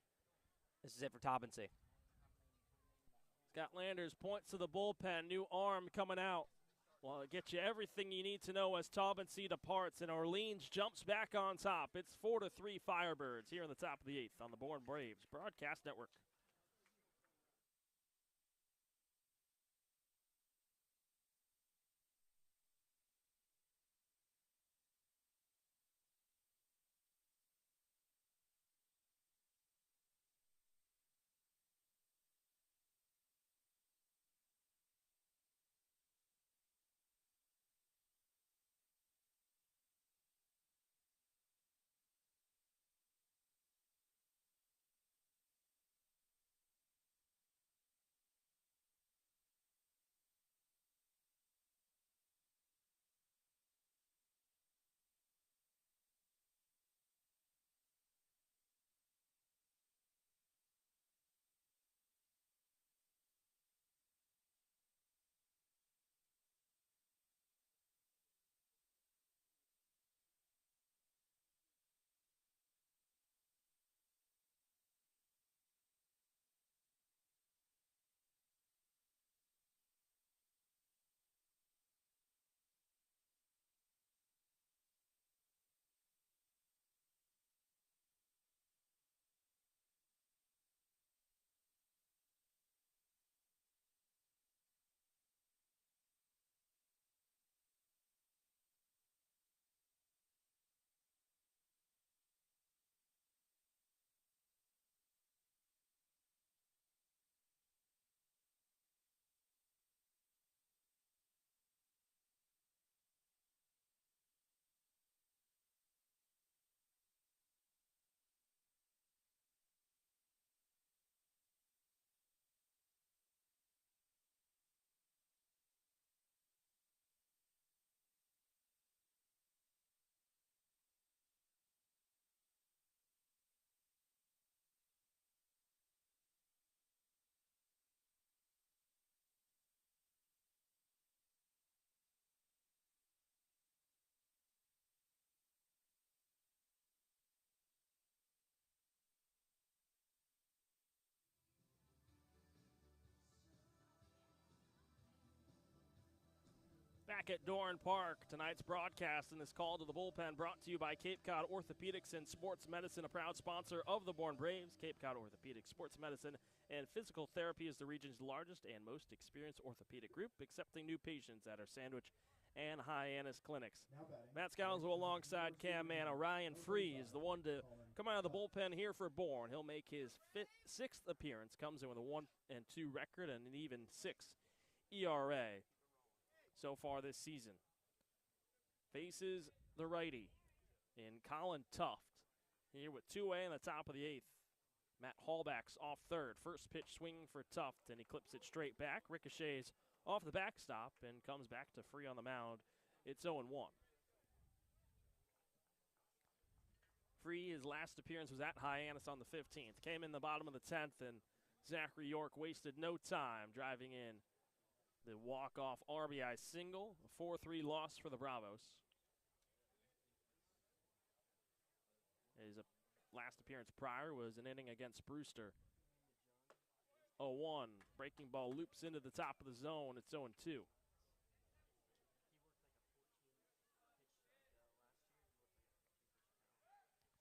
this is it for Taubensee. Scott Landers points to the bullpen. New arm coming out. Well, it gets you everything you need to know as Taubensee departs, and Orleans jumps back on top. It's 4-3 Firebirds here in the top of the 8th on the Bourne Braves Broadcast Network. Back at Doran Park, tonight's broadcast and this call to the bullpen brought to you by Cape Cod Orthopedics and Sports Medicine, a proud sponsor of the Bourne Braves. Cape Cod Orthopedics, Sports Medicine, and Physical Therapy is the region's largest and most experienced orthopedic group, accepting new patients at our Sandwich and Hyannis clinics. Matt Scalzo alongside Cam Manna. Ryan Free is the one to come out of the bullpen here for Bourne. He'll make his sixth appearance, comes in with a 1-2 record and an even 6 ERA. So far this season. Faces the righty in Colin Tuft. Here with 2 away in the top of the 8th. Matt Hallback's off third. First pitch swinging for Tuft, and he clips it straight back. Ricochets off the backstop and comes back to Free on the mound. It's 0-1. Free, his last appearance was at Hyannis on the 15th. Came in the bottom of the 10th, and Zachary York wasted no time driving in the walk-off RBI single, a 4-3 loss for the Bravos. His last appearance prior was an inning against Brewster. 0-1, breaking ball loops into the top of the zone. It's 0-2.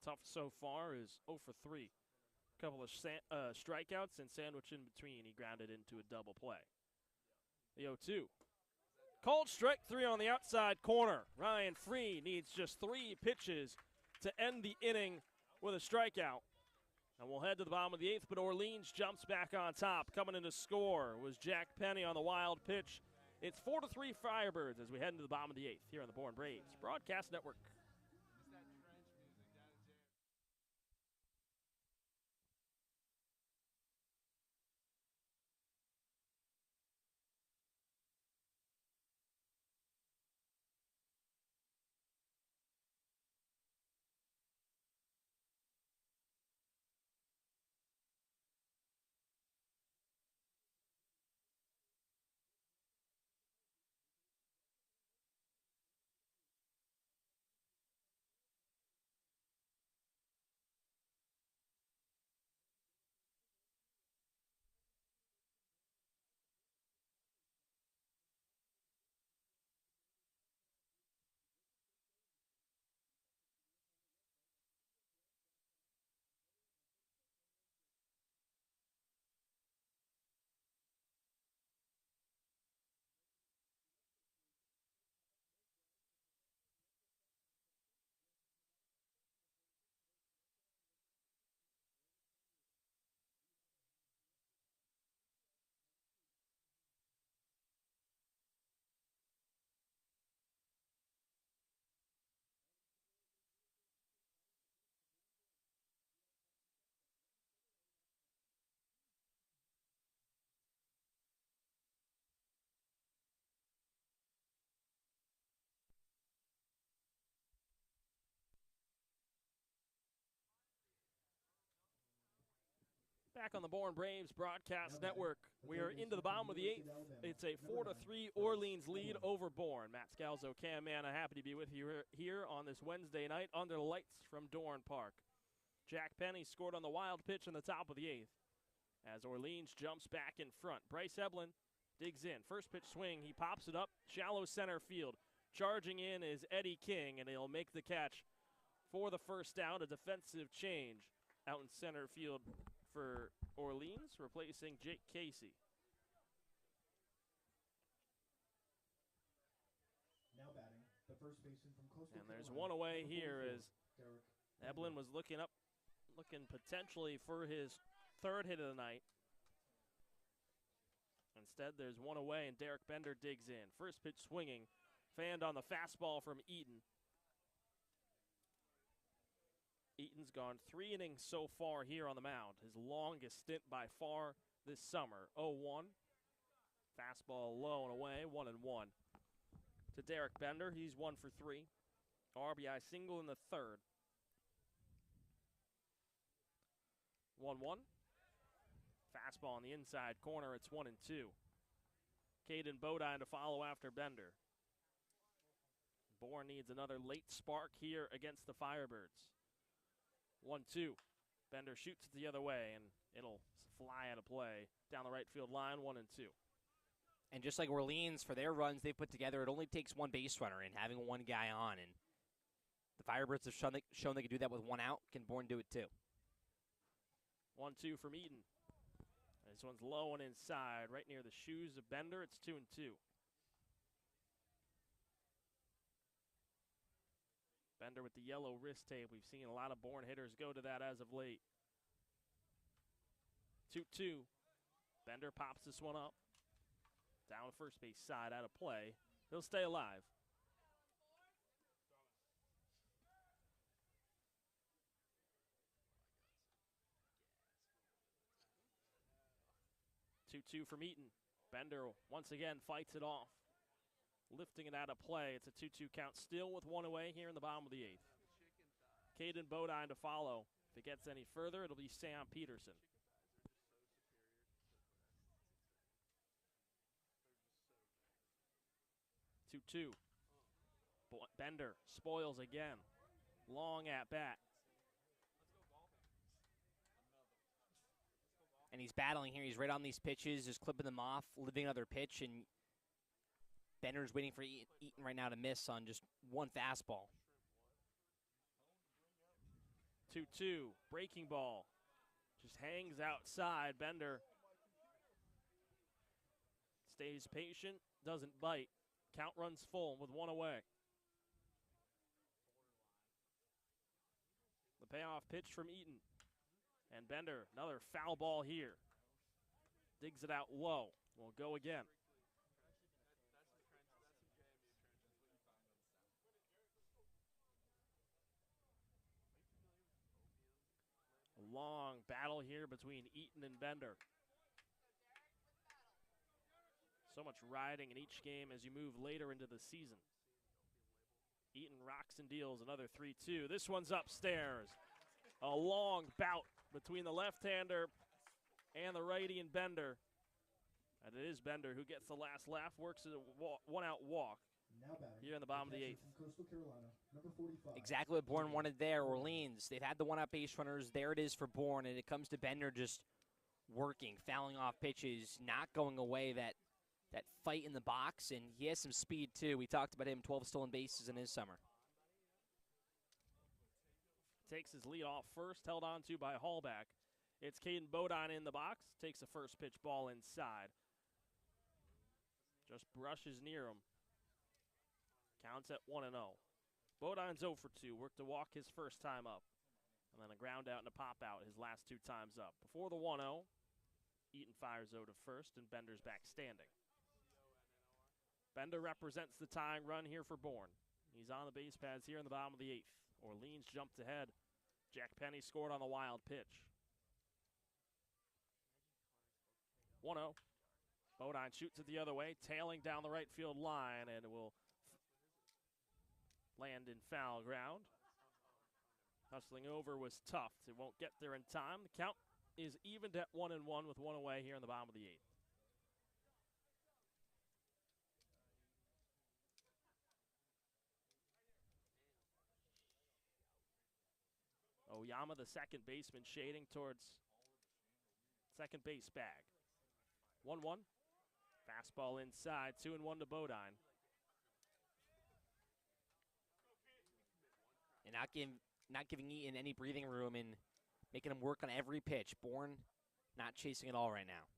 Tough so far is 0 for 3. couple of strikeouts and sandwich in between. He grounded into a double play. The 0-2. Called strike 3 on the outside corner. Ryan Free needs just 3 pitches to end the inning with a strikeout. And we'll head to the bottom of the 8th, but Orleans jumps back on top. Coming in to score was Jack Penny on the wild pitch. It's 4-3 Firebirds as we head into the bottom of the 8th here on the Born Braves Broadcast Network. Back on the Born Braves Broadcast Network. We are into the bottom of the 8th. It's a 4-3 Orleans lead over Bourne. Matt Scalzo, Cam Manna, happy to be with you here on this Wednesday night under the lights from Dorn Park. Jack Penny scored on the wild pitch in the top of the 8th as Orleans jumps back in front. Bryce Eblin digs in. First pitch swing, he pops it up, shallow center field. Charging in is Eddie King, and he'll make the catch for the first out. A defensive change out in center field for Orleans, replacing Jake Casey. Now batting, the first baseman from Coastal And there's Carolina, one away number here 44, as Derek Eblin was looking potentially for his 3rd hit of the night. Instead, there's one away, and Derek Bender digs in. First pitch swinging, fanned on the fastball from Eaton. Eaton's gone 3 innings so far here on the mound. His longest stint by far this summer. 0-1. Fastball low and away, 1-1. To Derek Bender, he's 1 for 3. RBI single in the 3rd. 1-1. Fastball on the inside corner, it's 1-2. Caden Bodine to follow after Bender. Bourne needs another late spark here against the Firebirds. 1-2. Bender shoots it the other way, and it'll fly out of play down the right field line, 1-2. And just like Orleans, for their runs they've put together, it only takes one base runner and having one guy on. And the Firebirds have shown they can do that with one out. Can Bourne do it too? 1-2 from Eaton. This one's low and inside, right near the shoes of Bender. It's 2-2. Bender with the yellow wrist tape. We've seen a lot of Bourne hitters go to that as of late. 2-2. Bender pops this one up. Down the first base side, out of play. He'll stay alive. Two from Eaton. Bender once again fights it off. Lifting it out of play. It's a 2-2 count still with one away here in the bottom of the 8th. Caden Bodine to follow. If it gets any further, it'll be Sam Peterson. 2-2. Bender spoils again. Long at bat. And he's battling here. He's right on these pitches, just clipping them off, living another pitch, and Bender's waiting for Eaton right now to miss on just one fastball. 2-2. Breaking ball. just hangs outside. Bender stays patient, doesn't bite. Count runs full with one away. The payoff pitch from Eaton. And Bender, another foul ball here. Digs it out low. Will go again. A long battle here between Eaton and Bender. So much riding in each game as you move later into the season. Eaton rocks and deals another 3-2. This one's upstairs. A long bout between the left-hander and the righty and Bender. And it is Bender who gets the last laugh, works a one-out walk here in the bottom of the 8th. From Coastal Carolina, number 45. Exactly what Bourne wanted there. Orleans, they've had the one-out base runners. There it is for Bourne, and it comes to Bender just working, fouling off pitches, not going away, that fight in the box, and he has some speed too. We talked about him, 12 stolen bases in his summer. Takes his lead off first, held on to by Hallback. It's Caden Bodine in the box, takes the first pitch ball inside. Just brushes near him. Counts at 1-0. Bodine's 0 for 2, worked to walk his first time up. And then a ground out and a pop out his last 2 times up. Before the 1-0, Eaton fires 0 to first, and Bender's back standing. Bender represents the tying run here for Bourne. He's on the base paths here in the bottom of the 8th. Orleans jumped ahead. Jack Penny scored on the wild pitch. 1-0. Bodine shoots it the other way, tailing down the right field line, and it will land in foul ground. Hustling over was tough. It won't get there in time. The count is evened at 1-1 with one away here in the bottom of the 8th. Oyama, the second baseman, shading towards second base bag. 1-1. Fastball inside, 2-1 to Bodine. And not giving Eaton any breathing room and making him work on every pitch. Bourne not chasing it all right now.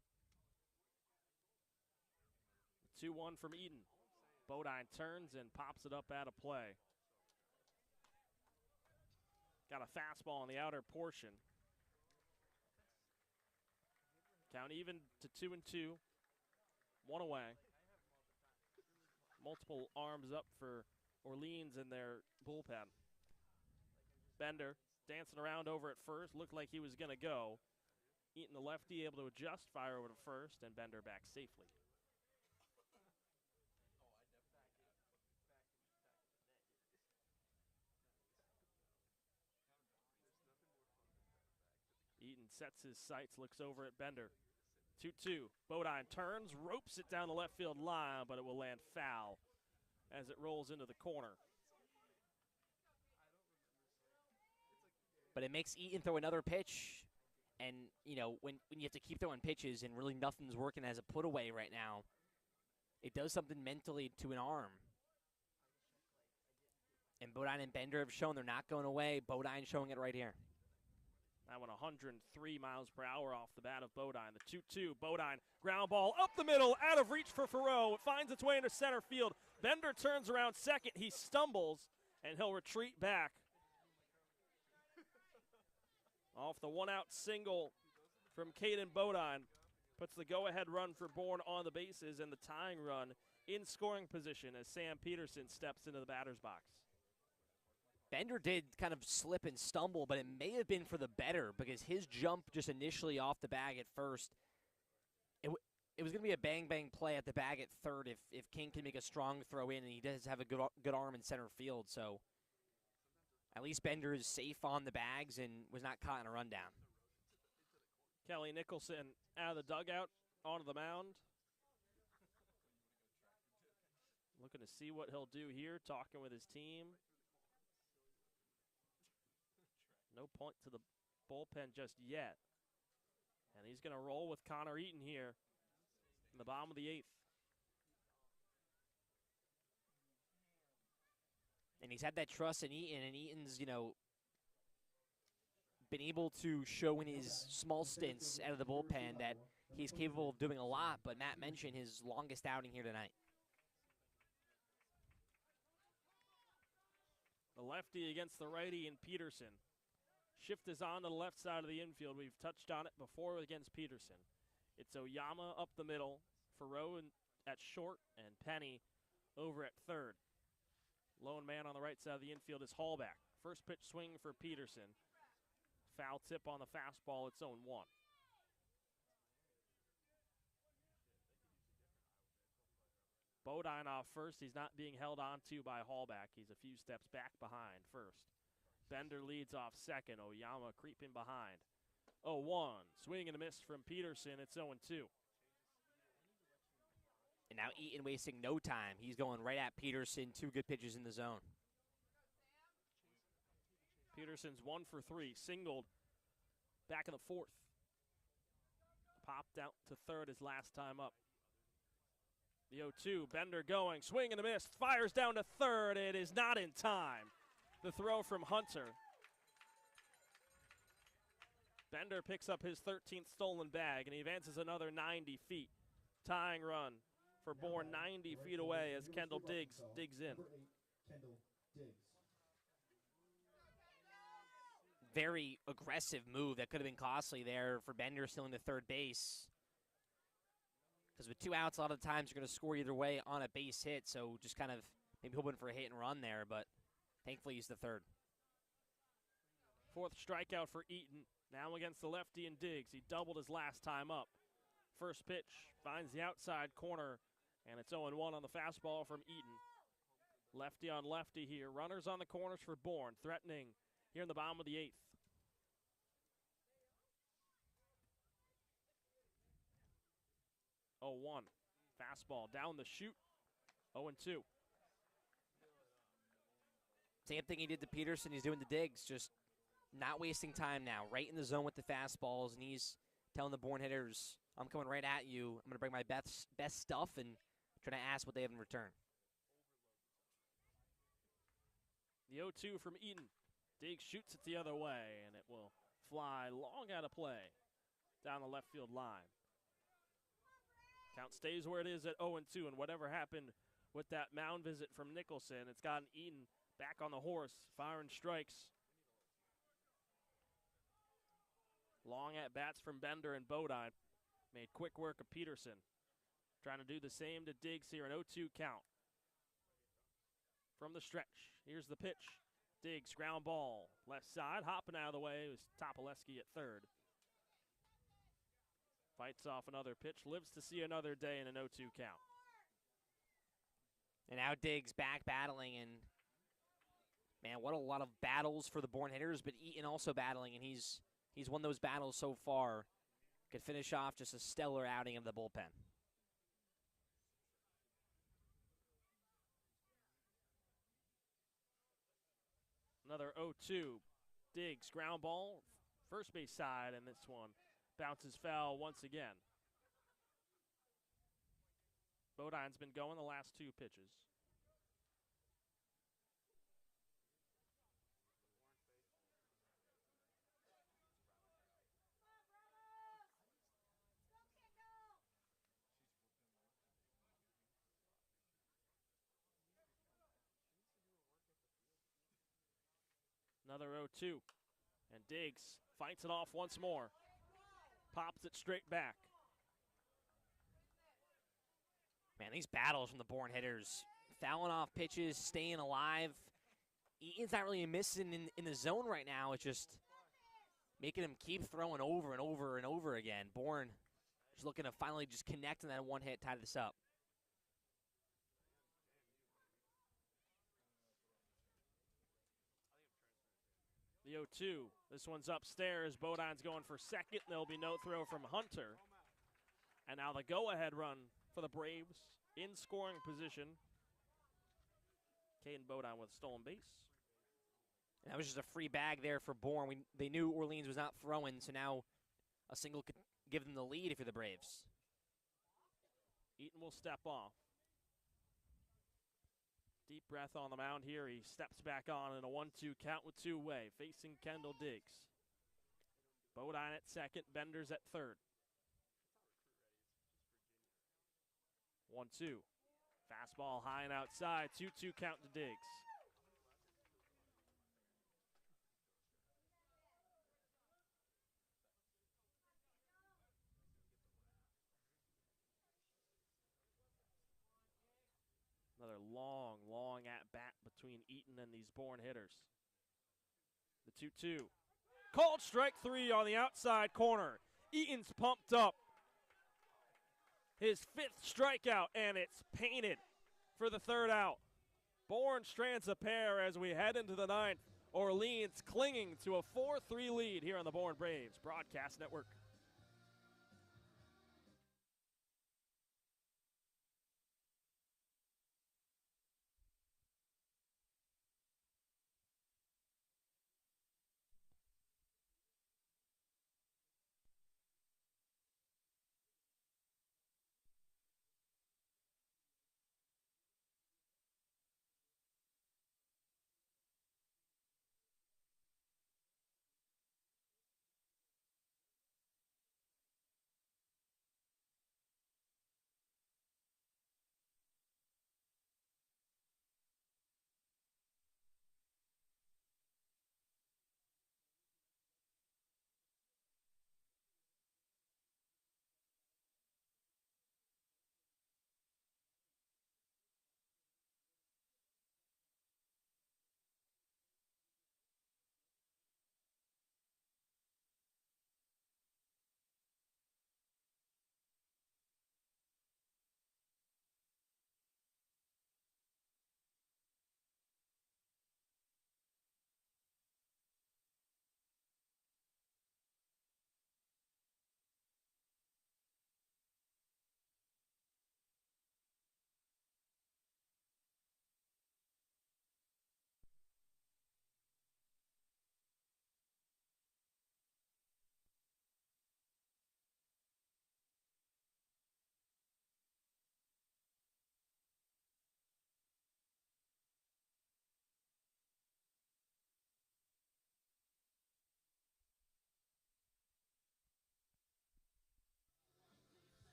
2-1 from Eaton. Bodine turns and pops it up out of play. Got a fastball on the outer portion. Count even to 2-2. One away. Multiple arms up for Orleans in their bullpen. Bender dancing around over at first. Looked like he was going to go. Eaton, the lefty, able to adjust, fire over to first, and Bender back safely. Eaton sets his sights, looks over at Bender. 2-2. Bodine turns, ropes it down the left field line, but it will land foul as it rolls into the corner. But it makes Eaton throw another pitch. And, you know, when you have to keep throwing pitches and really nothing's working as a put away right now, it does something mentally to an arm. And Bodine and Bender have shown they're not going away. Bodine showing it right here. That one 103 miles per hour off the bat of Bodine. The 2-2, Bodine, ground ball up the middle, out of reach for Farrow. It finds its way into center field. Bender turns around second. He stumbles, and he'll retreat back. Off the one-out single from Caden Bodine. Puts the go-ahead run for Bourne on the bases and the tying run in scoring position as Sam Peterson steps into the batter's box. Bender did kind of slip and stumble, but it may have been for the better because his jump just initially off the bag at first, it was going to be a bang-bang play at the bag at third if King can make a strong throw in, and he does have a good arm in center field. So at least Bender is safe on the bags and was not caught in a rundown. Kelly Nicholson out of the dugout onto the mound. Looking to see what he'll do here, talking with his team. No point to the bullpen just yet. And he's going to roll with Connor Eaton here in the bottom of the 8th. And he's had that trust in Eaton, and Eaton's, you know, been able to show in his small stints out of the bullpen that he's capable of doing a lot, but Matt mentioned his longest outing here tonight. The lefty against the righty in Peterson. Shift is on to the left side of the infield. We've touched on it before against Peterson. It's Oyama up the middle, Farrow at short, and Penny over at third. Lone man on the right side of the infield is Hallback. First pitch swing for Peterson. Foul tip on the fastball. It's 0-1. Bodine off first. He's not being held on to by Hallback. He's a few steps back behind first. Bender leads off second. Oyama creeping behind. 0-1. Swing and a miss from Peterson. It's 0-2. And now Eaton wasting no time. He's going right at Peterson. 2 good pitches in the zone. Peterson's 1 for 3. Singled back in the fourth. Popped out to third his last time up. The 0-2. Bender going. Swing and a miss. Fires down to third. It is not in time. The throw from Hunter. Bender picks up his 13th stolen bag, and he advances another 90 feet. Tying run for Bourne 90 feet away as Kendall digs in. Very aggressive move that could have been costly there for Bender stealing to third base. Because with 2 outs, a lot of times you're going to score either way on a base hit, so just kind of maybe hoping for a hit and run there, but thankfully he's the third. 4th strikeout for Eaton. Now against the lefty and Diggs. He doubled his last time up. First pitch finds the outside corner, and it's 0-1 on the fastball from Eaton. Lefty on lefty here. Runners on the corners for Bourne. Threatening here in the bottom of the 8th. Oh, 1. Fastball down the chute. 0-2. Same thing he did to Peterson, he's doing to Diggs. Just not wasting time now. Right in the zone with the fastballs, and he's telling the Bourne hitters, I'm coming right at you. I'm going to bring my best stuff and try to ask what they have in return. The 0-2 from Eaton. Diggs shoots it the other way, and it will fly long out of play down the left field line. Count stays where it is at 0-2, and whatever happened with that mound visit from Nicholson, it's gotten Eaton back on the horse, firing strikes. Long at bats from Bender and Bodine. Made quick work of Peterson. Trying to do the same to Diggs here, an 0-2 count. From the stretch, here's the pitch. Diggs, ground ball, left side, hopping out of the way. It was Topoleski at third. Fights off another pitch, lives to see another day in an 0-2 count. And now Diggs back battling, and man, what a lot of battles for the Bourne hitters, but Eaton also battling, and he's won those battles so far. Could finish off just a stellar outing of the bullpen. Another 0-2. Diggs, ground ball, first base side, and this one bounces foul once again. Bodine's been going the last 2 pitches. Another 0-2. And Diggs fights it off once more. Pops it straight back. Man, these battles from the Bourne hitters, fouling off pitches, staying alive. Eaton's not really missing in the zone right now. It's just making him keep throwing over and over and over again. Bourne just looking to finally just connect on that one hit, tie this up. The 0-2. This one's upstairs. Bodine's going for second. There'll be no throw from Hunter. And now the go-ahead run for the Braves in scoring position. Caden Bodine with a stolen base. And that was just a free bag there for Bourne. They knew Orleans was not throwing, so now a single could give them the lead if you're the Braves. Eaton will step off. Deep breath on the mound here. He steps back on in a 1-2 count with 2 away, facing Kendall Diggs. Bodine at second, Benders at third. 1-2. Fastball high and outside. 2-2 count to Diggs. Another long at-bat between Eaton and these Bourne hitters. The 2-2. Called strike 3 on the outside corner. Eaton's pumped up. His 5th strikeout, and it's painted for the 3rd out. Bourne strands a pair as we head into the 9th. Orleans clinging to a 4-3 lead here on the Bourne Braves Broadcast Network.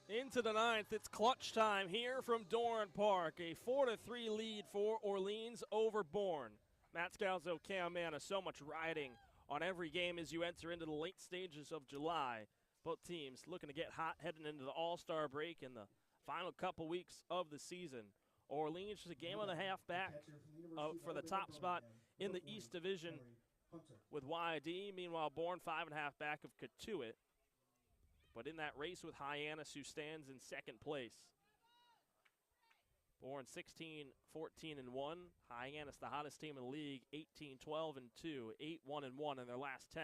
Into the 9th, it's clutch time here from Dorn Park. A 4-3 lead for Orleans over Bourne. Matt Scalzo, Cam Manna, so much riding on every game as you enter into the late stages of July. Both teams looking to get hot heading into the All-Star break in the final couple weeks of the season. Orleans just a game and a half back for the top spot in the East Division with YD. Meanwhile, Bourne 5.5 back of Cotuit. But in that race with Hyannis, who stands in second place. Bourne 16-14-1. Hyannis, the hottest team in the league, 18-12-2, 8-1-1 in their last 10.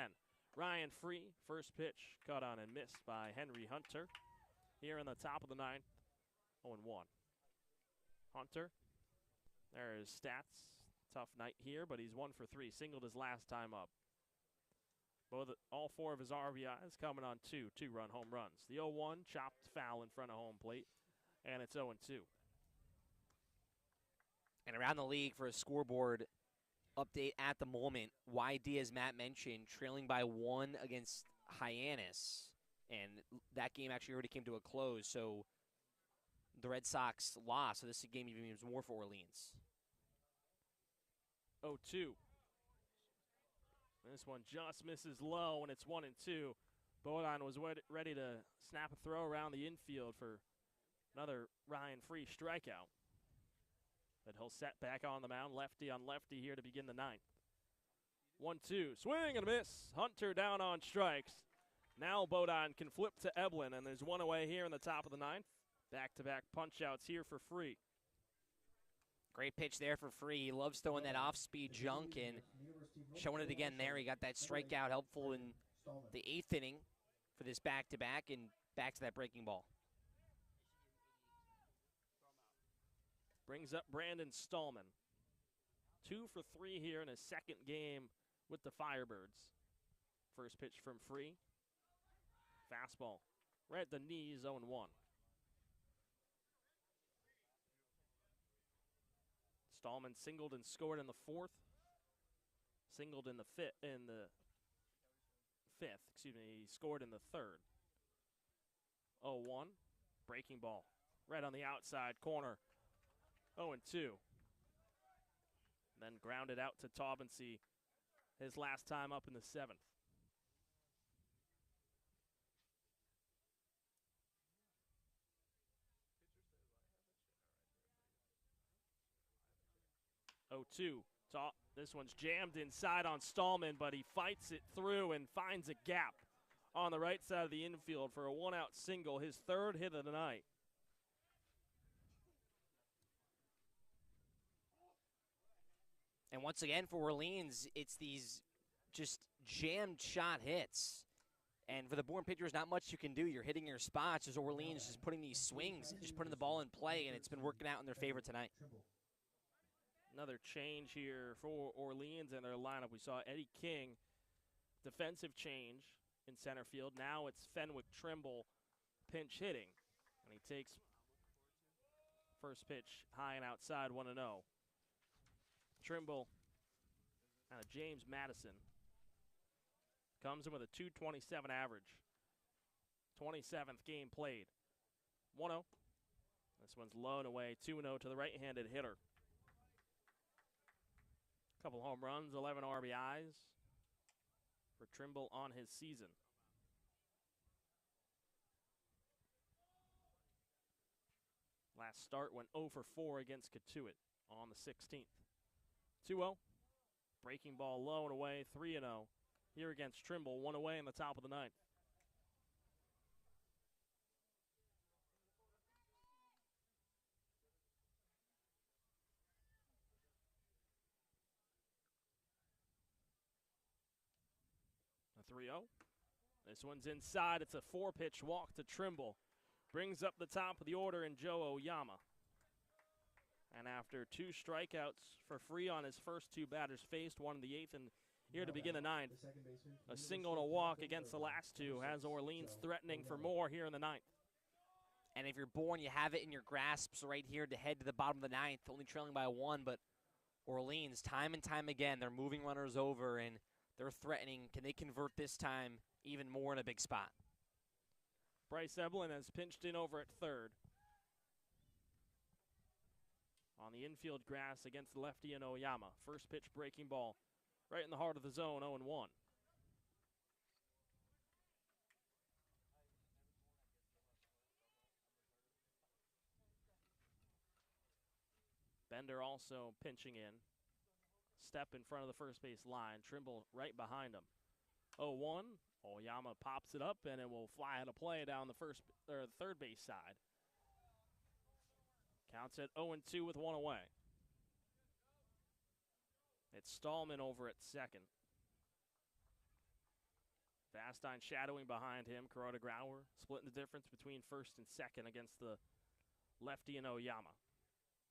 Ryan Free, first pitch, cut on and missed by Henry Hunter. Here in the top of the 9th, 0-1. Hunter, there are his stats. Tough night here, but he's 1 for 3. Singled his last time up. All 4 of his RBIs coming on 2 2-run home runs. The 0-1 chopped foul in front of home plate, and it's 0-2. And around the league for a scoreboard update at the moment, YD, as Matt mentioned, trailing by 1 against Hyannis. And that game actually already came to a close, so the Red Sox lost, so this game even means more for Orleans. 0-2. This one just misses low, and it's 1-2. Bodine was ready to snap a throw around the infield for another Ryan Free strikeout. But he'll set back on the mound, lefty on lefty here to begin the 9th. 1-2, swing and a miss. Hunter down on strikes. Now Bodine can flip to Eblin, and there's one away here in the top of the 9th. Back-to-back punch-outs here for Free. Great pitch there for Free. He loves throwing that off-speed junk, and showing it again there. He got that strikeout helpful in the 8th inning for this back-to-back, and back to that breaking ball. Brings up Brandon Stallman. 2 for 3 here in his second game with the Firebirds. First pitch from Free. Fastball right at the knees, 0-1. Stallman singled and scored in the 4th. Singled in the fifth. Excuse me. He scored in the third. 0-1. Breaking ball. Right on the outside corner. 0-2. Then grounded out to Taubensee his last time up in the seventh. This one's jammed inside on Stallman, but he fights it through and finds a gap on the right side of the infield for a one-out single, his third hit of the night. And once again for Orleans, it's these just jammed shot hits. And for the Bourne pitchers, not much you can do. You're hitting your spots as Orleans just putting these swings, just putting the ball in play, and it's been working out in their favor tonight. Another change here for Orleans and their lineup. We saw Eddie King, defensive change in center field. Now it's Fenwick Trimble pinch hitting. And he takes first pitch high and outside, 1-0. Trimble out of James Madison comes in with a .227 average. 27th game played. 1-0. This one's low and away, 2-0 to the right-handed hitter. Couple home runs, 11 RBIs for Trimble on his season. Last start went 0 for 4 against Catuit on the 16th. 2-0. Breaking ball low and away, 3-0. Here against Trimble, 1 away in the top of the ninth. A 3-0. This one's inside. It's a 4-pitch walk to Trimble. Brings up the top of the order in Joe Oyama. And after 2 strikeouts for free on his first 2 batters faced, one in the 8th and here to begin the 9th. A single and a walk against the last 2 has Orleans threatening for more here in the 9th. And if you're Bourne, you have it in your grasps right here to head to the bottom of the 9th, only trailing by 1, but Orleans, time and time again, they're moving runners over and they're threatening. Can they convert this time even more in a big spot? Bryce Eblin has pinched in over at third. On the infield grass against the lefty in Oyama. First pitch breaking ball right in the heart of the zone, 0-1. Bender also pinching in. Step in front of the first base line. Trimble right behind him. 0-1. Oyama pops it up and it will fly out of play down the third base side. Counts at 0-2 with 1 away. It's Stallman over at second. Vastine shadowing behind him. Kuroda Grauer splitting the difference between first and second against the lefty in Oyama.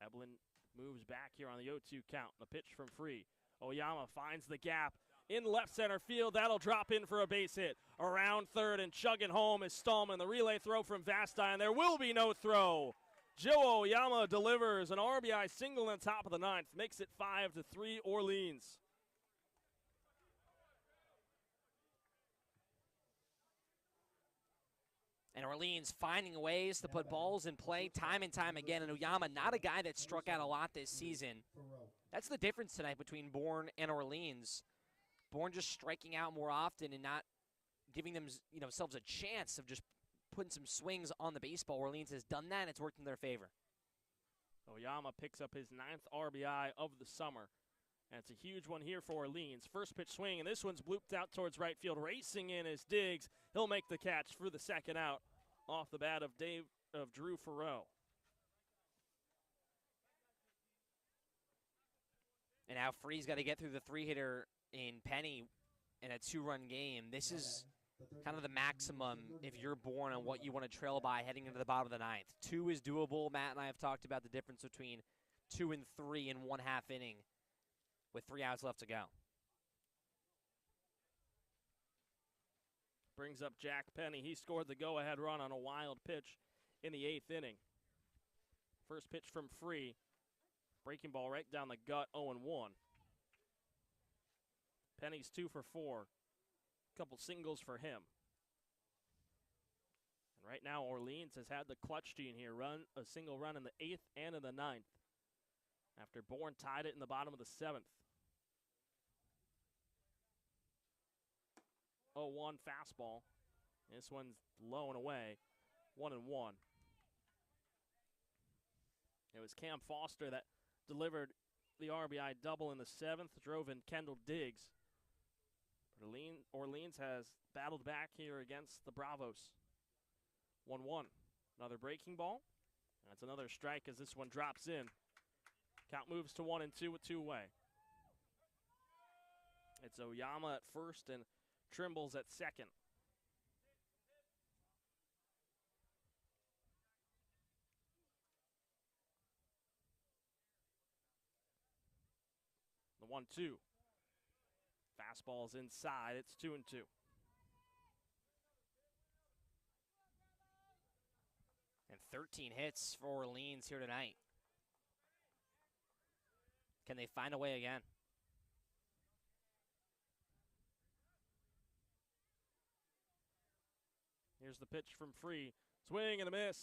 Eblin moves back here on the 0-2 count. The pitch from Free. Oyama finds the gap in left center field. That'll drop in for a base hit. Around third and chugging home is Stallman. The relay throw from Vastine. There will be no throw. Joe Oyama delivers an RBI single in the top of the 9th. Makes it 5-3 Orleans. And Orleans finding ways to put balls in play time and time again. And Oyama, not a guy that struck out a lot this season. That's the difference tonight between Bourne and Orleans. Bourne just striking out more often and not giving themselves a chance of just putting some swings on the baseball. Orleans has done that, and it's worked in their favor. Oyama picks up his 9th RBI of the summer. And it's a huge one here for Orleans. First pitch swing, and this one's blooped out towards right field. Racing in is Diggs. He'll make the catch for the second out off the bat of Drew Farreau. And now Free's got to get through the 3-hitter in Penny in a 2-run game. This is kind of the maximum if you're Bourne on what you want to trail by heading into the bottom of the 9th. 2 is doable. Matt and I have talked about the difference between 2 and 3 in 1/2 inning with 3 outs left to go. Brings up Jack Penny. He scored the go-ahead run on a wild pitch in the 8th inning. First pitch from Free. Breaking ball right down the gut, 0-1. Penny's 2 for 4. Couple singles for him. And right now, Orleans has had the clutch gene here. A single run in the 8th and in the 9th. After Bourne tied it in the bottom of the 7th. 0-1 fastball. This one's low and away. 1-1. It was Cam Foster that delivered the RBI double in the 7th, drove in Kendall Diggs. But Orleans has battled back here against the Bravos. 1-1. Another breaking ball. That's another strike as this one drops in. Count moves to 1-2 with 2 away. It's Oyama at first and Trimbles at second. The 1-2. Fastball's inside. It's 2-2. And 13 hits for Orleans here tonight. Can they find a way again? Here's the pitch from Free. Swing and a miss.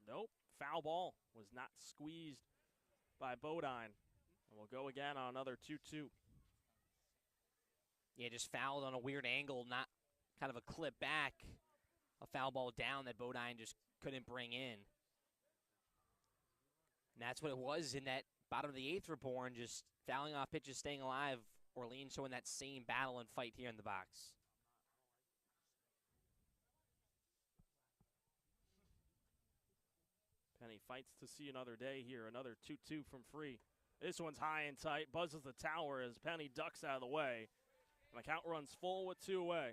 Nope. Foul ball. Was not squeezed by Bodine. And we'll go again on another 2-2. Yeah, just fouled on a weird angle, not kind of a clip back. A foul ball down that Bodine just couldn't bring in. And that's what it was in that bottom of the 8th for Bourne, just fouling off pitches, staying alive. Orleans showing that same battle and fight here in the box. Penny fights to see another day here. Another 2-2 from Free. This one's high and tight. Buzzes the tower as Penny ducks out of the way. And the count runs full with 2 away.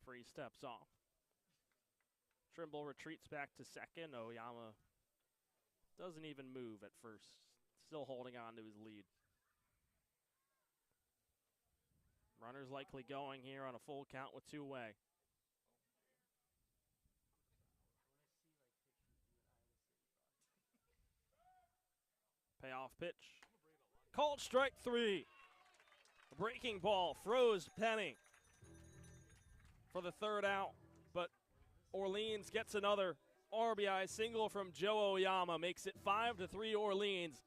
Free steps off. Trimble retreats back to second. Oyama doesn't even move at first. Still holding on to his lead. Runners likely going here on a full count with 2 away. Payoff pitch. Called strike 3. A breaking ball froze Penny for the 3rd out, but Orleans gets another RBI single from Joe Oyama, makes it 5-3 Orleans.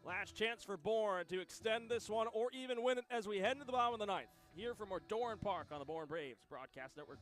Last chance for Bourne to extend this one or even win it as we head into the bottom of the 9th. Here from Dorn Park on the Bourne Braves Broadcast Network.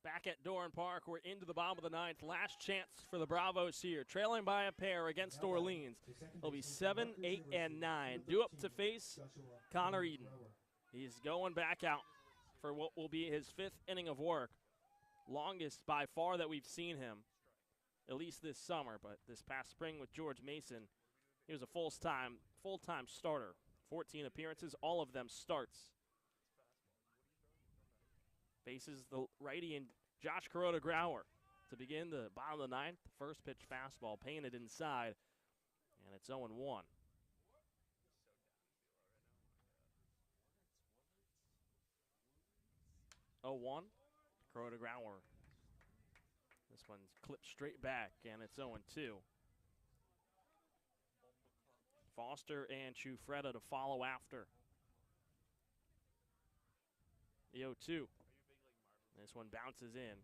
Back at Dorn Park, we're into the bottom of the 9th. Last chance for the Bravos here. Trailing by a pair against Orleans. It'll be 7, 8, and 9. Due up to face Connor Eden. He's going back out for what will be his 5th inning of work. Longest by far that we've seen him, at least this summer. But this past spring with George Mason, he was a full-time starter. 14 appearances, all of them starts. Faces the righty and Josh Kuroda-Grauer to begin the bottom of the 9th. First pitch fastball painted inside, and it's 0-1. 0-1. Crow to Grauer. This one's clipped straight back, and it's 0-2. Foster and Chufreda to follow after. The 0-2. This one bounces in.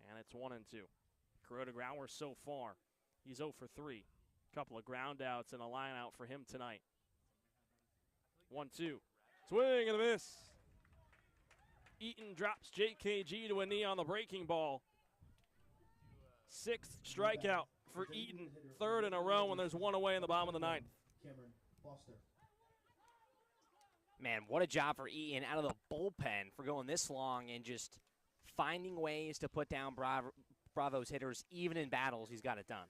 And it's 1-2. Kuroda Grauer so far. He's 0 for 3. Couple of ground outs and a line out for him tonight. 1-2. Swing and a miss. Eaton drops JKG to a knee on the breaking ball. 6th strikeout for Eaton. 3rd in a row when there's one away in the bottom of the 9th. Cameron Foster. Man, what a job for Eaton out of the bullpen for going this long and just finding ways to put down Bravo's hitters. Even in battles, he's got it done.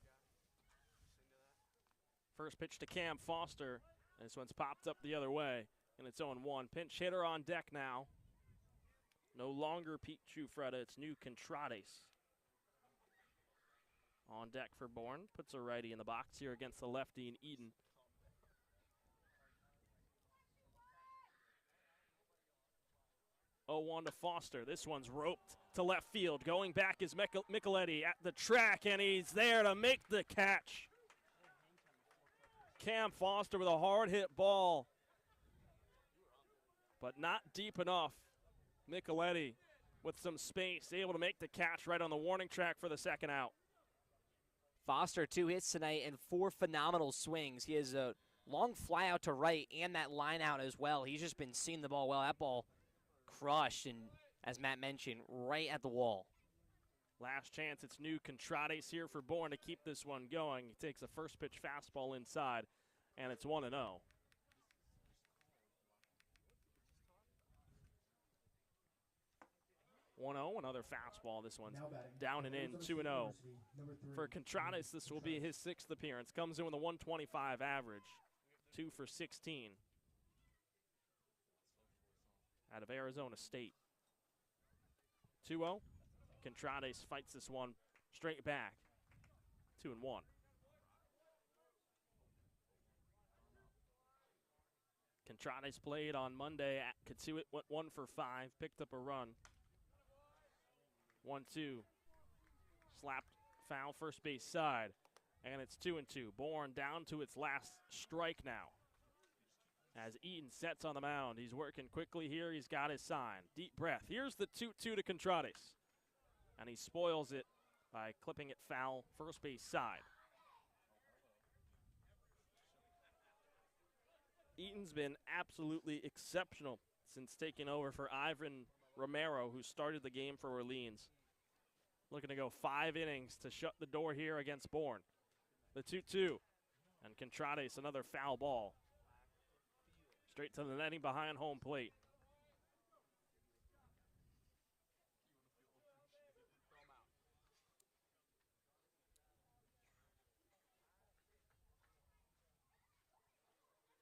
First pitch to Cam Foster. This one's popped up the other way, and it's 0-1. Pinch hitter on deck now. No longer Pete Chufreda, it's new Contrades. On deck for Bourne. Puts a righty in the box here against the lefty in Eden. Oh, 1 to Foster. This one's roped to left field. Going back is Micheletti at the track, and he's there to make the catch. Cam Foster with a hard hit ball, but not deep enough. Micheletti with some space, able to make the catch right on the warning track for the second out. Foster, 2 hits tonight and 4 phenomenal swings. He has a long fly out to right and that line out as well. He's just been seeing the ball well. That ball crushed, and as Matt mentioned, right at the wall. Last chance, it's new Contrades here for Bourne to keep this one going. He takes a first pitch fastball inside, and it's 1-0. 1-0, another fastball. This one's down and in, 2-0. For Contrades, this will be his 6th appearance. Comes in with a 125 average, 2 for 16. Out of Arizona State. 2-0. Contrades fights this one straight back. 2-1. Contrades played on Monday at Katuitt, went 1 for 5, picked up a run. 1-2. Slapped foul first base side. And it's 2-2. Bourne down to its last strike now. As Eaton sets on the mound, he's working quickly here. He's got his sign. Deep breath. Here's the 2-2 to Contrades. And he spoils it by clipping it foul first base side. Eaton's been absolutely exceptional since taking over for Ivan Romero, who started the game for Orleans. Looking to go 5 innings to shut the door here against Bourne. The 2-2. And Contrades, another foul ball. Straight to the netting behind home plate.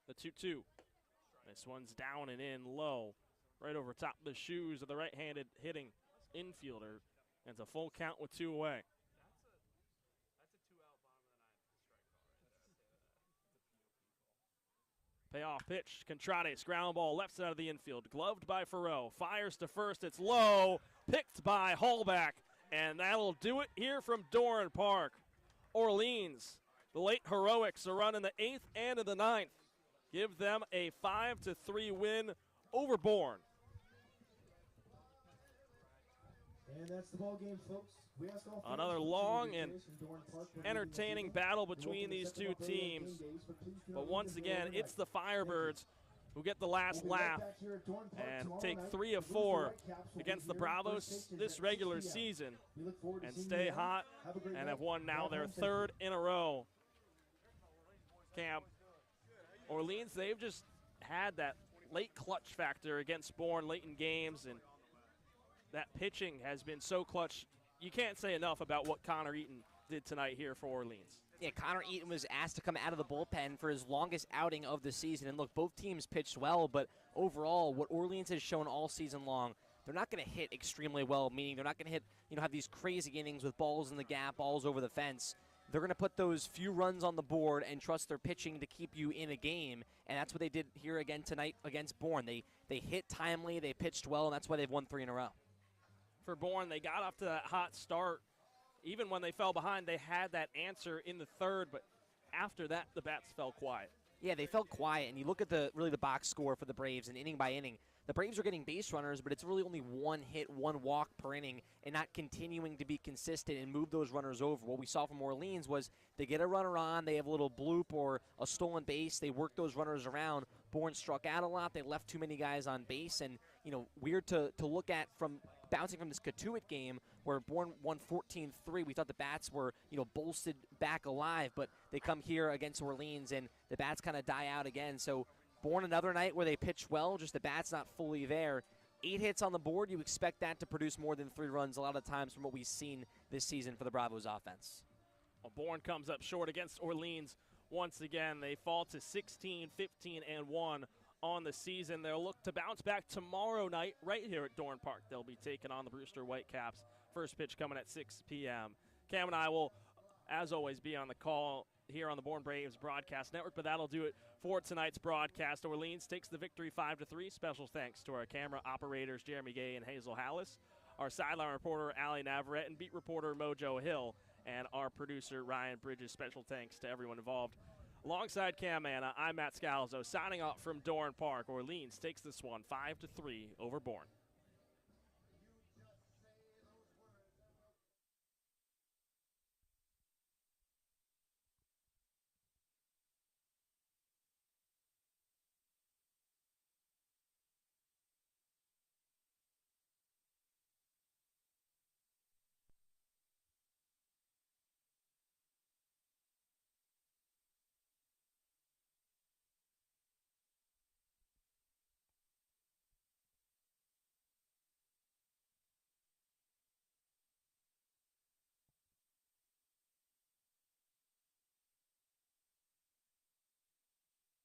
The 2-2. This one's down and in low. Right over top of the shoes of the right-handed hitting infielder. And it's a full count with 2 away. Payoff pitch. Contrades, ground ball, left side of the infield. Gloved by Farrell. Fires to first. It's low. Picked by Hallback. And that'll do it here from Doran Park. Orleans, the late heroics, are running the 8th and of the 9th. Give them a 5-3 win over Bourne. And that's the ball game, folks. We ask all fans Another to long continue and to from Doran Park when entertaining we battle welcome between the these second two up early on teams. game days, but please feel But free once to again, enjoy it's the Thank you. Firebirds who get the last We'll be right laugh back here at Doran Park and tomorrow take night. 3 of The Blues and 4 Whitecaps will be against the here. Bravos First pitch is this at regular 6 p.m. season We look forward to and seeing stay you then. hot Have a great and night. have won now Drive their home safely. 3rd in a row. Camp Orleans, they've just had that late clutch factor against Bourne late in games, and that pitching has been so clutch. You can't say enough about what Connor Eaton did tonight here for Orleans. Yeah, Connor Eaton was asked to come out of the bullpen for his longest outing of the season. And look, both teams pitched well, but overall, what Orleans has shown all season long, they're not going to hit extremely well, meaning they're not going to hit, have these crazy innings with balls in the gap, balls over the fence. they're going to put those few runs on the board and trust their pitching to keep you in a game, and that's what they did here again tonight against Bourne. They hit timely, they pitched well, and that's why they've won 3 in a row. For Bourne, they got off to that hot start. Even when they fell behind, they had that answer in the third, but after that, the bats fell quiet. Yeah, they felt quiet, and you look at really the box score for the Braves, and inning by inning, the Braves are getting base runners, but it's really only 1 hit, 1 walk per inning, and not continuing to be consistent and move those runners over. What we saw from Orleans was they get a runner on, they have a little bloop or a stolen base, they work those runners around. Bourne struck out a lot, they left too many guys on base, and weird to look at from bouncing from this Katuitt game where Bourne won 14-3. We thought the bats were, bolstered back alive, but they come here against Orleans and the bats kind of die out again. So Bourne another night where they pitch well, just the bat's not fully there. 8 hits on the board, you expect that to produce more than 3 runs a lot of times from what we've seen this season for the Bravos offense. Well, Bourne comes up short against Orleans once again. They fall to 16, 15, and 1 on the season. They'll look to bounce back tomorrow night right here at Dorn Park. They'll be taking on the Brewster Whitecaps. First pitch coming at 6 p.m. Cam and I will, as always, be on the call here on the Bourne Braves Broadcast Network, but that'll do it for tonight's broadcast. Orleans takes the victory 5-3. Special thanks to our camera operators, Jeremy Gay and Hazel Hallis, our sideline reporter, Allie Navarrete, and beat reporter, Mojo Hill, and our producer, Ryan Bridges. Special thanks to everyone involved. Alongside Cam Manna, I'm Matt Scalzo, signing off from Dorn Park. Orleans takes this one 5-3 over Bourne.